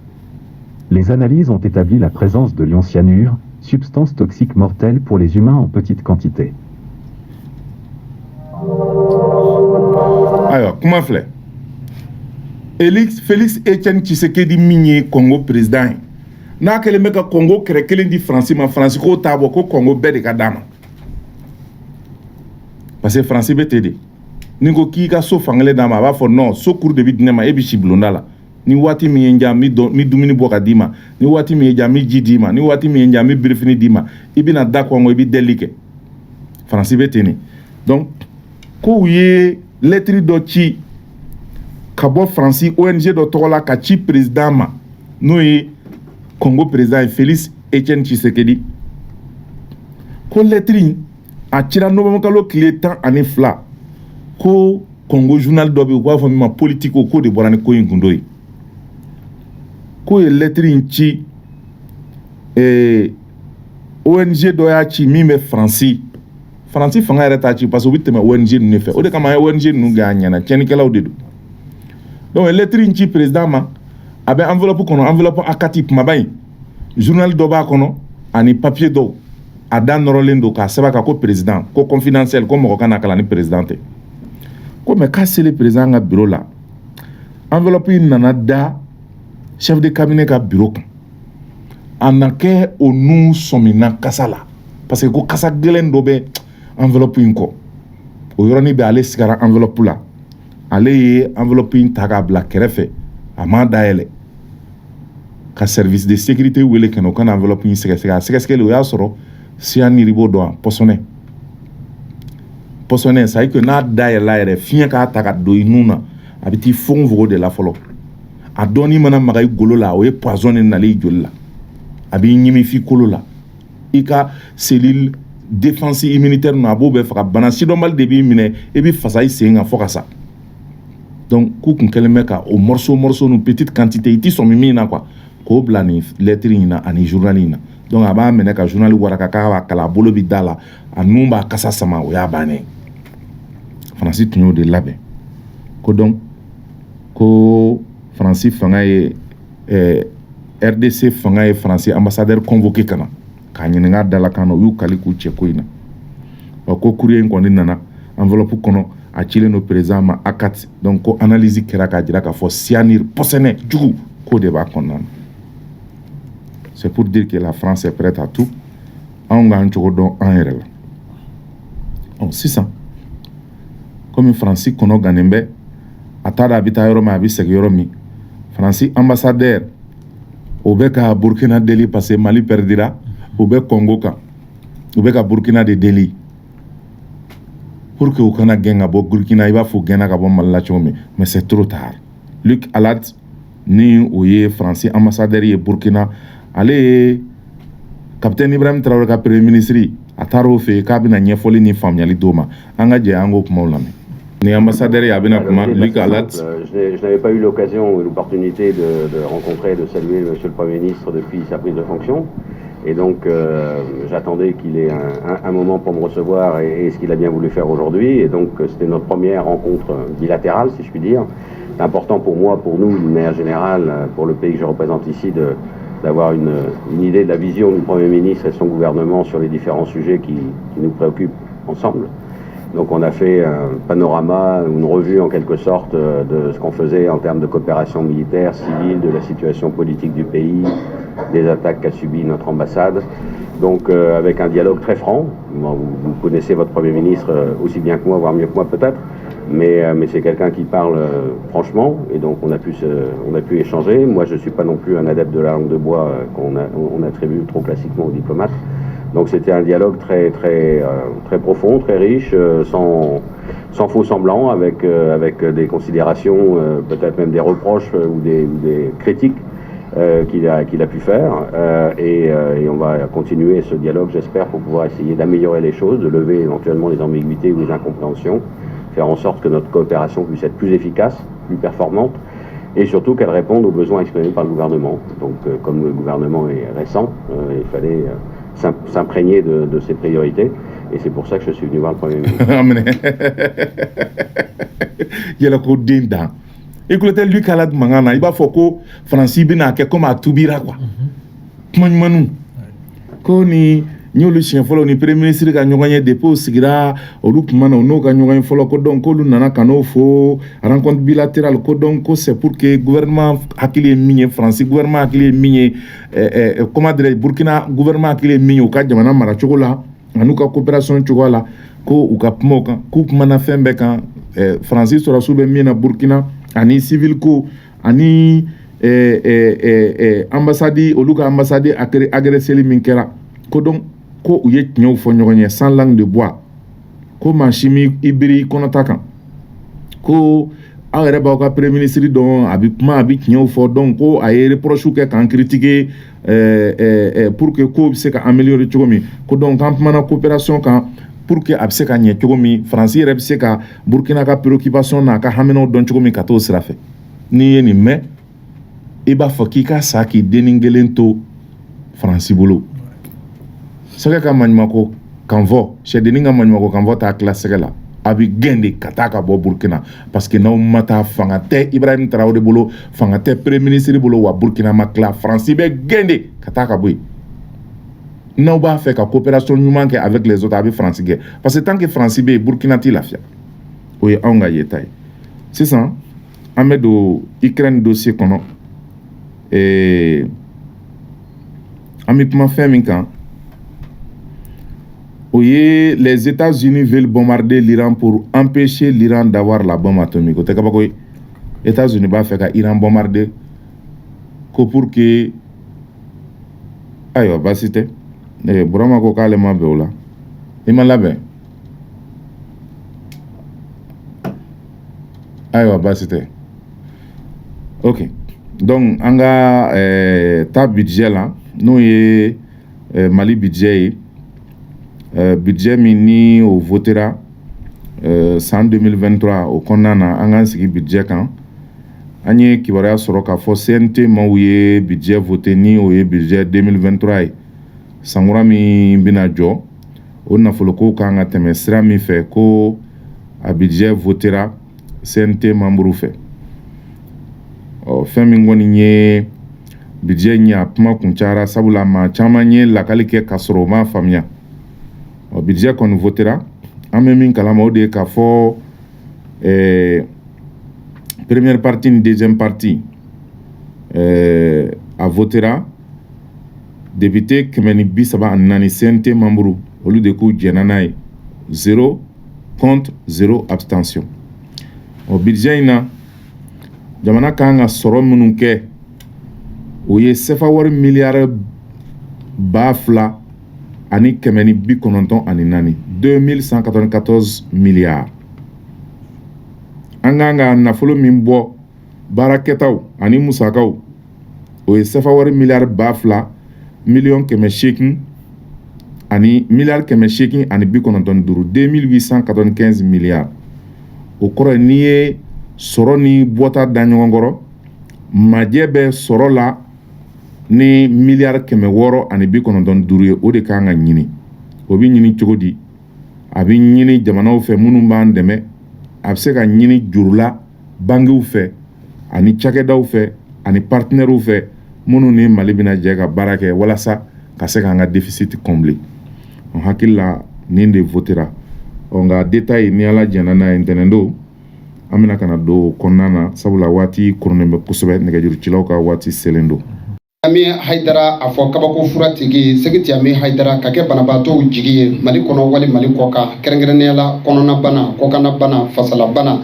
Les analyses ont établi la présence de l'ion-cyanure, substance toxique mortelle pour les humains en petite quantité. Alors, comment faire? Félix Etienne Tshisekedi Migné, Congo président. N'a que le mec à Congo crée quelqu'un dit français, mais français ko tabo ko Congo bête de kadama. Parce que français bête aidé. Ningo ki ka so fangale dama va for non, so cours de bit nema e bichi blonda la. Ni wati mi enja mi dumini boka dima, ni wati mi enja mi jidima, ni wati mi enja mi brefini dima. Ibina da Congo ibi delike. Français bête ni. Donc ko ye lettre dochi kabo français ONG do tola ka chi président ma. No ye Congo président Félix Etienne Tshisekedi. Ko lettre a tira no kalo clé temps année fla. Ko Congo journal dobe ko fa ma politique ko de borane ko ngundoi. Ko ye lettre ci ONG do ya ci mi me français. Français fanga reta ci parce que bitema ONG ne fait. O de kama ONG nu gagna na tieni kala o dedo. Donc lettre ci président ma abe enveloppe kono enveloppe akati ma bay journal doba kono ani papier do adan rolendo ka sebaka ko président ko confidentiel ko mo kana kala ni présidente ko me ka le président nga bureau la enveloppe nana da chef de cabinet ka bureau anake onu somina kasala parce que ko kasa gelen do be enveloppe inko o yoroni be ale sigara enveloppe la ale enveloppe in taga bla kerefe amanda ele ka service de sécurité wele keno kana enveloppe ni seke le ya soro si an ribo do posone ça que na daye la ere fien ka taka do inuna abiti fon vogo de la folo adoni mana magay golo la o e poisonné na le jolla abi nyimi fi kolo la ika cellule défensive immunitaire na bo be faka bana sidombal de bi mine e bi fasay senga fokasa. Donc ku kun keleme ka o morceau no petite quantité iti so mimina quoi ko blani lettre ina ani journal ina. Donc aba mena ka journal waraka ka kala bolo bi dala anumba kasa sama o ya bane Francis tunyo de labe ko donc ko Francis fanga ye RDC fanga ye Francis ambassadeur convoqué kana ka nyinga dala kano yu kali ku cheko ina ko courrier ko nana enveloppe kono a chile no président ma akat donc ko analyse kera ka dira ka fo cyanure posene djugu ko débat konan. C'est pour dire que la France est prête à tout. On gagne tout en RL. Oh, 600. Comme une Francis qu'on a gagné, à tada habita euro ma abise mi. Francis ambassadeur. Au beka Burkina Deli parce que Mali perdira. Au beka Congo ka. Au beka Burkina de Deli. Pour que vous kana genga bo Burkina il va faut gagner ka bon Mali mais c'est trop tard. Luc Alat ni ouye Francis ambassadeur et Burkina. Ale capitaine Ibrahim Traoré ka premier ministre ataro fe ka bina nyefoli ni famiyali doma anga je ango kuma ulame ni ambassadeur ya bina kuma Luc Alat. Je n'avais pas eu l'occasion ou l'opportunité de rencontrer, de saluer monsieur le Premier ministre depuis sa prise de fonction et donc j'attendais qu'il ait un moment pour me recevoir et ce qu'il a bien voulu faire aujourd'hui et donc c'était notre première rencontre bilatérale si je puis dire. C'est important pour moi, pour nous d'une manière générale, pour le pays que je représente ici d'avoir une idée de la vision du Premier ministre et son gouvernement sur les différents sujets qui nous préoccupent ensemble. Donc on a fait un panorama, une revue en quelque sorte de ce qu'on faisait en termes de coopération militaire, civile, de la situation politique du pays, des attaques qu'a subies notre ambassade. Donc avec un dialogue très franc. Vous connaissez votre Premier ministre aussi bien que moi, voire mieux que moi peut-être, mais c'est quelqu'un qui parle franchement, et donc on a pu échanger. Moi je ne suis pas non plus un adepte de la langue de bois qu'on attribue trop classiquement aux diplomates. Donc c'était un dialogue très profond, très riche, sans faux semblants, avec des considérations, peut-être même des reproches ou des critiques qu'il a pu faire. Et on va continuer ce dialogue, j'espère, pour pouvoir essayer d'améliorer les choses, de lever éventuellement les ambiguïtés ou les incompréhensions, faire en sorte que notre coopération puisse être plus efficace, plus performante, et surtout qu'elle réponde aux besoins exprimés par le gouvernement. Donc comme le gouvernement est récent, il fallait s'imprégner de ses priorités, et c'est pour ça que je suis venu voir le Premier ministre. Il y a le code d'inda. Écoutez, lui, Kalad Mangana, il va faut que Francis Bina, comme à Toubira, quoi. Manu, Koni, nous le chien follow ni Premier ministre qui a gagné dépôt, Sigira, au Lukman, au no, qui a gagné follow Kodon, Kolu Nana Kano, fo, rencontre bilatérale, Kodon, c'est pour que le gouvernement a qu'il est migné, Francis, gouvernement a qu'il est migné, comment dire, Burkina, gouvernement a qu'il est migné, au cas de Madame Marachola, à nous, coopération, Chogola, Ko, ou Kapmoka, Kouk Manafembeka, Francis sera sous le mien à Burkina, ani civil ko, ani ambassade, au Luka ambassade, agressé les minkera, Kodon, ko ou yet nyo fo nyogonye sans langue de bois ko machimi ibiri kono takan ko awere ba ko premier ministre don abi nyo fo donc ko ay reproche ke kan critiquer pour que ko se ka améliorer tchomi ko donc quand mana coopération kan pour que abse ka nye tchomi français rep se ka Burkina ka préoccupation na ka hameno don tchomi ka to sera fait ni ni mais e ba fo ki ka sa ki deningelento français bolo sɛgɛ ka maɲuman ko kanfɔ sɛdennin ka maɲuman ko kanfɔ taa kila sɛgɛ la a bi gɛn de ka taa ka bɔ Burkina parce que n'aw ma taa fanga tɛ Ibrahim Traoré bolo fanga tɛ premier ministre bolo wa Burkina ma tila Fransi bɛ gɛn de ka taa ka bɔ yen n'aw b'a fɛ ka coopération ɲuman kɛ avec les autres a bɛ Fransi gɛn parce que tant que Fransi bɛ yen Burkina t'i lafiya o ye anw ka yeta ye sisan an bɛ don Ukraine dossier kɔnɔ an bɛ kuma fɛn min kan. Oui, les États-Unis veulent bombarder l'Iran pour empêcher l'Iran d'avoir la bombe atomique. Les États-Unis vont faire l'Iran bombarder pour que... Aïe, bah c'était. Burama ko kale ma beola. Ima labe. Aïe, bah c'était. Ok. Donc, on a ta budget là. Nous, y Mali budget. Budget mini au votera en 2023 au Konana an sigi budget kan an ye kibaruya sɔrɔ k'a fɔ CNT maaw ye budget voté ni o ye budget 2023 ye sankura min bɛna jɔ o nafoloko kan ka tɛmɛ sira min fɛ ko a budget votera CNT membre fɛ fɛn min kɔni ye budget ɲɛ a kuma kun cayara sabula maa caman ye lakali kɛ k'a sɔrɔ o m'a faamuya o budget qu'on votera en même kalama o de k'a fɔ première partie ni deuxième partie a votera député kɛmɛ ni 34 CNT membre olu de k'u jɛnna n'a ye 0 contre 0 abstention o budget in na jamana kan ka sɔrɔ minnu kɛ o ye sefa wari miliyari 2,000 ani kɛmɛ ni 94 2194 milliards an kan ka nafolo min bɔ baarakɛtaw ani musakaw o ye sefa wari miliyari 2,000 miliyɔn 800 ani miliyari 800 ani 95 2895 milliards o kɔrɔ n'i ye sɔrɔ ni bɔta da ɲɔgɔn kɔrɔ majɛ bɛ sɔrɔ la ni miliyari 600 ani 95 ye o de kan ka ɲini o bi ɲini cogo di a bi ɲini jamanaw fɛ minnu b'an dɛmɛ a bɛ se ka ɲini jurula bangew fɛ ani cakɛdaw fɛ ani partenaires fɛ minnu ni Mali bɛna jɛ ka baara kɛ walasa ka se k'an ka déficit combler on hakili la nin de votera nka détail ni ala jɛnna n'a ye ntɛnɛn don an bɛna kana don kɔnɔna na sabula waati koronnen bɛ kosɛbɛ nɛgɛjurucilaw ka waati selen don. Ami Haidara a fɔ kabako fura tigi Segi Ami Haidara ka kɛ banabaatɔw jigi ye Mali kɔnɔ wali Mali kɔ kan kɛrɛnkɛrɛnnenya la kɔnɔna bana kɔkanna bana fasala bana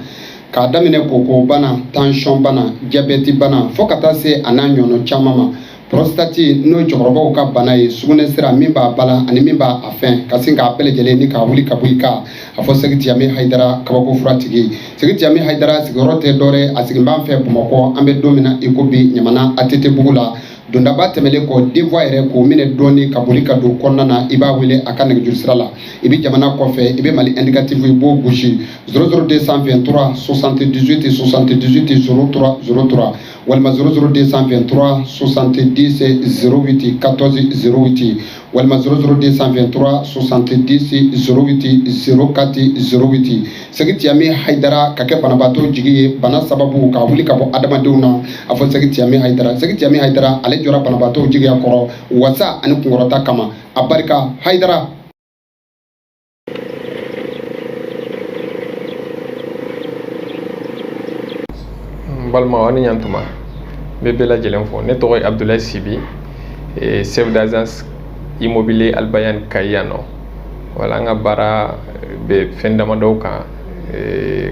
k'a daminɛ koko bana tension bana diabète bana fo ka taa se a n'a ɲɔgɔnna caman ma prostate n'o ye cɛkɔrɔbaw ka bana ye sugunɛ sira min b'a bala ani min b'a a fɛn ka sin k'a bɛɛ lajɛlen ni k'a wuli ka bɔ i kan a fɔ Segi Ami Haidara kabako fura tigi Segi Ami Haidara sigiyɔrɔ tɛ dɔwɛrɛ a sigin b'an fɛ Bamakɔ an bɛ don min na i ko bi Ɲamana ATT bugu la dondaba tɛmɛlen kɔ devoir yɛrɛ k'o minɛ dɔɔni ka boli ka don kɔnɔna na i b'a wele a ka nɛgɛjuru sira la i bɛ jamana kɔfɛ i bɛ Mali indicatif i b'o gosi 00223 78 78 03 03 walima 00223 70 08 14 08 walima 00223 70 08 04 08 Segi Ami Haidara ka kɛ banabaatɔ jigi ye bana sababu ka wuli ka bɔ adamadenw na a fɔ Segi Ami Haidara Segi Ami Haidara ale jɔra banabaatɔw jigiya kɔrɔ wasa ani kunkɔrɔta kama a barika Haidara. Balma ani ɲantuma bɛ bɛɛ lajɛlen fɔ ne tɔgɔ ye Abdoulaye Sibi chef d'agence immobilier Albayan Kayi yan nɔ wala an ka baara bɛ fɛn damadɔw kan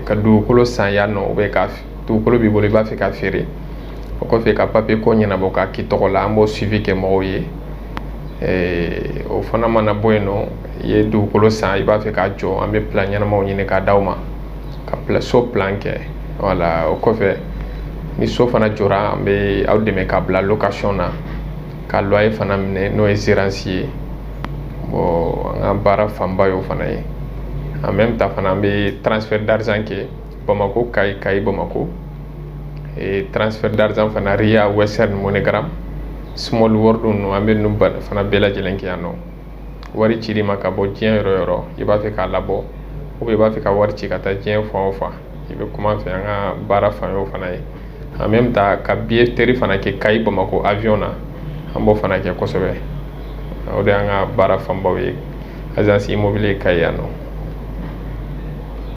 ka dugukolo san yan nɔ ou bien ka dugukolo b'i bolo i b'a fɛ ka feere o kɔfɛ ka papier ko ɲɛnabɔ k'a k'i tɔgɔ la an b'o suivi kɛ mɔgɔw ye o fana mana bɔ yen nɔ i ye dugukolo san i b'a fɛ k'a jɔ an bɛ plan ɲɛnamaw ɲini k'a d'aw ma ka so plan kɛ wala o kɔfɛ ni so fana jɔra an bɛ aw dɛmɛ k'a bila location na ka loyer fana minɛ n'o ye gérance ye bon an ka baara fanba y'o fana ye en même temps fana an bɛ transfert d'argent kɛ Bamako Kayi Bamako et transfert d'argent fana RIA Western MoneyGram small world ninnu an bɛ ninnu fana bɛɛ lajɛlen kɛ yan nɔ wari cili ma ka bɔ diɲɛ yɔrɔ yɔrɔ i b'a fɛ k'a labɔ ou bien i b'a fɛ ka wari ci ka taa diɲɛ fan o fan i bɛ kuma an fɛ an ka baara fan y'o fana ye en même temps ka billetterie fana kɛ Kayi Bamako avion na an b'o fana kɛ kosɛbɛ o de y'an ka baara fanbaw ye agence immobilier Kayi yan nɔ.